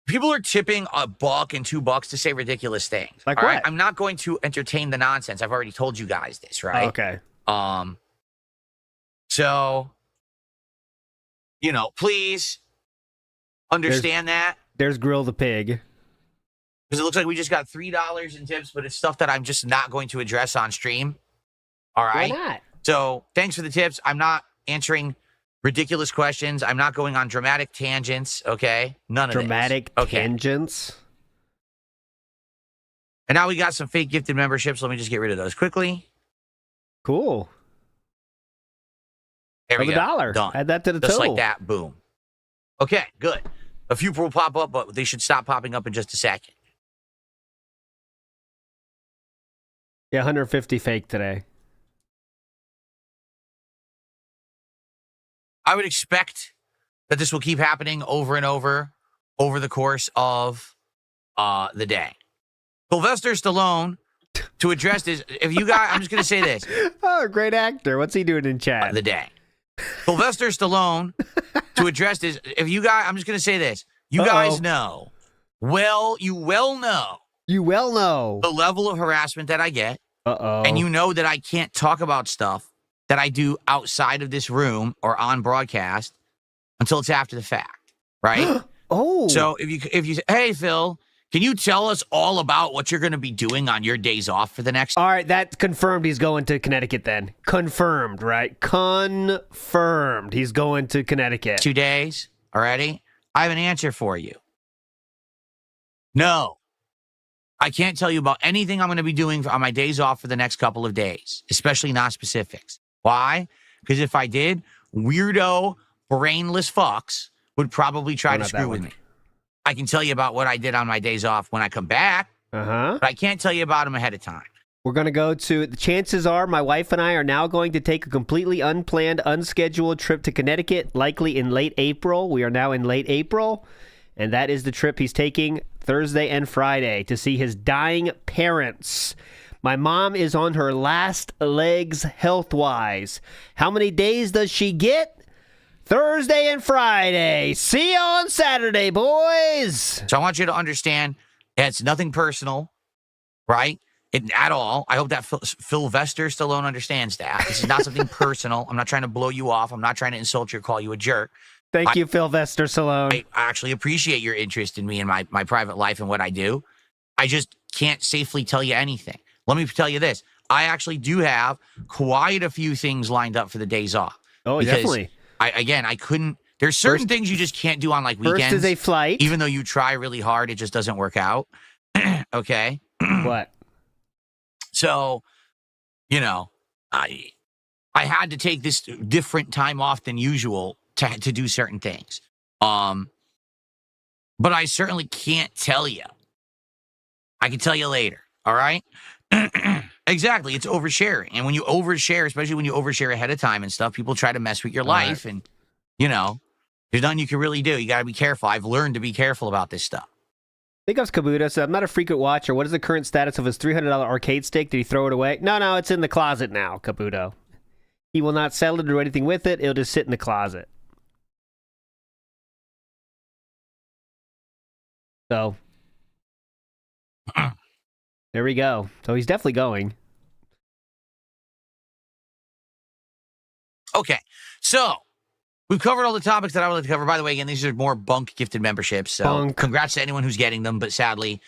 F: People are tipping $1 and $2 to say ridiculous things.
B: Like
F: all
B: what?
F: right? I'm not going to entertain the nonsense. I've already told you guys this, right?
B: Okay.
F: So, please understand that.
B: There's Grill the Pig.
F: Because it looks like we just got $3 in tips, but it's stuff that I'm just not going to address on stream. All right?
B: Why not?
F: So, thanks for the tips. I'm not answering ridiculous questions. I'm not going on dramatic tangents, okay? None of
B: dramatic
F: this.
B: tangents?
F: And now we got some fake gifted memberships. Let me just get rid of those quickly.
B: Cool.
F: There we go.
B: $1.
F: Done.
B: Add that to the
F: Just
B: total.
F: like that. Boom. Okay, good. A few will pop up, but they should stop popping up in just a second.
B: Yeah, 150 fake today.
F: I would expect that this will keep happening over and over the course of the day. Sylvester Stallone, to address this, if you guys, I'm just going to say this.
B: Oh, great actor. What's he doing in chat?
F: The day. Sylvester Stallone, to address this, if you guys, I'm just going to say this. You guys know, you well know the level of harassment that I get. And you know that I can't talk about stuff that I do outside of this room or on broadcast until it's after the fact, right? So if you say, hey, Phil, can you tell us all about what you're going to be doing on your days off for the next?
B: All right, that's confirmed. He's going to Connecticut then. Confirmed, right? Confirmed. He's going to Connecticut.
F: 2 days already? I have an answer for you. No. I can't tell you about anything I'm going to be doing on my days off for the next couple of days, especially not specifics. Why? Because if I did, weirdo, brainless fucks would probably try to screw with me. I can tell you about what I did on my days off when I come back, but I can't tell you about them ahead of time.
B: We're going to go to, the chances are my wife and I are now going to take a completely unplanned, unscheduled trip to Connecticut, likely in late April. We are now in late April, and that is the trip he's taking Thursday and Friday to see his dying parents. My mom is on her last legs health-wise. How many days does she get? Thursday and Friday. See you on Saturday, boys.
F: So I want you to understand it's nothing personal, right? At all. I hope that Sylvester Stallone understands that. This is not something personal. I'm not trying to blow you off. I'm not trying to insult you or call you a jerk.
B: Thank you, Sylvester Stallone.
F: I actually appreciate your interest in me and my private life and what I do. I just can't safely tell you anything. Let me tell you this. I actually do have quite a few things lined up for the days off.
B: Oh, definitely.
F: I couldn't. There's certain things you just can't do on like weekends.
B: First is a flight.
F: Even though you try really hard, it just doesn't work out. Okay.
B: What?
F: So, I had to take this different time off than usual to do certain things. But I certainly can't tell you. I can tell you later. All right. Exactly. It's oversharing. And when you overshare, especially when you overshare ahead of time and stuff, people try to mess with your life. And, there's nothing you can really do. You got to be careful. I've learned to be careful about this stuff.
B: Big ups Kabuto. So I'm not a frequent watcher. What is the current status of his $300 arcade stick? Did he throw it away? No, it's in the closet now, Kabuto. He will not sell it or do anything with it. It'll just sit in the closet. So, there we go. So he's definitely going.
F: Okay, so we've covered all the topics that I would like to cover. By the way, again, these are more bunk gifted memberships. So congrats to anyone who's getting them, but sadly,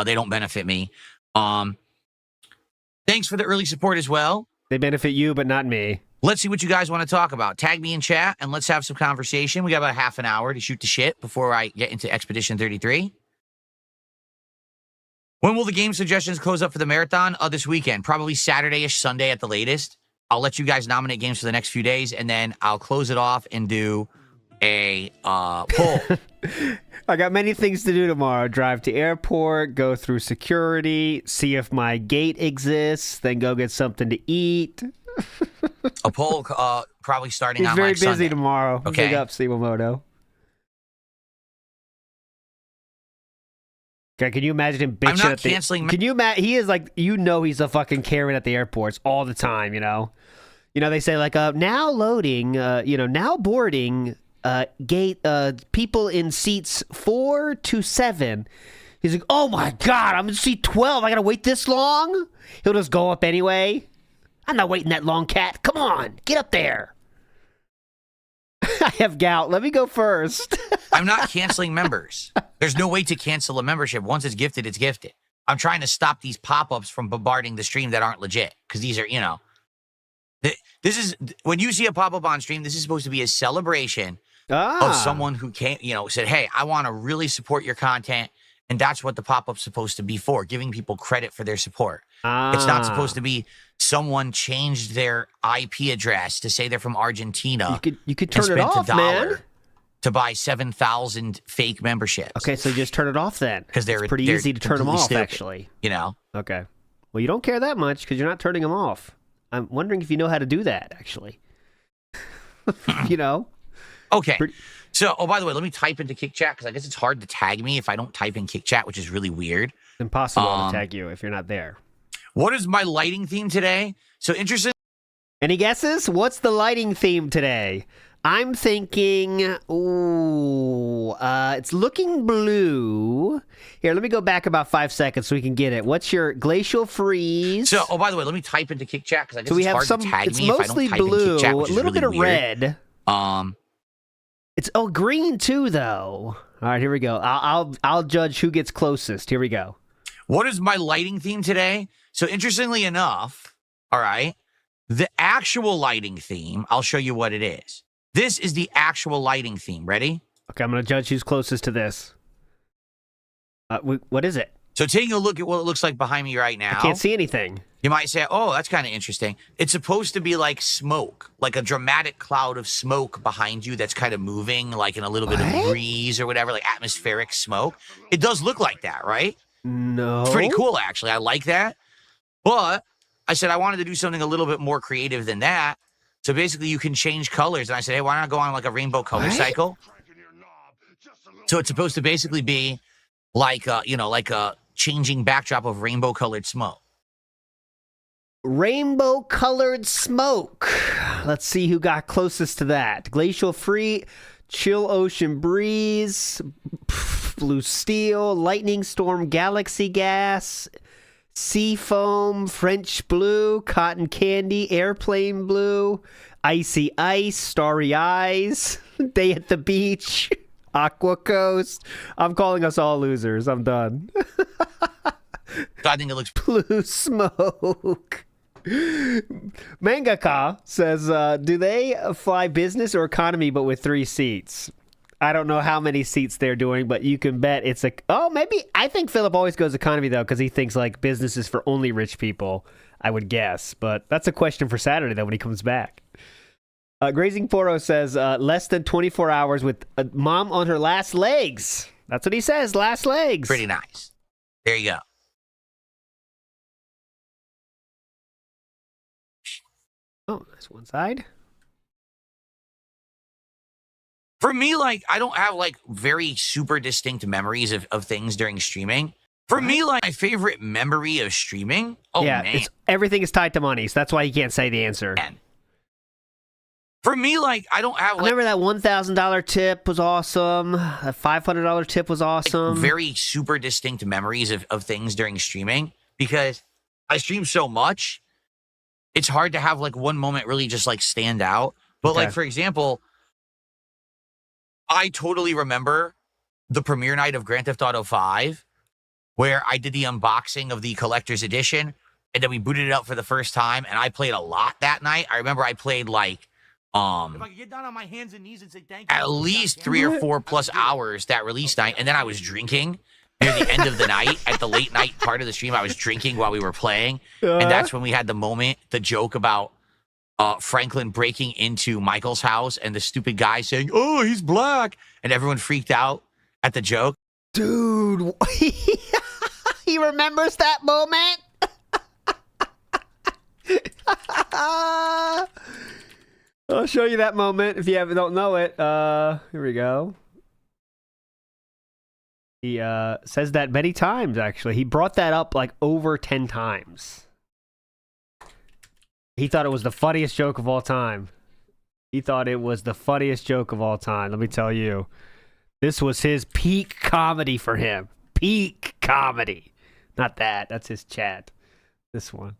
F: they don't benefit me. Thanks for the early support as well.
B: They benefit you, but not me.
F: Let's see what you guys want to talk about. Tag me in chat, and let's have some conversation. We got about half an hour to shoot the shit before I get into Expedition 33. When will the game suggestions close up for the marathon? This weekend. Probably Saturday-ish, Sunday at the latest. I'll let you guys nominate games for the next few days, and then I'll close it off and do a poll.
B: I got many things to do tomorrow. Drive to airport, go through security, see if my gate exists, then go get something to eat.
F: A poll probably starting
B: He's
F: on
B: very
F: like
B: busy
F: Sunday.
B: tomorrow.
F: Okay.
B: Big up, Siwamoto. Okay, can you imagine him bitching
F: I'm not
B: at the...
F: canceling...
B: Can you imagine... He is like... he's a fucking Karen at the airports all the time, they say like, now loading, now boarding, gate, people in seats 4 to 7. He's like, oh my God, I'm in seat 12. I gotta wait this long? He'll just go up anyway. I'm not waiting that long, cat. Come on, get up there. I have gout. Let me go first.
F: I'm not canceling members. There's no way to cancel a membership. Once it's gifted, it's gifted. I'm trying to stop these pop-ups from bombarding the stream that aren't legit. Because these are, this is, when you see a pop-up on stream, this is supposed to be a celebration of someone who came, said, hey, I want to really support your content. And that's what the pop-up's supposed to be for, giving people credit for their support. It's not supposed to be someone changed their IP address to say they're from Argentina.
B: You could turn it off, man.
F: To buy 7,000 fake memberships.
B: Okay, so just turn it off then.
F: Because they're
B: pretty easy to turn them off,
F: stupid,
B: actually.
F: Okay.
B: Well, Well, you don't care that much because you're not turning them off. I'm wondering if you know how to do that, actually. You know?
F: Okay. So, oh, by the way, let me type into Kick Chat because I guess it's hard to tag me if I don't type in Kick Chat, which is really weird.
B: It's impossible to tag you if you're not there.
F: What is my lighting theme today? So, interesting.
B: Any guesses? What's the lighting theme today? I'm thinking, it's looking blue. Here, let me go back about 5 seconds so we can get it. What's your glacial freeze?
F: So, oh, by the way, let me type into Kick Chat because I guess
B: we
F: it's
B: have
F: hard
B: some,
F: to tag
B: it's
F: me if I don't
B: mostly
F: type
B: blue,
F: in Kick Chat, which
B: a
F: is
B: little
F: really
B: bit of
F: weird.
B: red. It's green too, though. All right, here we go. I'll judge who gets closest. Here we go.
F: What is my lighting theme today? So, interestingly enough, all right, the actual lighting theme, I'll show you what it is. This is the actual lighting theme. Ready?
B: Okay, I'm going to judge who's closest to this. What is it?
F: So taking a look at what it looks like behind me right now.
B: I can't see anything.
F: You might say, oh, that's kind of interesting. It's supposed to be like smoke, like a dramatic cloud of smoke behind you that's kind of moving, like in a little bit of breeze or whatever, like atmospheric smoke. It does look like that, right?
B: No.
F: It's pretty cool, actually. I like that. But I said I wanted to do something a little bit more creative than that. So basically, you can change colors. And I said, hey, why not go on like a rainbow color cycle? So it's supposed to basically be like, like a changing backdrop of rainbow colored smoke.
B: Rainbow colored smoke. Let's see who got closest to that. Glacial free, chill ocean breeze, blue steel, lightning storm, galaxy gas, sea foam, French blue, cotton candy, airplane blue, icy ice, starry eyes, day at the beach, aqua coast. I'm calling us all losers. I'm done.
F: I think it looks
B: blue smoke. Mangaka says, do they fly business or economy but with 3 seats? I don't know how many seats they're doing, but you can bet it's maybe. I think Phillip always goes economy, though, because he thinks, like, business is for only rich people, I would guess. But that's a question for Saturday, though, when he comes back. Grazing Poro says, less than 24 hours with mom on her last legs. That's what he says, last legs.
F: pretty nice. There you go.
B: Oh, that's one side.
F: For me, like, I don't have, like, very super distinct memories of things during streaming. For me, like, my favorite memory of streaming, man.
B: Everything is tied to money, so that's why you can't say the answer.
F: Man. For me, like, I don't have, like...
B: I remember that $1,000 tip was awesome. That $500 tip was awesome.
F: Like, very super distinct memories of things during streaming because I stream so much, it's hard to have, like, one moment really just, like, stand out. But, like, for example... I totally remember the premiere night of Grand Theft Auto 5 where I did the unboxing of the collector's edition and then we booted it up for the first time and I played a lot that night. I remember I played like
I: if I could get down on my hands and knees and say thank you,
F: at least 3 or 4 plus hours that release night, and then I was drinking near the end of the night. At the late night part of the stream, I was drinking while we were playing, and that's when we had the joke about Franklin breaking into Michael's house and the stupid guy saying, "Oh, he's black," and everyone freaked out at the joke.
B: Dude, he remembers that moment. I'll show you that moment if you don't know it. Here we go. He says that many times, actually. He brought that up like over 10 times. He thought it was the funniest joke of all time. Let me tell you. This was his peak comedy for him. Peak comedy. Not that. That's his chat. This one.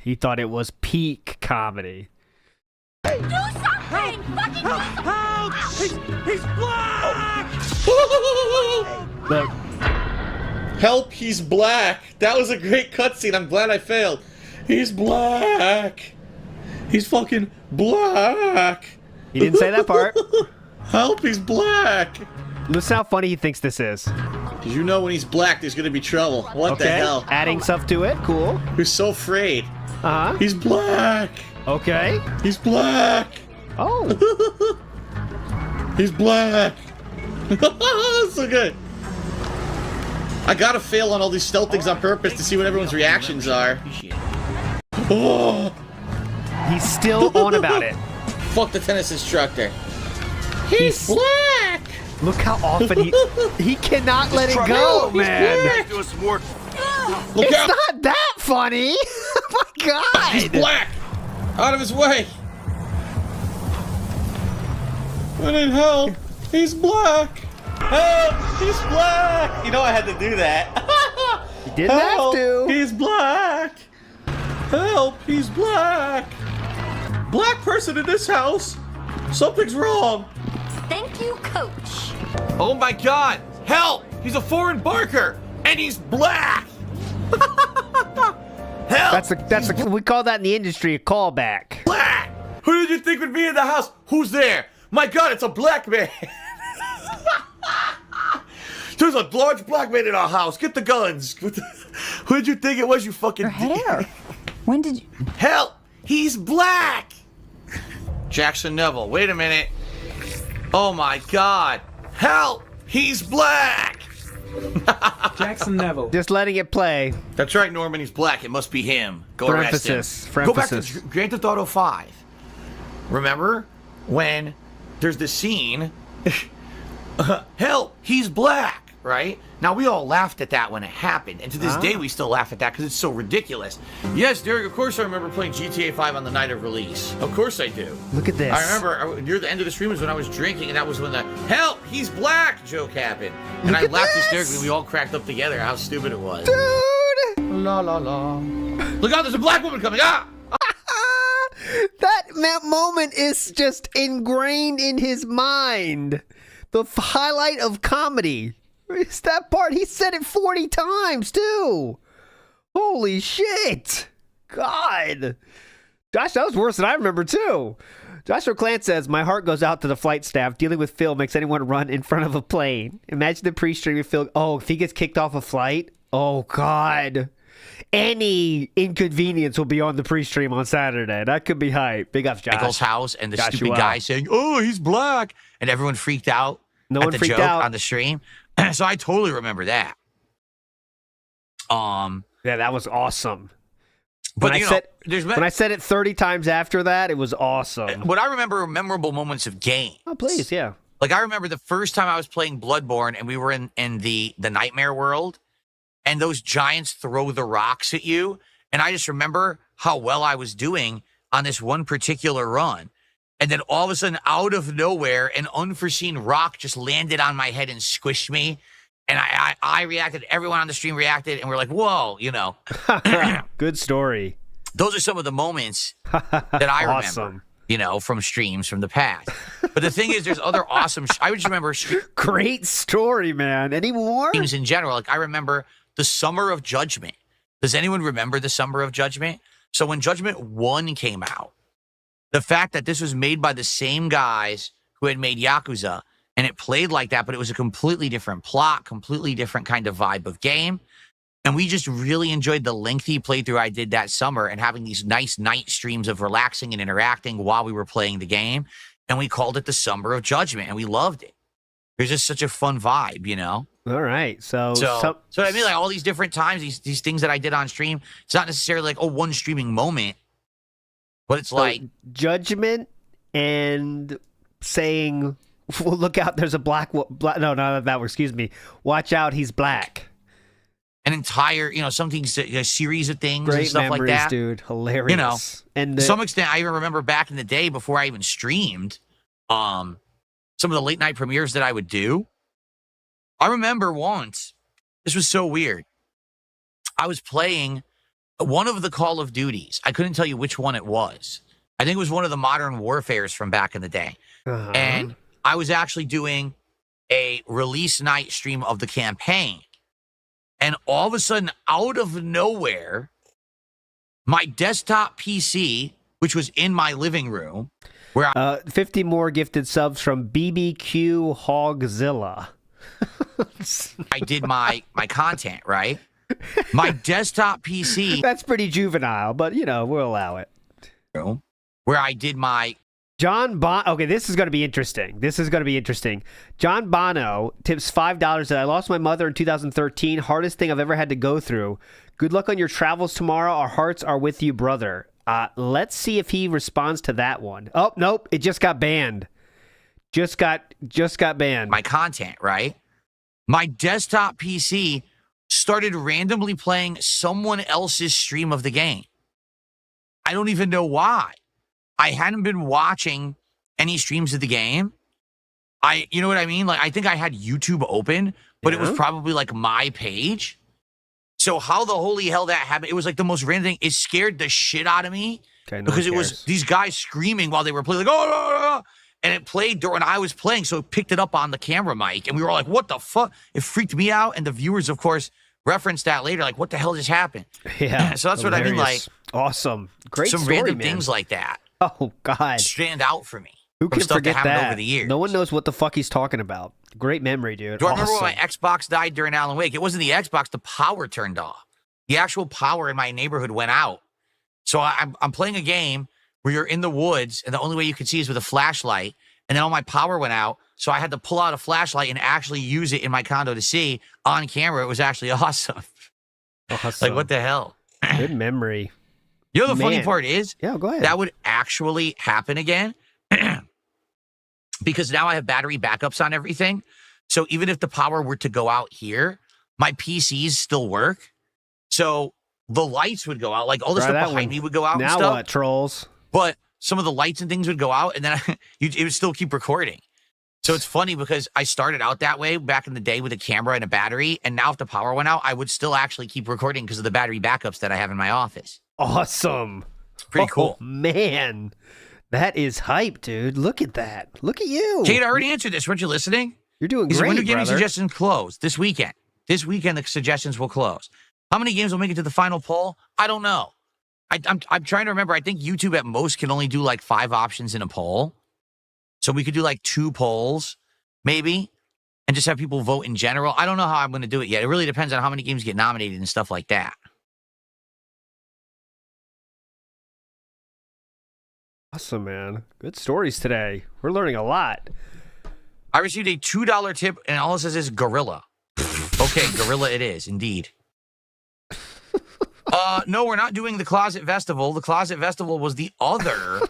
B: He thought it was peak comedy.
A: Do something! Fucking
I: help! He's black!
B: Look.
K: Help, he's black. That was a great cutscene. I'm glad I failed. He's black. He's fucking black.
B: He didn't say that part.
K: Help, he's black.
B: Listen how funny he thinks this is.
K: Did you know when he's black, there's gonna be trouble? What the hell?
B: Adding stuff to it. Cool.
K: He's so afraid.
B: Uh-huh.
K: He's black.
B: Okay.
K: He's black.
B: Oh.
K: He's black. So good. I gotta fail on all these stealth things on purpose to see what everyone's reactions are. Oh.
B: He's still on about it.
K: Fuck the tennis instructor. He's black.
B: Look how often he cannot let it go, man.
K: Look
B: It's
K: out.
B: not that funny. Oh my god.
K: He's black. Out of his way. I need help. He's black. Help. He's black. You know I had to do that.
B: You didn't have to.
K: He's black. Help. He's black. Black person in this house. Something's wrong.
L: Thank you, Coach.
I: Oh my god! Help! He's a foreign barker! And he's black! Help!
B: We call that in the industry a callback.
I: Black! Who did you think would be in the house? Who's there? My god, it's a black man! There's a large black man in our house. Get the guns. Who did you think it was, you fucking...
L: Her hair. When did you...
I: Help! He's black! Jackson Neville, wait a minute. Oh my god. Help! He's black!
H: Jackson Neville.
B: Just letting it play.
I: That's right, Norman, he's black. It must be him. Go
B: For
I: arrest
B: emphasis.
I: him.
B: For
I: Go back
B: emphasis.
I: to Grand Theft Auto 5. Remember when there's this scene, help, he's black, right? Now, we all laughed at that when it happened, and to this day, we still laugh at that because it's so ridiculous. Yes, Derek, of course I remember playing GTA 5 on the night of release. Of course I do.
B: Look at this.
I: I remember near the end of the stream was when I was drinking, and that was when the help, he's black joke happened. And
B: Look
I: I
B: at
I: laughed
B: this.
I: hysterically. We all cracked up together how stupid it was.
B: Dude!
I: La la la. Look out, there's a black woman coming. Ah!
B: That moment is just ingrained in his mind. The highlight of comedy. It's that part. He said it 40 times, too. Holy shit. God. Josh, that was worse than I remember, too. Joshua Clant says, my heart goes out to the flight staff. Dealing with Phil makes anyone run in front of a plane. Imagine the pre-stream of Phil. Oh, if he gets kicked off a flight. Oh, God. Any inconvenience will be on the pre-stream on Saturday. That could be hype. Big ups, Josh.
F: Michael's house and the
B: Joshua.
F: stupid guy saying, "Oh, he's black," and everyone freaked out.
B: No
F: at
B: one
F: the
B: freaked
F: joke
B: out
F: on the stream. So I totally remember that.
B: Yeah, that was awesome.
F: But
B: When
F: you
B: I
F: know,
B: said when I said it 30 times after that, it was awesome.
F: what I remember are memorable moments of game.
B: Oh, please, yeah.
F: Like I remember the first time I was playing Bloodborne and we were in the nightmare world, and those giants throw the rocks at you. And I just remember how well I was doing on this one particular run. And then all of a sudden, out of nowhere, an unforeseen rock just landed on my head and squished me. And I reacted, everyone on the stream reacted, and we're like, whoa, you know.
B: Good story.
F: Those are some of the moments that I remember,
B: Awesome.
F: you know, from streams from the past. But the thing is, there's other awesome, I would just remember
B: Great story, man. Any more?
F: streams in general. Like I remember the Summer of Judgment. Does anyone remember the Summer of Judgment? So when Judgment 1 came out, the fact that this was made by the same guys who had made Yakuza, and it played like that, but it was a completely different plot, completely different kind of vibe of game. And we just really enjoyed the lengthy playthrough I did that summer and having these nice night streams of relaxing and interacting while we were playing the game. And we called it the Summer of Judgment, and we loved it. It was just such a fun vibe, you know?
B: All right. So
F: I mean, like all these different times, these things that I did on stream, it's not necessarily like, one streaming moment, but it's like
B: Judgment and saying, well, look out, there's a black no, not that word, excuse me. Watch out, he's black.
F: an entire, something, a series of things
B: Great
F: and stuff
B: memories,
F: like that.
B: dude. Hilarious.
F: And to some extent, I even remember back in the day before I even streamed, some of the late night premieres that I would do. I remember once, this was so weird. I was playing one of the Call of Duties. I couldn't tell you which one it was. I think it was one of the Modern Warfares from back in the day. And I was actually doing a release night stream of the campaign. And all of a sudden, out of nowhere, my desktop PC, which was in my living room, where
B: 50 more gifted subs from BBQ Hogzilla.
F: I did my content, right? My desktop PC.
B: That's pretty juvenile, but, we'll allow it.
F: Where I did my
B: Okay, this is going to be interesting. John Bono tips $5 that I lost my mother in 2013. Hardest thing I've ever had to go through. Good luck on your travels tomorrow. Our hearts are with you, brother. Let's see if he responds to that one. Oh, nope. It just got banned. Just got banned.
F: My content, right? My desktop PC started randomly playing someone else's stream of the game. I don't even know why. I hadn't been watching any streams of the game. You know what I mean? Like, I think I had YouTube open, but it was probably like my page. So how the holy hell that happened? It was like the most random thing. It scared the shit out of me because it was these guys screaming while they were playing, like, oh, and it played during when I was playing. So it picked it up on the camera mic and we were all like, what the fuck? It freaked me out. And the viewers, of course, referenced that later. Like, what the hell just happened?
B: Yeah.
F: So that's
B: hilarious.
F: what I mean. Like,
B: awesome. Great
F: some
B: story,
F: random
B: man.
F: things like that.
B: Oh, God.
F: Stand out for me.
B: Who can
F: stuff
B: forget
F: happened
B: that?
F: over the years.
B: No one knows what the fuck he's talking about. Great memory, dude.
F: Do I remember when my Xbox died during Alan Wake? It wasn't the Xbox. The power turned off. The actual power in my neighborhood went out. So I'm playing a game where you're in the woods, and the only way you can see is with a flashlight. And then all my power went out, so I had to pull out a flashlight and actually use it in my condo to see on camera. It was actually awesome. Like, what the hell?
B: Good memory.
F: You know the funny part is?
B: Yeah, go ahead.
F: That would actually happen again because now I have battery backups on everything. So even if the power were to go out here, my PCs still work. So the lights would go out. Like, all the stuff behind me would go out and stuff.
B: Now what, trolls?
F: But some of the lights and things would go out, and then it would still keep recording. So it's funny because I started out that way back in the day with a camera and a battery, and now if the power went out, I would still actually keep recording because of the battery backups that I have in my office.
B: Awesome.
F: It's pretty cool.
B: Man, that is hype, dude. Look at that. Look at you.
F: Kate, I already answered this. Weren't you listening?
B: You're doing great,
F: When do gaming
B: brother.
F: suggestions close? This weekend. This weekend, the suggestions will close. How many games will make it to the final poll? I don't know. I'm trying to remember. I think YouTube at most can only do like 5 options in a poll. So we could do like 2 polls, maybe, and just have people vote in general. I don't know how I'm going to do it yet. It really depends on how many games get nominated and stuff like that.
B: Awesome, man. Good stories today. We're learning a lot.
F: I received a $2 tip, and all it says is gorilla. Okay, gorilla it is, indeed. No, we're not doing the Closet Festival. The Closet Festival was the other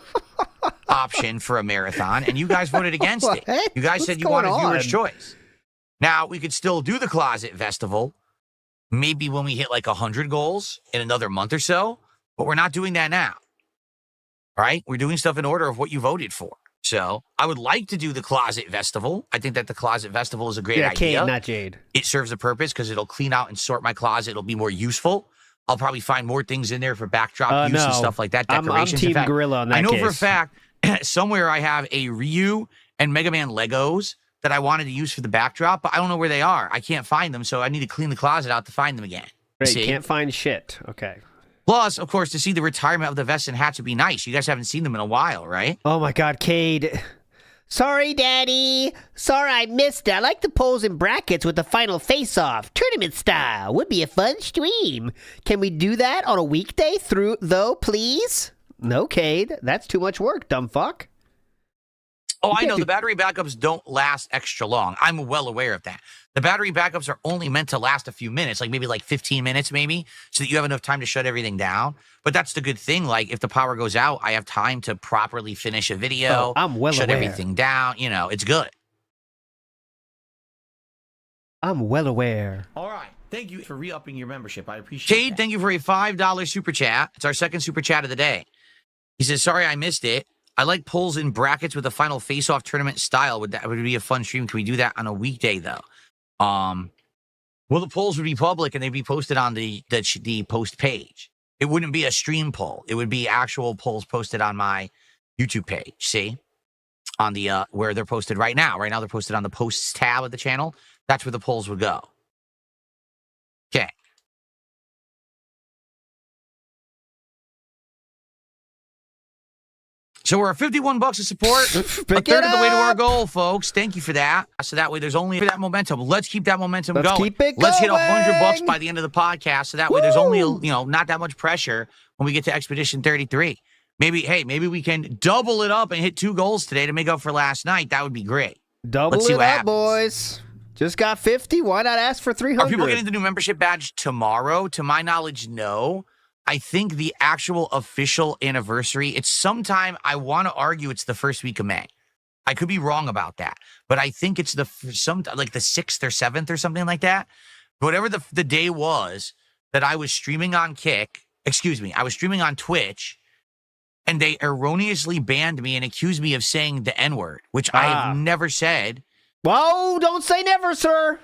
F: option for a marathon, and you guys voted against it. You guys said you wanted viewer's choice. Now, we could still do the Closet Festival, maybe when we hit like 100 goals in another month or so, but we're not doing that now. All right? We're doing stuff in order of what you voted for. So I would like to do the Closet Festival. I think that the Closet Festival is a great idea.
B: Kate, not Jade.
F: It serves a purpose because it'll clean out and sort my closet. It'll be more useful. I'll probably find more things in there for backdrop use and stuff like that. Decorations.
B: I'm Team Gorilla on that
F: I know
B: case.
F: for a fact somewhere I have a Ryu and Mega Man Legos that I wanted to use for the backdrop, but I don't know where they are. I can't find them, so I need to clean the closet out to find them again.
B: Right,
F: See?
B: can't find shit. Okay.
F: Plus, of course, to see the retirement of the vests and hats would be nice. You guys haven't seen them in a while, right?
B: Oh my God, Cade. Sorry, Daddy. Sorry I missed it. I like the polls and brackets with the final face-off. Tournament style. Would be a fun stream. Can we do that on a weekday though, please? No, Cade. That's too much work, dumb fuck.
F: Oh, I know. The battery backups don't last extra long. I'm well aware of that. The battery backups are only meant to last a few minutes, like maybe like 15 minutes maybe, so that you have enough time to shut everything down. But that's the good thing. Like, if the power goes out, I have time to properly finish a video.
B: Oh, I'm well
F: shut
B: aware.
F: everything down. You know, it's good.
B: I'm well aware.
I: All right. Thank you for re-upping your membership. I appreciate
F: Jade,
I: that.
F: thank you for a $5 super chat. It's our second super chat of the day. He says, sorry I missed it. I like polls in brackets with a final face-off tournament style. Would be a fun stream? Can we do that on a weekday though? Well, the polls would be public and they'd be posted on the post page. It wouldn't be a stream poll. It would be actual polls posted on my YouTube page. See, on the where they're posted right now. Right now they're posted on the posts tab of the channel. That's where the polls would go. Okay. So we're at $51 of support, a third of the way to our goal, folks. Thank you for that. So that way there's only that momentum. Let's keep that momentum going.
B: Keep it
F: Let's hit
B: going.
F: $100 by the end of the podcast. So that way there's only, not that much pressure when we get to Expedition 33. maybe we can double it up and hit 2 goals today to make up for last night. That would be great.
B: Double
F: Let's see
B: it
F: what
B: up,
F: happens.
B: boys. Just got 50. Why not ask for 300?
F: Are people getting the new membership badge tomorrow? To my knowledge, no. I think the actual official anniversary, it's sometime, I want to argue it's the first week of May. I could be wrong about that, but I think it's like the 6th or 7th or something like that. Whatever the day was that I was streaming on I was streaming on Twitch, and they erroneously banned me and accused me of saying the N-word, which I have never said.
B: Whoa, don't say never, sir.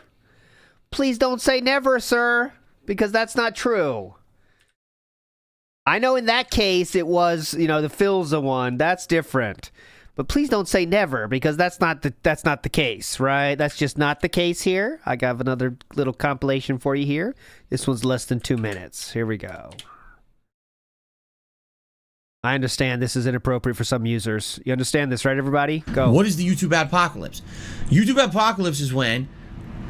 B: Please don't say never, sir, because that's not true. I know in that case it was, the Philza one. That's different. But please don't say never, because that's not the case, right? That's just not the case here. I got another little compilation for you here. This one's less than 2 minutes. Here we go. I understand this is inappropriate for some users. You understand this, right, everybody? Go.
I: What is the YouTube apocalypse? YouTube apocalypse is when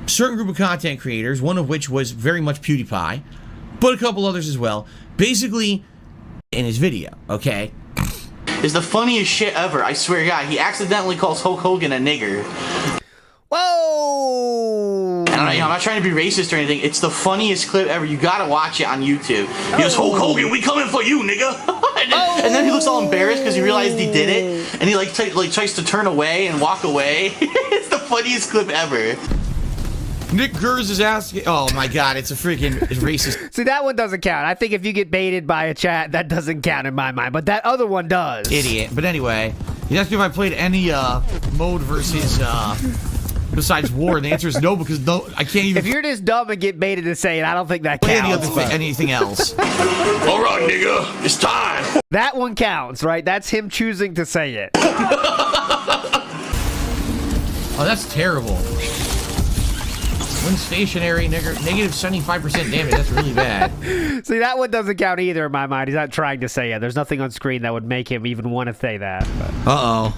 I: a certain group of content creators, one of which was very much PewDiePie, but a couple others as well, basically in his video, okay?
D: Is the funniest shit ever. I swear to God, he accidentally calls Hulk Hogan a nigger.
B: Whoa!
D: And I'm not trying to be racist or anything. It's the funniest clip ever. You gotta watch it on YouTube. He goes, Hulk Hogan, we coming for you, nigga. and then he looks all embarrassed because he realized he did it, and he tries to turn away and walk away. It's the funniest clip ever.
I: Nick Gers is asking. Oh my God, it's racist.
B: See, that one doesn't count. I think if you get baited by a chat, that doesn't count in my mind. But that other one does.
I: Idiot. But anyway, he's asking if I played any mode versus besides war. And the answer is no, because I can't even.
B: If you're just dumb and get baited to say it, I don't think that counts.
I: Anything else.
D: All right, nigga, it's time.
B: That one counts, right? That's him choosing to say it.
I: Oh, that's terrible. When stationary, negative 75% damage. That's really bad.
B: See, that one doesn't count either in my mind. He's not trying to say it. There's nothing on screen that would make him even want to say that.
I: Uh-oh.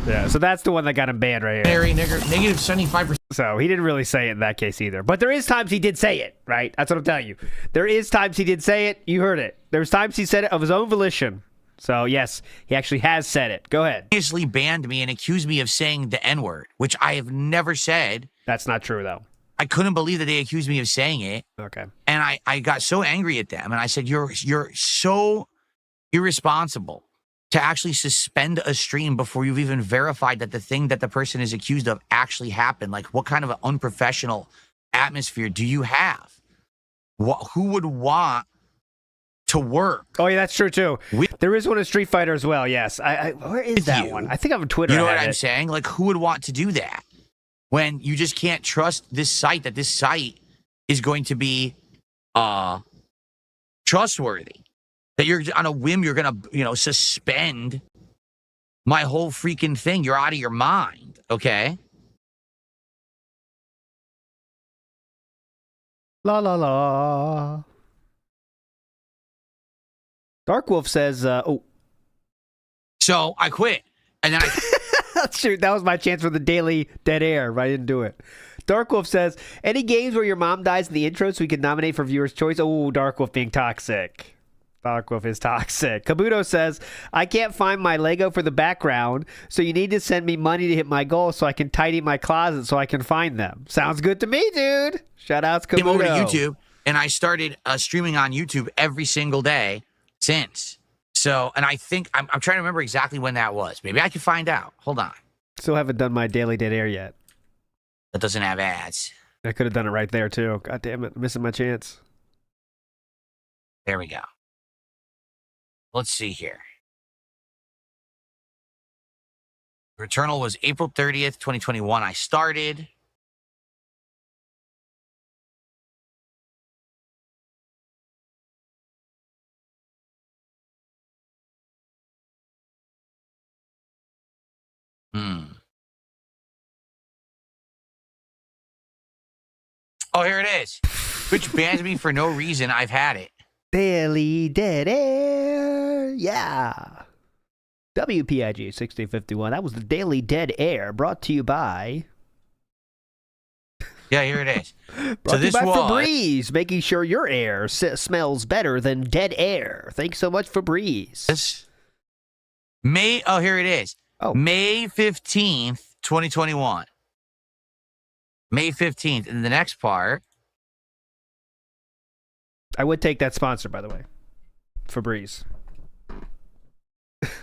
B: Yeah, so that's the one that got him banned right here.
I: Negative 75%.
B: So he didn't really say it in that case either. But there is times he did say it, right? That's what I'm telling you. There is times he did say it. You heard it. There's times he said it of his own volition. So, yes, he actually has said it. Go ahead.
F: Obviously banned me and accused me of saying the N-word, which I have never said.
B: That's not true, though.
F: I couldn't believe that they accused me of saying it.
B: Okay.
F: And I got so angry at them. And I said, you're so irresponsible to actually suspend a stream before you've even verified that the thing that the person is accused of actually happened. Like, what kind of an unprofessional atmosphere do you have? Who would want to work?
B: Oh, yeah, that's true, too. There is one in Street Fighter as well, yes. Where is that one? I think I'm on Twitter.
F: You know what I'm saying? Like, who would want to do that? When you just can't trust this site, that this site is going to be trustworthy. That you're on a whim, you're going to, suspend my whole freaking thing. You're out of your mind, okay?
B: La, la, la. Dark Wolf says,
F: So I quit. And then
B: shoot, that was my chance for the daily dead air, but I didn't do it. Dark Wolf says, any games where your mom dies in the intro so we can nominate for viewer's choice? Oh, Dark Wolf being toxic. Dark Wolf is toxic. Kabuto says, I can't find my Lego for the background, so you need to send me money to hit my goal so I can tidy my closet so I can find them. Sounds good to me, dude. Shoutouts, Kabuto.
F: Came over to YouTube, and I started streaming on YouTube every single day since. So, and I think, I'm trying to remember exactly when that was. Maybe I can find out. Hold on.
B: Still haven't done my daily dead air yet.
F: That doesn't have ads.
B: I could have done it right there, too. God damn it. Missing my chance.
F: There we go. Let's see here. Returnal was April 30th, 2021. I started. Oh, here it is. Which bans me for no reason. I've had it.
B: Daily Dead Air. Yeah. WPIG 1651. That was the Daily Dead Air brought to you by...
F: Yeah, here it is.
B: Brought
F: So
B: to you
F: this
B: by
F: was...
B: Febreze, making sure your air smells better than dead air. Thanks so much, Febreze.
F: Here it is.
B: Oh.
F: May 15th, 2021. May 15th. And the next part.
B: I would take that sponsor, by the way. Febreze.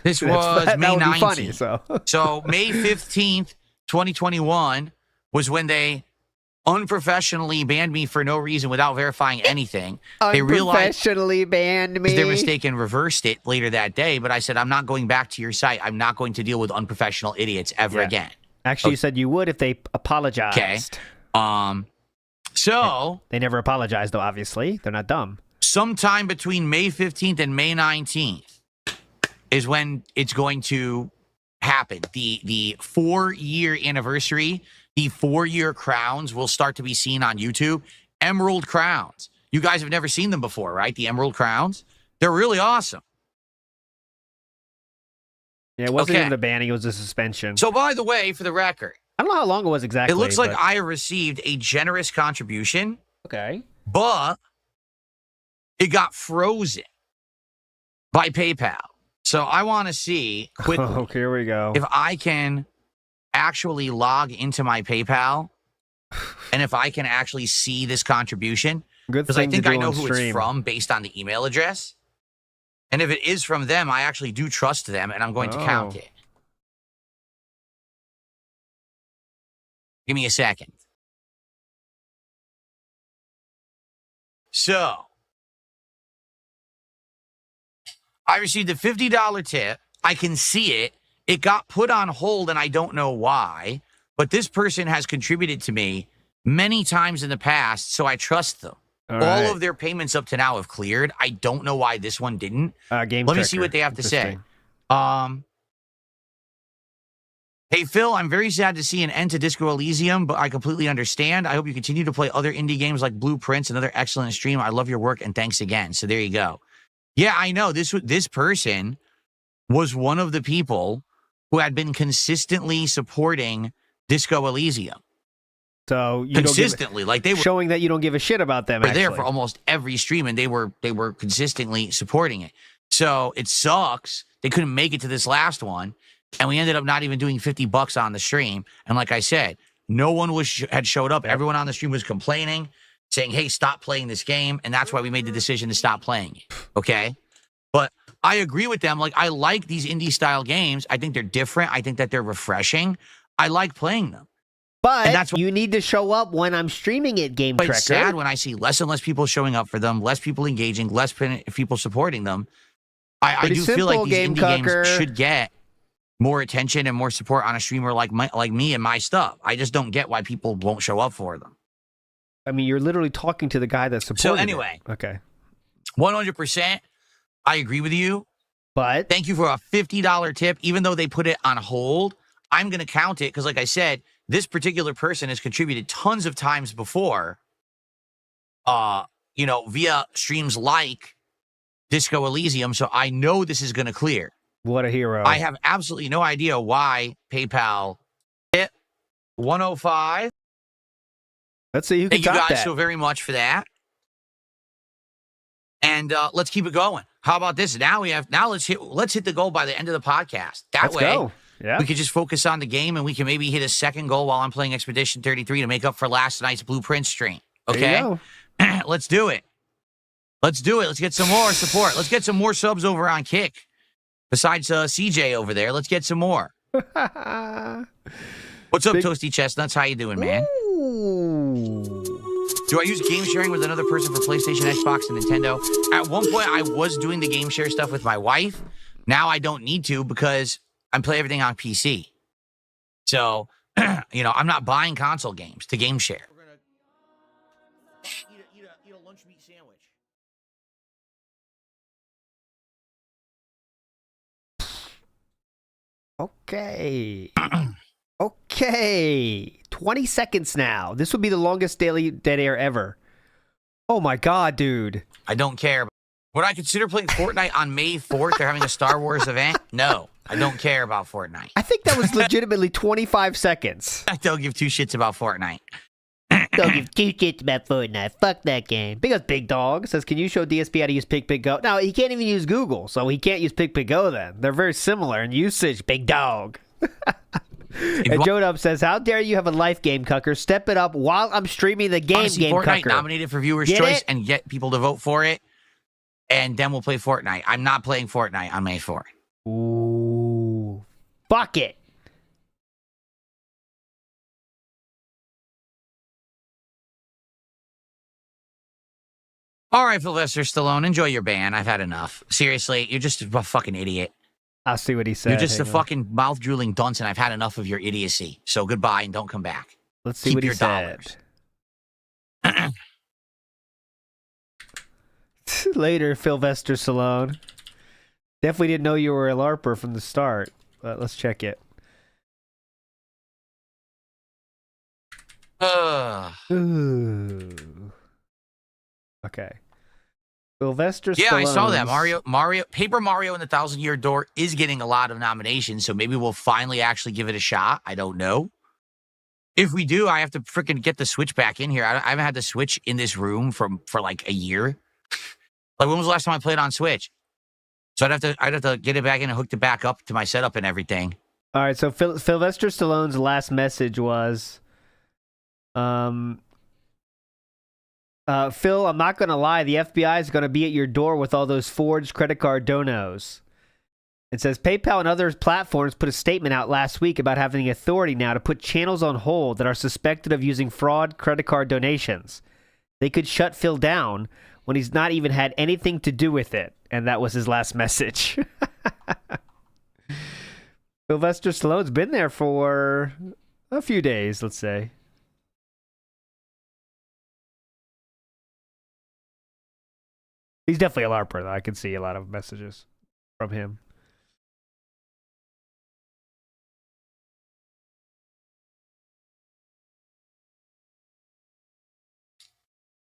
F: This was
B: that
F: May
B: would
F: 19th.
B: be funny, so.
F: So May 15th, 2021 was when they unprofessionally banned me for no reason without verifying anything. They realized
B: Unprofessionally banned me.
F: their mistake and reversed it later that day. But I said, I'm not going back to your site. I'm not going to deal with unprofessional idiots ever again.
B: Actually, you said you would if they apologized.
F: Okay. So
B: they never apologized, though. Obviously, they're not dumb.
F: Sometime between May 15th and May 19th is when it's going to happen. The 4-year anniversary, the 4-year crowns will start to be seen on YouTube. Emerald crowns. You guys have never seen them before, right? The emerald crowns. They're really awesome.
B: Yeah, it wasn't even a banning; it was a suspension.
F: So, by the way, for the record,
B: I don't know how long it was exactly.
F: it looks like I received a generous contribution.
B: Okay.
F: But it got frozen by PayPal. So I want to see quickly
B: Okay, here we go.
F: if I can actually log into my PayPal and if I can actually see this contribution.
B: Good
F: Because I
B: thing to
F: think
B: do
F: I know
B: on
F: who
B: stream.
F: it's from based on the email address. And if it is from them, I actually do trust them and I'm going to count it. Give me a second. So, I received a $50 tip. I can see it. It got put on hold, and I don't know why. But this person has contributed to me many times in the past, so I trust them. All of their payments up to now have cleared. I don't know why this one didn't. Let me see what they have to say. Hey, Phil, I'm very sad to see an end to Disco Elysium, but I completely understand. I hope you continue to play other indie games like Blueprints, another excellent stream. I love your work, and thanks again. So there you go. Yeah, I know. This person was one of the people who had been consistently supporting Disco Elysium.
B: So you
F: consistently,
B: don't
F: like they were
B: showing that you don't give a shit about them.
F: Were there for almost every stream, and they were consistently supporting it. So it sucks they couldn't make it to this last one, and we ended up not even doing $50 on the stream. And like I said, no one had showed up. Everyone on the stream was complaining, saying, "Hey, stop playing this game," and that's why we made the decision to stop playing it. Okay, but I agree with them. Like, I like these indie style games. I think they're different. I think that they're refreshing. I like playing them.
B: But that's you need to show up when I'm streaming it, Game Trekker.
F: It's sad when I see less and less people showing up for them, less people engaging, less people supporting them. I do feel like these indie games should get more attention and more support on a streamer like me and my stuff. I just don't get why people won't show up for them.
B: I mean, you're literally talking to the guy that's supporting.
F: So anyway,
B: okay,
F: 100%, I agree with you.
B: But
F: thank you for a $50 tip, even though they put it on hold. I'm going to count it because, like I said, this particular person has contributed tons of times before, via streams like Disco Elysium. So I know this is going to clear.
B: What a hero.
F: I have absolutely no idea why PayPal hit 105.
B: Let's see who can
F: top that. Thank you guys
B: that.
F: so very much for that. And let's keep it going. How about this? Now let's hit the goal by the end of the podcast. That way, we could just focus on the game, and we can maybe hit a second goal while I'm playing Expedition 33 to make up for last night's Blueprint stream. Okay, let's do it. Let's do it. Let's get some more support. Let's get some more subs over on Kick. Besides CJ over there, let's get some more. What's up, Toasty Chestnuts? How you doing, man? Do I use game sharing with another person for PlayStation, Xbox, and Nintendo? At one point, I was doing the game share stuff with my wife. Now I don't need to because I play everything on PC. So, I'm not buying console games to game share. We're going to eat a lunch meat sandwich.
B: Okay. Okay. 20 seconds now. This would be the longest daily dead air ever. Oh my god, dude.
F: I don't care. Would I consider playing Fortnite on May 4th? They're having a Star Wars event? No, I don't care about Fortnite.
B: I think that was legitimately 25 seconds.
F: I don't give two shits about Fortnite.
B: Don't give two shits about Fortnite. Fuck that game. Because Big Dog says, can you show DSP how to use PigPigGo? No, he can't even use Google, so he can't use PigPigGo then. They're very similar in usage, Big Dog. And Jodub says, how dare you have a life game, Cucker? Step it up while I'm streaming the game,
F: Fortnite
B: Cucker.
F: nominated for Viewer's Choice and get people to vote for it, and then we'll play Fortnite. I'm not playing Fortnite on May 4th.
B: Ooh. Fuck it.
F: All right, Sylvester Stallone, enjoy your ban. I've had enough. Seriously, you're just a fucking idiot.
B: I'll see what he said.
F: You're just a
B: Hang on.
F: fucking mouth-drooling dunce, and I've had enough of your idiocy. So goodbye, and don't come back.
B: Let's see
F: Keep
B: what he
F: your
B: said.
F: dollars.
B: Later, Sylvester Stallone. Definitely didn't know you were a LARPer from the start. But let's check it. Ooh. Okay. Sylvester Stallone.
F: Yeah, I saw that. Paper Mario and the 1,000-Year Door is getting a lot of nominations, so maybe we'll finally actually give it a shot. I don't know. If we do, I have to freaking get the Switch back in here. I haven't had the Switch in this room for like a year. Like, when was the last time I played on Switch? So I'd have to get it back in and hook it back up to my setup and everything.
B: All right, so Sylvester Stallone's last message was, Phil, I'm not going to lie. The FBI is going to be at your door with all those forged credit card donos. It says, PayPal and other platforms put a statement out last week about having the authority now to put channels on hold that are suspected of using fraud credit card donations. They could shut Phil down when he's not even had anything to do with it. And that was his last message. Sylvester Stallone's been there for a few days, let's say. He's definitely a LARPer, though. I can see a lot of messages from him.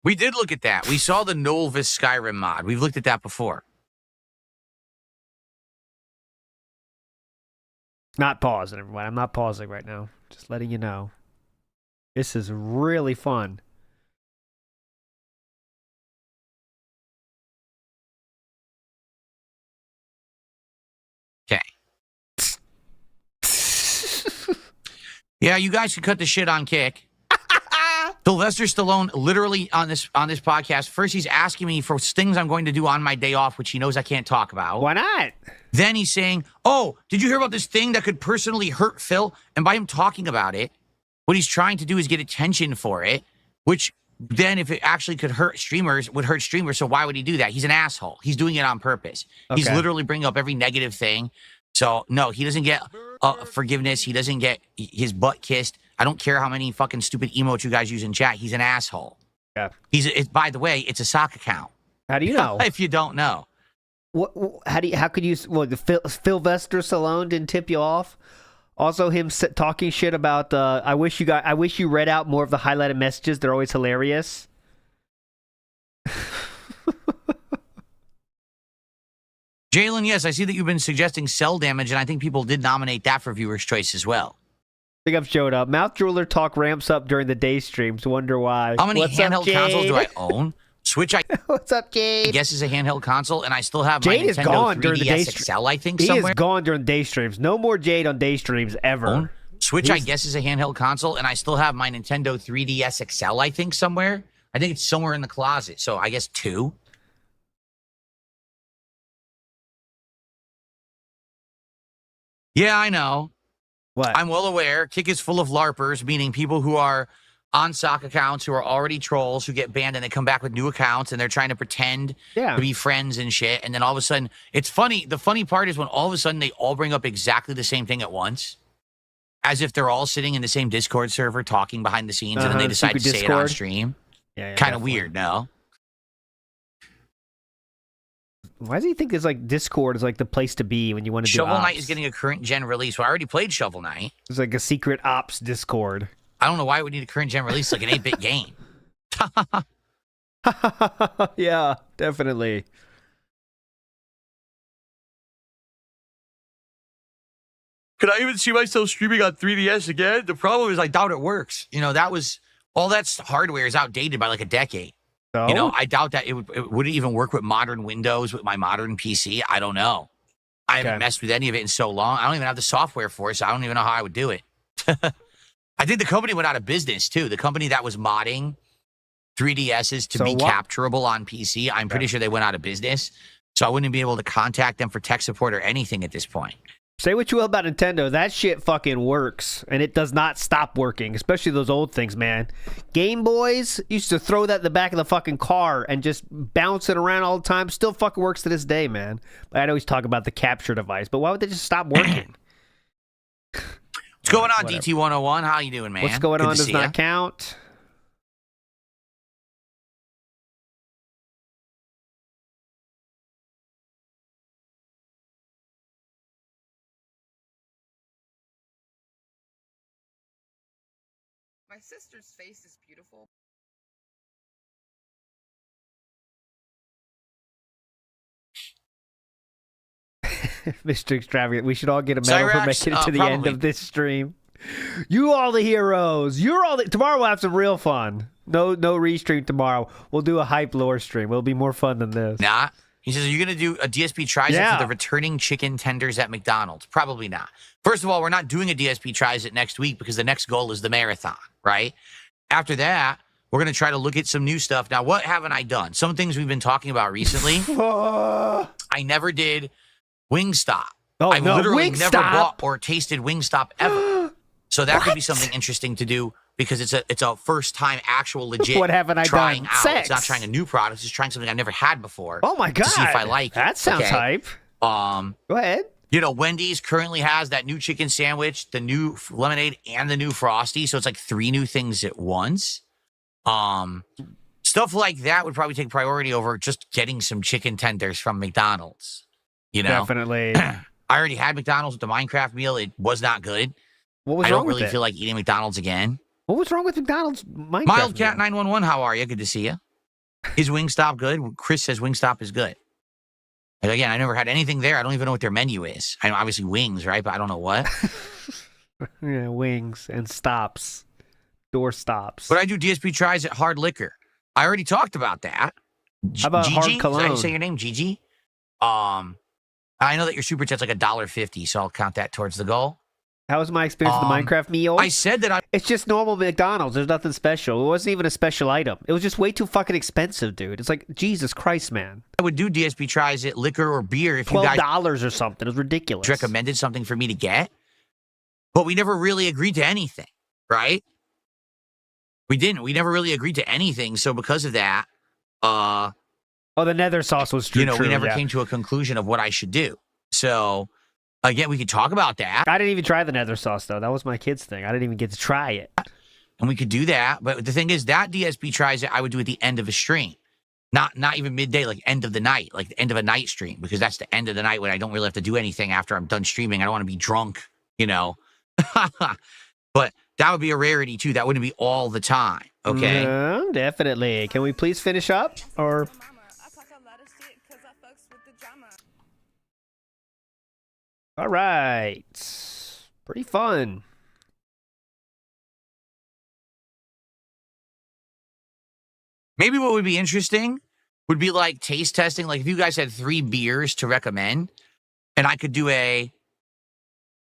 F: We did look at that. We saw the Nolvis Skyrim mod. We've looked at that before.
B: Not pausing, everyone. I'm not pausing right now. Just letting you know. This is really fun.
F: Okay. Yeah, you guys can cut the shit on Kick. Sylvester Stallone, literally on this podcast, first he's asking me for things I'm going to do on my day off, which he knows I can't talk about.
B: Why not?
F: Then he's saying, oh, did you hear about this thing that could personally hurt Phil? And by him talking about it, what he's trying to do is get attention for it, which then if it actually could hurt streamers, would hurt streamers. So why would he do that? He's an asshole. He's doing it on purpose. Okay. He's literally bringing up every negative thing. So no, he doesn't get forgiveness. He doesn't get his butt kissed. I don't care how many fucking stupid emotes you guys use in chat. He's an asshole.
B: Yeah.
F: By the way, it's a sock account.
B: How do you know?
F: If you don't know.
B: How could you, Sylvester Stallone didn't tip you off? Also him talking shit about, I wish you read out more of the highlighted messages. They're always hilarious.
F: Jalen, yes, I see that you've been suggesting Cell Damage, and I think people did nominate that for Viewer's Choice as well.
B: I think I've showed up. Mouth Drooler talk ramps up during the day streams. Wonder why.
F: How many handheld consoles do I own? Switch,
B: What's up, Jade?
F: I guess is a handheld console, and I still have
B: Jade
F: my
B: is
F: Nintendo
B: gone
F: 3DS
B: during the day
F: XL, I think,
B: he
F: somewhere.
B: is gone during day streams. No more Jade on day streams ever.
F: Switch, I guess, is a handheld console, and I still have my Nintendo 3DS XL, I think, somewhere. I think it's somewhere in the closet, so I guess 2. Yeah, I know.
B: What?
F: I'm well aware. Kick is full of LARPers, meaning people who are on sock accounts who are already trolls who get banned and they come back with new accounts and they're trying to pretend to be friends and shit. And then all of a sudden, it's funny. The funny part is when all of a sudden they all bring up exactly the same thing at once, as if they're all sitting in the same Discord server talking behind the scenes, and then they decide to say it on stream.
B: Yeah,
F: kind of weird, no?
B: Why does he think it's like Discord is like the place to be when you want to do
F: Shovel
B: ops?
F: Knight is getting a current gen release. Well, I already played Shovel Knight.
B: It's like a secret ops Discord.
F: I don't know why it would need a current gen release. It's like an 8-bit game.
B: Yeah, definitely.
F: Could I even see myself streaming on 3DS again? The problem is I doubt it works. You know, that was all that hardware is outdated by like a decade.
B: So?
F: You know, I doubt that it wouldn't even work with modern Windows with my modern PC. I don't know. I haven't messed with any of it in so long. I don't even have the software for it, so I don't even know how I would do it. I think the company went out of business, too. The company that was modding 3DSs to be capturable on PC, I'm pretty sure they went out of business. So I wouldn't be able to contact them for tech support or anything at this point.
B: Say what you will about Nintendo, that shit fucking works, and it does not stop working, especially those old things, man. Game Boys used to throw that in the back of the fucking car and just bounce it around all the time. Still fucking works to this day, man. But I'd always talk about the capture device, but why would they just stop working?
F: What's going on, DT101? How you doing, man?
B: What's going
F: Good
B: on
F: to
B: does
F: see
B: not
F: ya.
B: count.
M: My sister's face is beautiful.
B: Mr. Extravagant, we should all get a medal for
F: Cyrax,
B: making it to the end
F: probably.
B: of this stream. You all the heroes. You're all the... Tomorrow we'll have some real fun. No restream tomorrow. We'll do a hype lore stream. It'll be more fun than this.
F: Nah. He says, are you going to do a DSP tries
B: Yeah.
F: for the returning chicken tenders at McDonald's? Probably not. First of all, we're not doing a DSP tries it next week because the next goal is the marathon, right? After that, we're going to try to look at some new stuff. Now, what haven't I done? Some things we've been talking about recently. I never did Wingstop. I've literally never bought or tasted Wingstop ever. So that could be something interesting to do because it's a first time actual legit
B: What haven't I
F: trying
B: done?
F: out.
B: Sex.
F: It's not trying a new product. It's just trying something I've never had before.
B: Oh my god.
F: To see if I like it.
B: That sounds hype.
F: Go
B: ahead.
F: You know, Wendy's currently has that new chicken sandwich, the new lemonade, and the new Frosty. So it's like 3 new things at once. Stuff like that would probably take priority over just getting some chicken tenders from McDonald's. You know?
B: Definitely.
F: I already had McDonald's with the Minecraft meal. It was not good.
B: What was
F: I
B: wrong
F: don't
B: with
F: really
B: it?
F: feel like eating McDonald's again.
B: What was wrong with McDonald's Minecraft?
F: Mildcat 911, how are you? Good to see you. Is Wingstop good? Chris says Wingstop is good. And again, I never had anything there. I don't even know what their menu is. I know obviously wings, right? But I don't know what.
B: Yeah, wings and stops. Door stops.
F: But I do DSP tries at Hard Liquor. I already talked about that.
B: How about
F: Gigi?
B: Hard
F: Is that how you
B: Cologne?
F: say your name, Gigi? I know that your super chat's like $1.50, so I'll count that towards the goal.
B: How was my experience with the Minecraft meal?
F: I said that
B: It's just normal McDonald's. There's nothing special. It wasn't even a special item. It was just way too fucking expensive, dude. It's like, Jesus Christ, man.
F: I would do DSP tries at liquor or beer if you guys
B: $12 or something. It was ridiculous.
F: recommended something for me to get. But we never really agreed to anything, right? We didn't. We never really agreed to anything. So because of that,
B: Oh, the nether sauce was true.
F: you know, we never came to a conclusion of what I should do. So again, we could talk about that.
B: I didn't even try the nether sauce, though. That was my kid's thing. I didn't even get to try it.
F: And we could do that. But the thing is, that DSP tries it, I would do at the end of a stream. Not even midday, like end of the night, like the end of a night stream, because that's the end of the night when I don't really have to do anything after I'm done streaming. I don't want to be drunk, you know. But that would be a rarity, too. That wouldn't be all the time, okay?
B: Yeah, definitely. Can we please finish up? Or... All right. Pretty fun.
F: Maybe what would be interesting would be like taste testing. Like if you guys had 3 beers to recommend, and I could do a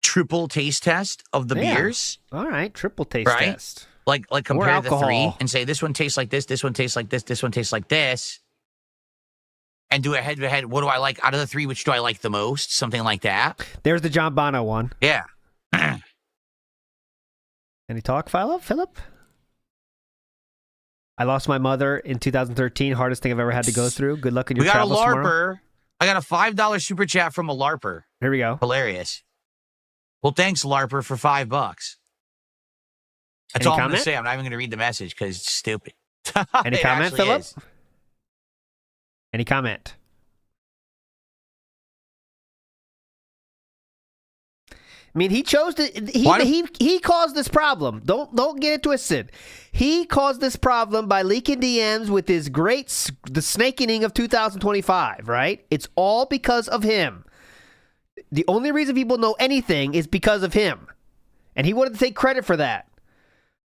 F: triple taste test of the
B: Yeah.
F: beers.
B: All right, triple taste
F: Right?
B: test.
F: Like compare the 3
B: alcohol.
F: and say this one tastes like this one tastes like this one tastes like this. And do a head-to-head. What do I like out of the 3? Which do I like the most? Something like that.
B: There's the John Bono one.
F: Yeah.
B: Any talk, Phillip? I lost my mother in 2013. Hardest thing I've ever had to go through. Good luck in your
F: We got a
B: travels
F: LARPer.
B: tomorrow.
F: I got a $5 super chat from a LARPer.
B: Here we go.
F: Hilarious. Well, thanks, LARPer, for $5. That's
B: Any
F: all I'm going
B: comment?
F: to say. I'm not even going to read the message because it's stupid.
B: Any
F: It
B: comment,
F: actually
B: Phillip?
F: is.
B: Any comment? I mean, he chose to. He caused this problem. Don't get it twisted. He caused this problem by leaking DMs with his the snakening of 2025. Right? It's all because of him. The only reason people know anything is because of him, and he wanted to take credit for that.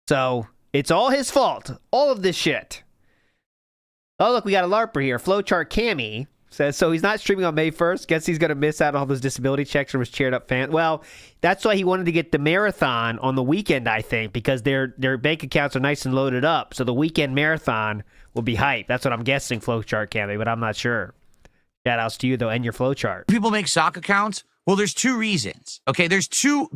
B: So It's all his fault. All of this shit. Oh, look, we got a LARPer here. Flowchart Cammy says, so he's not streaming on May 1st. Guess he's going to miss out on all those disability checks from his cheered up fan. Well, that's why he wanted to get the marathon on the weekend, I think, because their bank accounts are nice and loaded up. So the weekend marathon will be hype. That's what I'm guessing, Flowchart Cammy, but I'm not sure. Shout outs to you, though, and your flowchart.
F: People make sock accounts. Well, there's two reasons. Okay, there's two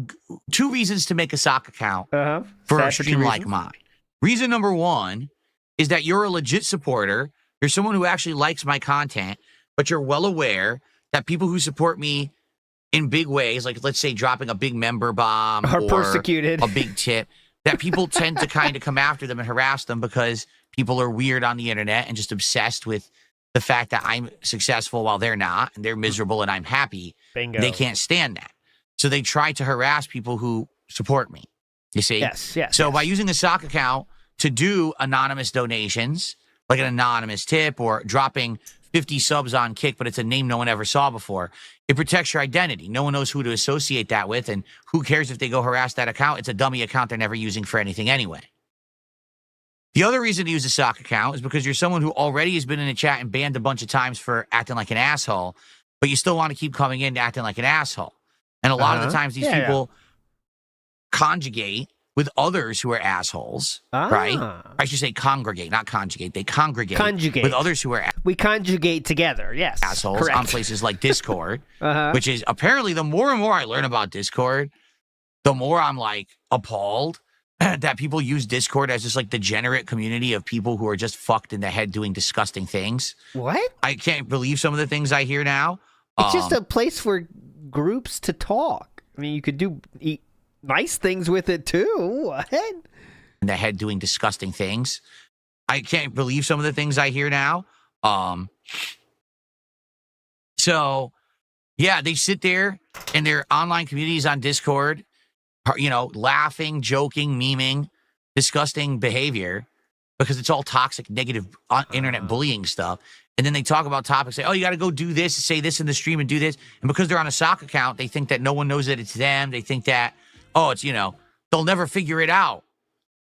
F: reasons to make a sock account for a stream like mine. Reason number one is that you're a legit supporter. You're someone who actually likes my content, but you're well aware that people who support me in big ways, like let's say dropping a big member bomb
B: are
F: or
B: persecuted.
F: A big tip, that people tend to kind of come after them and harass them because people are weird on the internet and just obsessed with the fact that I'm successful while they're not, and they're miserable and I'm happy.
B: Bingo.
F: They can't stand that. So they try to harass people who support me. You see?
B: Yes.
F: So by using a sock account to do anonymous donations, like an anonymous tip or dropping 50 subs on Kick, but it's a name no one ever saw before, it protects your identity. No one knows who to associate that with, and who cares if they go harass that account? It's a dummy account they're never using for anything anyway. The other reason to use a sock account is because you're someone who already has been in a chat and banned a bunch of times for acting like an asshole, but you still want to keep coming in acting like an asshole. And a lot of the times these people conjugate with others who are assholes, right? I should say congregate, not conjugate. They congregate with others who are
B: we conjugate together, yes.
F: Assholes
B: correct.
F: on places like Discord, which is apparently the more and more I learn about Discord, the more I'm like appalled that people use Discord as just like degenerate community of people who are just fucked in the head doing disgusting things.
B: What?
F: I can't believe some of the things I hear now.
B: It's just a place for groups to talk. I mean, you could do nice things with it too. What?
F: In the head doing disgusting things. I can't believe some of the things I hear now. So, yeah, they sit there in their online communities on Discord, you know, laughing, joking, memeing, disgusting behavior, because it's all toxic, negative internet bullying stuff. And then they talk about topics, say, oh, you got to go do this, say this in the stream and do this. And because they're on a sock account, they think that no one knows that it's them. They think that, oh, it's, you know, they'll never figure it out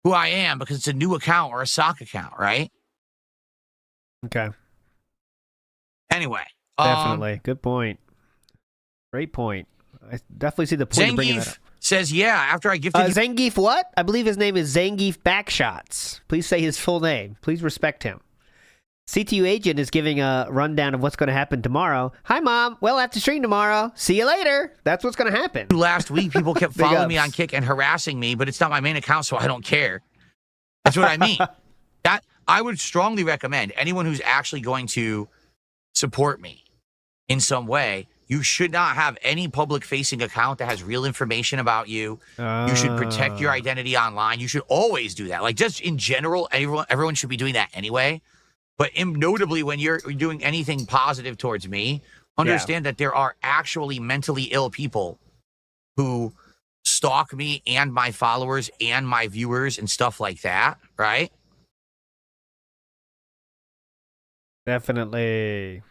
F: who I am because it's a new account or a sock account, right?
B: Okay.
F: Anyway.
B: Definitely. Good point. Great point. I definitely see the point of bringing that up.
F: Says, yeah, after I gifted
B: Zangief what? I believe his name is Zangief Backshots. Please say his full name. Please respect him. CTU Agent is giving a rundown of what's going to happen tomorrow. Hi, Mom. Well, I have to stream tomorrow. See you later. That's what's going to happen.
F: Last week, people kept following me on Kick and harassing me, but it's not my main account, so I don't care. That's what I mean. That I would strongly recommend anyone who's actually going to support me in some way, you should not have any public-facing account that has real information about you. You should protect your identity online. You should always do that. Like, just in general, everyone should be doing that anyway. But notably, when you're doing anything positive towards me, understand that there are actually mentally ill people who stalk me and my followers and my viewers and stuff like that, right?
B: Definitely.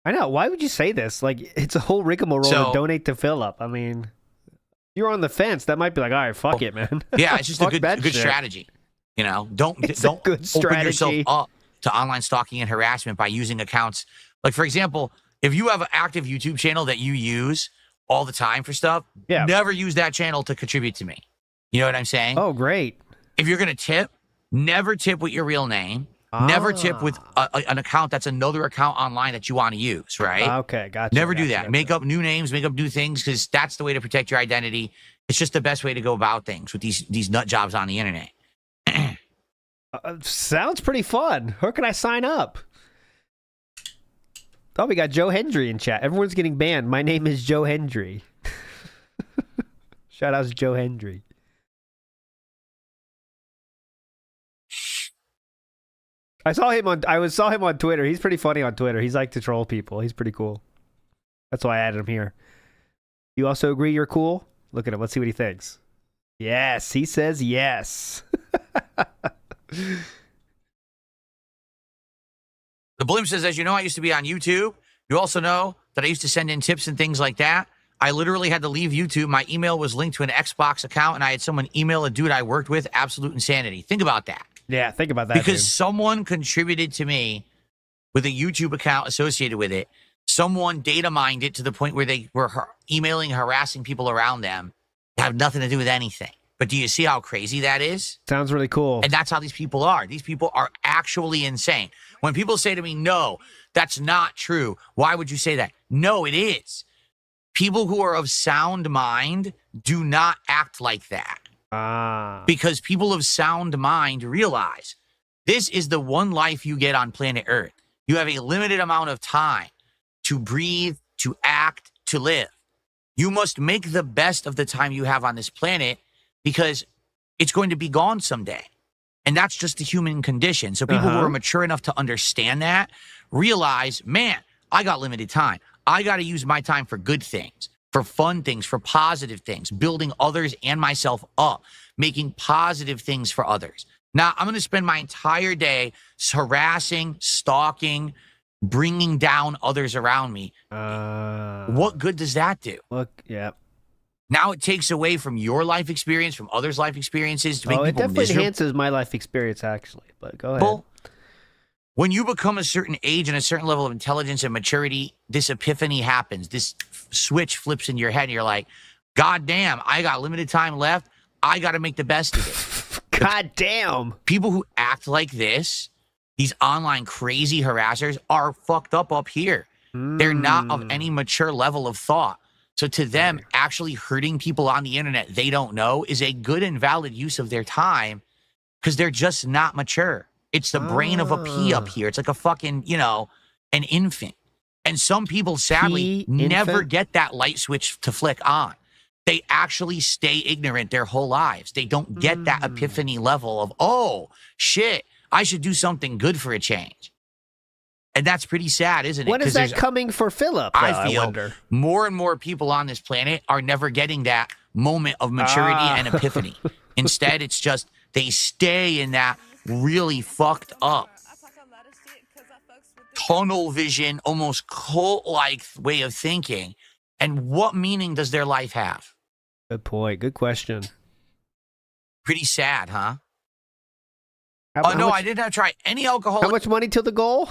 B: I know. Why would you say this? Like, it's a whole rigmarole to donate to Phillip. I mean, if you're on the fence, that might be like, all right, fuck it, man.
F: Yeah, it's just a good strategy. You know, don't open yourself up to online stalking and harassment by using accounts. Like, for example, if you have an active YouTube channel that you use all the time for stuff, never use that channel to contribute to me. You know what I'm saying?
B: Oh, great.
F: If you're going to tip, never tip with your real name. Never tip with an account that's another account online that you want to use, right?
B: Okay, gotcha.
F: Never do that. Make up new names, make up new things, because that's the way to protect your identity. It's just the best way to go about things with these nut jobs on the internet.
B: Sounds pretty fun. Where can I sign up? Oh, we got Joe Hendry in chat. Everyone's getting banned. My name is Joe Hendry. Shout out to Joe Hendry. I saw him on Twitter. He's pretty funny on Twitter. He's like to troll people. He's pretty cool. That's why I added him here. You also agree you're cool? Look at him. Let's see what he thinks. Yes, he says yes.
F: The Blimp says, as you know, I used to be on YouTube. You also know that I used to send in tips and things like that. I literally had to leave YouTube. My email was linked to an Xbox account, and I had someone email a dude I worked with. Absolute insanity. Think about that.
B: Yeah, think about that.
F: Because
B: dude.
F: someone contributed to me with a YouTube account associated with it. Someone data mined it to the point where they were emailing, harassing people around them. They have nothing to do with anything. But do you see how crazy that is?
B: Sounds really cool.
F: And that's how these people are. These people are actually insane. When people say to me, no, that's not true. Why would you say that? No, it is. People who are of sound mind do not act like that. Because people of sound mind realize this is the one life you get on planet Earth. You have a limited amount of time to breathe, to act, to live. You must make the best of the time you have on this planet because it's going to be gone someday. And that's just the human condition. So people who are mature enough to understand that realize, man, I got limited time. I got to use my time for good things, for fun things, for positive things, building others and myself up, making positive things for others. Now, I'm going to spend my entire day harassing, stalking, bringing down others around me. What good does that do?
B: Look, yeah.
F: Now it takes away from your life experience, from others' life experiences to make
B: it
F: people
B: definitely
F: miserable.
B: enhances my life experience, actually. But go ahead.
F: When you become a certain age and a certain level of intelligence and maturity, this epiphany happens. This switch flips in your head and you're like, God damn, I got limited time left. I got to make the best of it.
B: God damn.
F: People who act like this, these online crazy harassers, are fucked up here. They're not of any mature level of thought. So to them, actually hurting people on the internet they don't know is a good and valid use of their time because they're just not mature. It's the brain of a pea up here. It's like a fucking, an infant. And some people, sadly, never get that light switch to flick on. They actually stay ignorant their whole lives. They don't get that epiphany level of, oh, shit, I should do something good for a change. And that's pretty sad, isn't it?
B: When is that coming for Phillip?
F: I feel more and more people on this planet are never getting that moment of maturity and epiphany. Instead, it's just they stay in that really fucked up tunnel vision, almost cult-like way of thinking. And what meaning does their life have?
B: Good point. Good question.
F: Pretty sad, huh? I didn't have to try any alcohol.
B: How much money to the goal?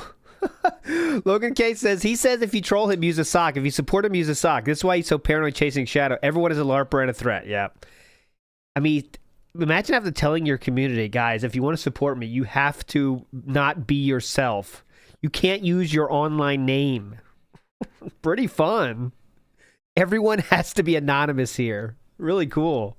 B: Logan K says, he says if you troll him, use a sock. If you support him, use a sock. This is why he's so paranoid chasing Shadow. Everyone is a LARPer and a threat. Yeah. I mean, imagine after telling your community, guys, if you want to support me, you have to not be yourself. You can't use your online name. Pretty fun. Everyone has to be anonymous here. Really cool.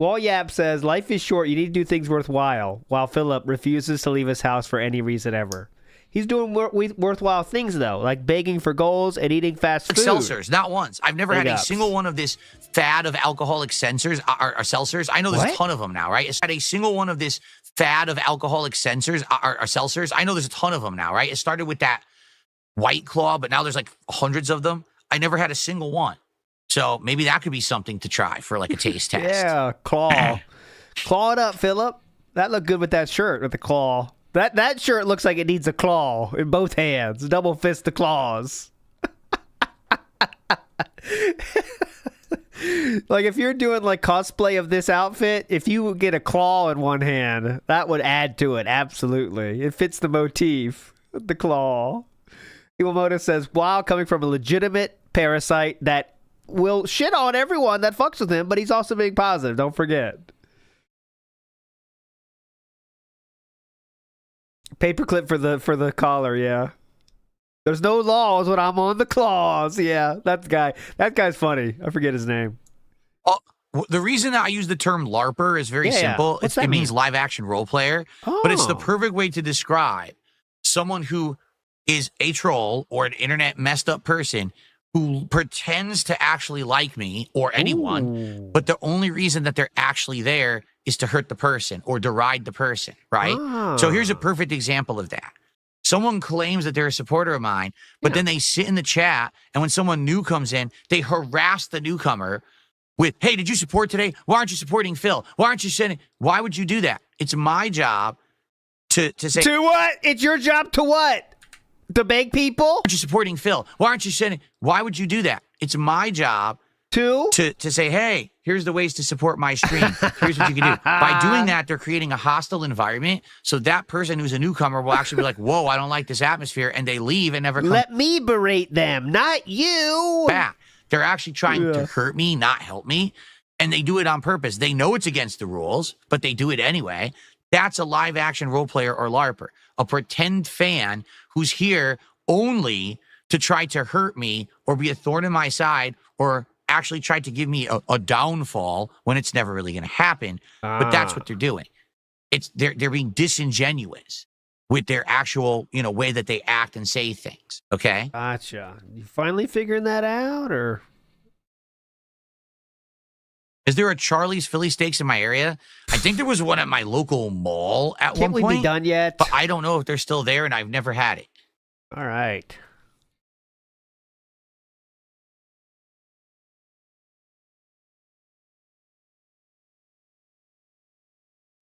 B: Wallyap says, life is short. You need to do things worthwhile. While Phillip refuses to leave his house for any reason ever. He's doing worthwhile things, though, like begging for goals and eating fast food.
F: Seltzers, not once. I've never had a single one of this fad of alcoholic seltzers. I know there's a ton of them now, right? It's had a single one of this fad of alcoholic seltzers. I know there's a ton of them now, right? It started with that White Claw, but now there's like hundreds of them. I never had a single one. So maybe that could be something to try for like a taste test.
B: Yeah, claw. Claw it up, Phillip. That looked good with that shirt, with the claw. That shirt looks like it needs a claw in both hands. Double fist the claws. Like if you're doing like cosplay of this outfit, if you get a claw in one hand, that would add to it. Absolutely. It fits the motif. The claw. Iwamoto says, wow, coming from a legitimate parasite that will shit on everyone that fucks with him, but he's also being positive. Don't forget. Paperclip for the collar, yeah. There's no laws when I'm on the claws. Yeah, that guy's funny. I forget his name.
F: The reason I use the term LARPer is very simple. It means live action role player, but it's the perfect way to describe someone who is a troll or an internet messed up person who pretends to actually like me or anyone, but the only reason that they're actually there is to hurt the person or deride the person, right? So here's a perfect example of that. Someone claims that they're a supporter of mine, but then they sit in the chat, and when someone new comes in, they harass the newcomer with, hey, did you support today? Why aren't you supporting Phil? Why aren't you sending? Why would you do that? It's my job to say.
B: To what? It's your job to what? To beg people?
F: Why aren't you supporting Phil? Why aren't you sending? Why would you do that? It's my job
B: To
F: say, hey, here's the ways to support my stream. Here's what you can do. By doing that, they're creating a hostile environment. So that person who's a newcomer will actually be like, whoa, I don't like this atmosphere. And they leave and never come
B: let me berate them, not you.
F: back. They're actually trying to hurt me, not help me. And they do it on purpose. They know it's against the rules, but they do it anyway. That's a live action role player or LARPer, a pretend fan who's here only to try to hurt me or be a thorn in my side or actually tried to give me a downfall when it's never really going to happen. But that's what they're doing. They're being disingenuous with their actual, way that they act and say things. Okay.
B: Gotcha. You finally figuring that out, or
F: is there a Charlie's Philly Steaks in my area? I think there was one at my local mall at
B: can't
F: one
B: we
F: point.
B: be done yet?
F: But I don't know if they're still there, and I've never had it.
B: All right.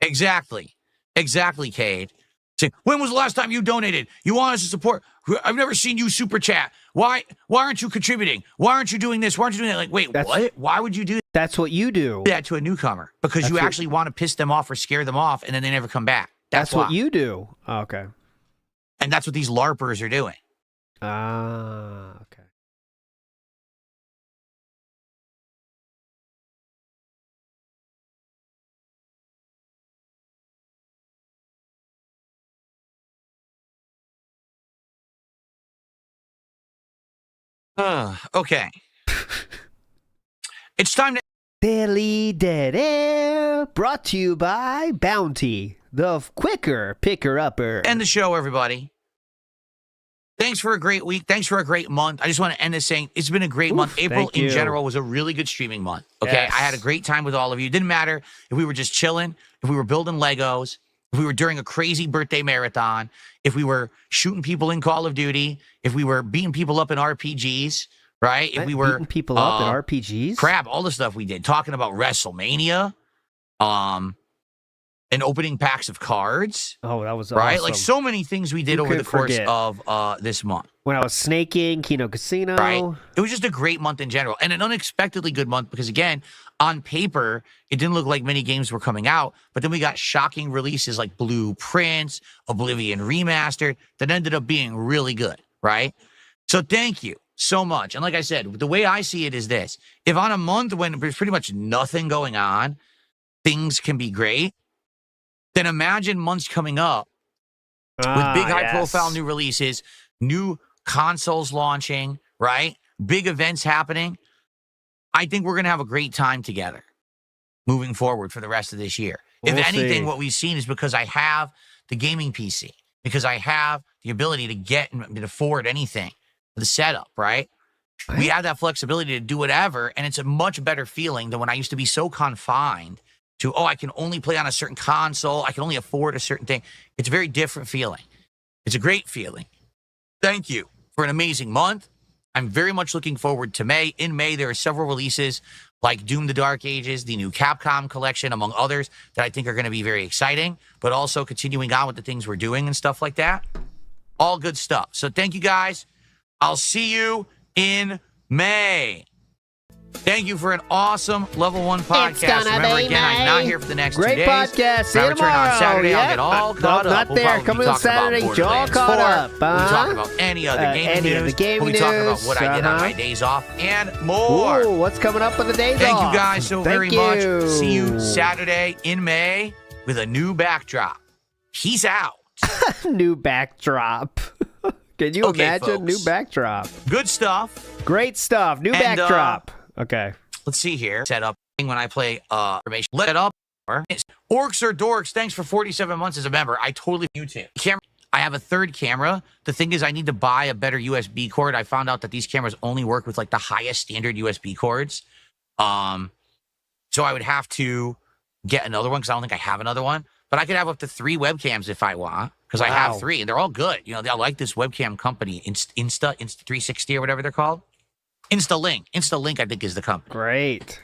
F: Exactly, Cade. Say, when was the last time you donated? You want us to support? I've never seen you super chat. Why aren't you contributing? Why aren't you doing this? Why aren't you doing that? Like, wait, what? Why would you do
B: That's what you do.
F: that to a newcomer? Because you actually want to piss them off or scare them off, and then they never come back.
B: That's
F: why.
B: what you do. Oh, okay.
F: And that's what these LARPers are doing.
B: Okay.
F: Okay. It's time to
B: Daily Dead Air, brought to you by Bounty, the quicker picker-upper.
F: end the show, everybody. Thanks for a great week. Thanks for a great month. I just want to end this saying it's been a great month. April in general was a really good streaming month. Okay.
B: Yes.
F: I had a great time with all of you. It didn't matter if we were just chilling, if we were building Legos, if we were during a crazy birthday marathon, if we were shooting people in Call of Duty, if we were beating people up in RPGs, right? If we were
B: beating people up in RPGs.
F: Crap, all the stuff we did, talking about WrestleMania, and opening packs of cards.
B: Oh, that was
F: right.
B: awesome.
F: Like so many things we did over the course of this month.
B: When I was snaking, Kino Casino.
F: Right. It was just a great month in general, and an unexpectedly good month because, again, on paper, it didn't look like many games were coming out, but then we got shocking releases like Blueprints, Oblivion Remastered that ended up being really good, right? So thank you so much. And like I said, the way I see it is this. If on a month when there's pretty much nothing going on, things can be great, then imagine months coming up with big high-profile new releases, new consoles launching, right? Big events happening. I think we're going to have a great time together moving forward for the rest of this year. If anything, what we've seen is because I have the gaming PC, because I have the ability to get and afford anything, the setup, right? We have that flexibility to do whatever, and it's a much better feeling than when I used to be so confined to, I can only play on a certain console, I can only afford a certain thing. It's a very different feeling. It's a great feeling. Thank you for an amazing month. I'm very much looking forward to May. In May, there are several releases like Doom the Dark Ages, the new Capcom collection, among others, that I think are going to be very exciting, but also continuing on with the things we're doing and stuff like that. All good stuff. So thank you, guys. I'll see you in May. Thank you for an awesome Level 1 podcast. Remember, again, I'm not here for the next 2 days.
B: Great podcast. See you
F: return
B: tomorrow.
F: on Saturday. I'll get all caught up.
B: Not
F: We'll
B: there.
F: probably
B: Coming
F: be
B: on
F: talking about
B: Saturday. You're all
F: Borderlands
B: caught
F: 4.
B: up.
F: We'll talk about any other gaming news. We'll be talking about what I did on my days off and more.
B: Ooh, what's coming up on the days
F: Thank
B: off?
F: you guys so very much. See you Saturday in May with a new backdrop. Peace out.
B: New backdrop. Can you imagine?
F: folks.
B: New backdrop.
F: Good stuff.
B: Great stuff. New backdrop. Okay.
F: Let's see here. Set up when I play information. Let it up. Orcs or Dorks, thanks for 47 months as a member. I totally YouTube. Camera. I have a third camera. The thing is, I need to buy a better USB cord. I found out that these cameras only work with like the highest standard USB cords. So I would have to get another one because I don't think I have another one. But I could have up to 3 webcams if I want, because I have 3 and they're all good. You know, I like this webcam company, Insta 360 or whatever they're called. InstaLink, I think, is the company.
B: Great.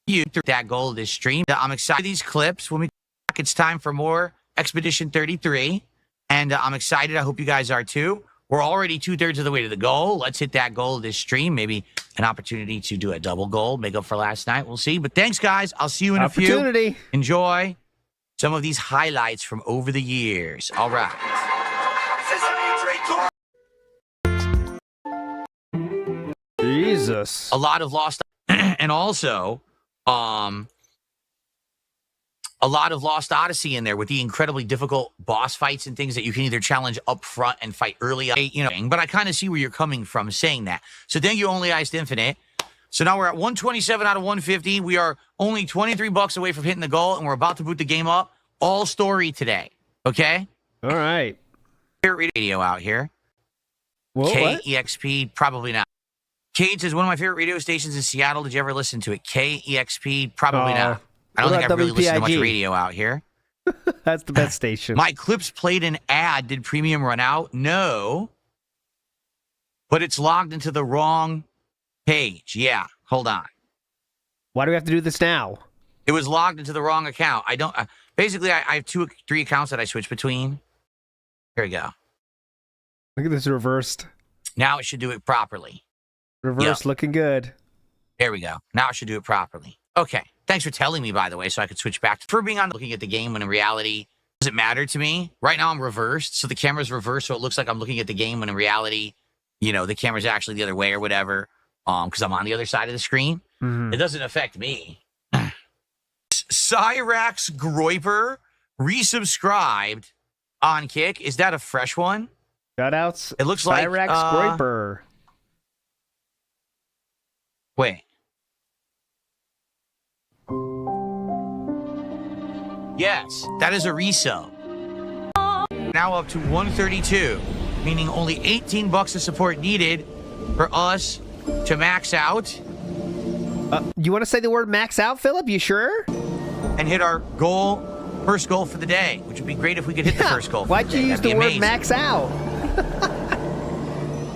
F: You through that goal of this stream. I'm excited for these clips. When we back, it's time for more Expedition 33, and I'm excited. I hope you guys are too. We're already 2/3 of the way to the goal. Let's hit that goal this stream. Maybe an opportunity to do a double goal, make up for last night. We'll see. But thanks, guys. I'll see you in a few.
B: Opportunity.
F: Enjoy some of these highlights from over the years. All right.
B: Jesus.
F: A lot of lost and also a lot of Lost Odyssey in there with the incredibly difficult boss fights and things that you can either challenge up front and fight early, you know, but I kind of see where you're coming from saying that. So thank you, Only Iced Infinite. So now we're at 127 out of 150. We are only $23 away from hitting the goal, and we're about to boot the game up. All story today. Okay?
B: All right.
F: Favorite radio out here.
B: What?
F: KEXP, probably not. Cage is one of my favorite radio stations in Seattle. Did you ever listen to it? KEXP, probably not. I don't think I've really listened to much radio out here.
B: That's the best station.
F: My clips played an ad. Did premium run out? No. But it's logged into the wrong page. Yeah. Hold on.
B: Why do we have to do this now?
F: It was logged into the wrong account. I don't. Basically, I have 3 accounts that I switch between. Here we go.
B: Look at this reversed.
F: Now it should do it properly.
B: Reverse looking good.
F: There we go. Now it should do it properly. Okay. Thanks for telling me, by the way, so I could switch back for being on looking at the game when in reality, does it matter to me? Right now I'm reversed, so the camera's reversed, so it looks like I'm looking at the game when in reality, you know, the camera's actually the other way or whatever, because I'm on the other side of the screen. It doesn't affect me. Cyrax Groiper resubscribed on Kick. Is that a fresh one?
B: Shoutouts.
F: It looks
B: Cyrax
F: like
B: Groiper.
F: Wait. Yes, that is a resub. Now up to 132, meaning only $18 of support needed for us to max out.
B: You want to say the word max out, Phillip? You sure?
F: And hit our goal, first goal for the day, which would be great if we could hit the first goal.
B: Why'd you use the word max out?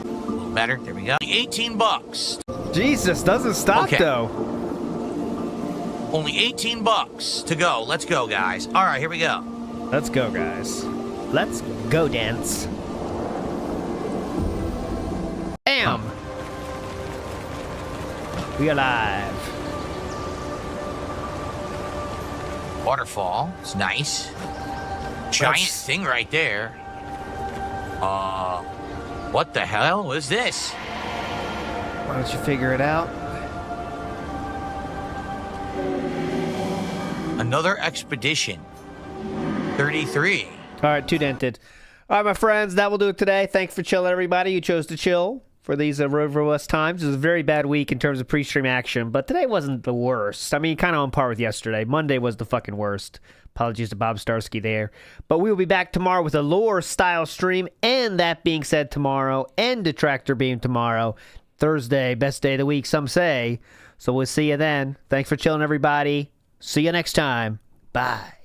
F: A little better. There we go. $18.
B: Jesus, doesn't stop though.
F: Only $18 to go. Let's go, guys. All right, here we go.
B: Let's go, guys. Let's go dance. Bam! We are live.
F: Waterfall. It's nice. Giant thing right there. What the hell was this?
B: Why don't you figure it out?
F: Another expedition. 33.
B: All right, 2 dented. All right, my friends, that will do it today. Thanks for chilling, everybody. You chose to chill for these roverless times. It was a very bad week in terms of pre-stream action, but today wasn't the worst. I mean, kind of on par with yesterday. Monday was the fucking worst. Apologies to Bob Starsky there. But we will be back tomorrow with a lore-style stream, and that being said, tomorrow, and Detractor Beam tomorrow. Thursday, best day of the week, some say. So we'll see you then. Thanks for chilling, everybody. See you next time. Bye.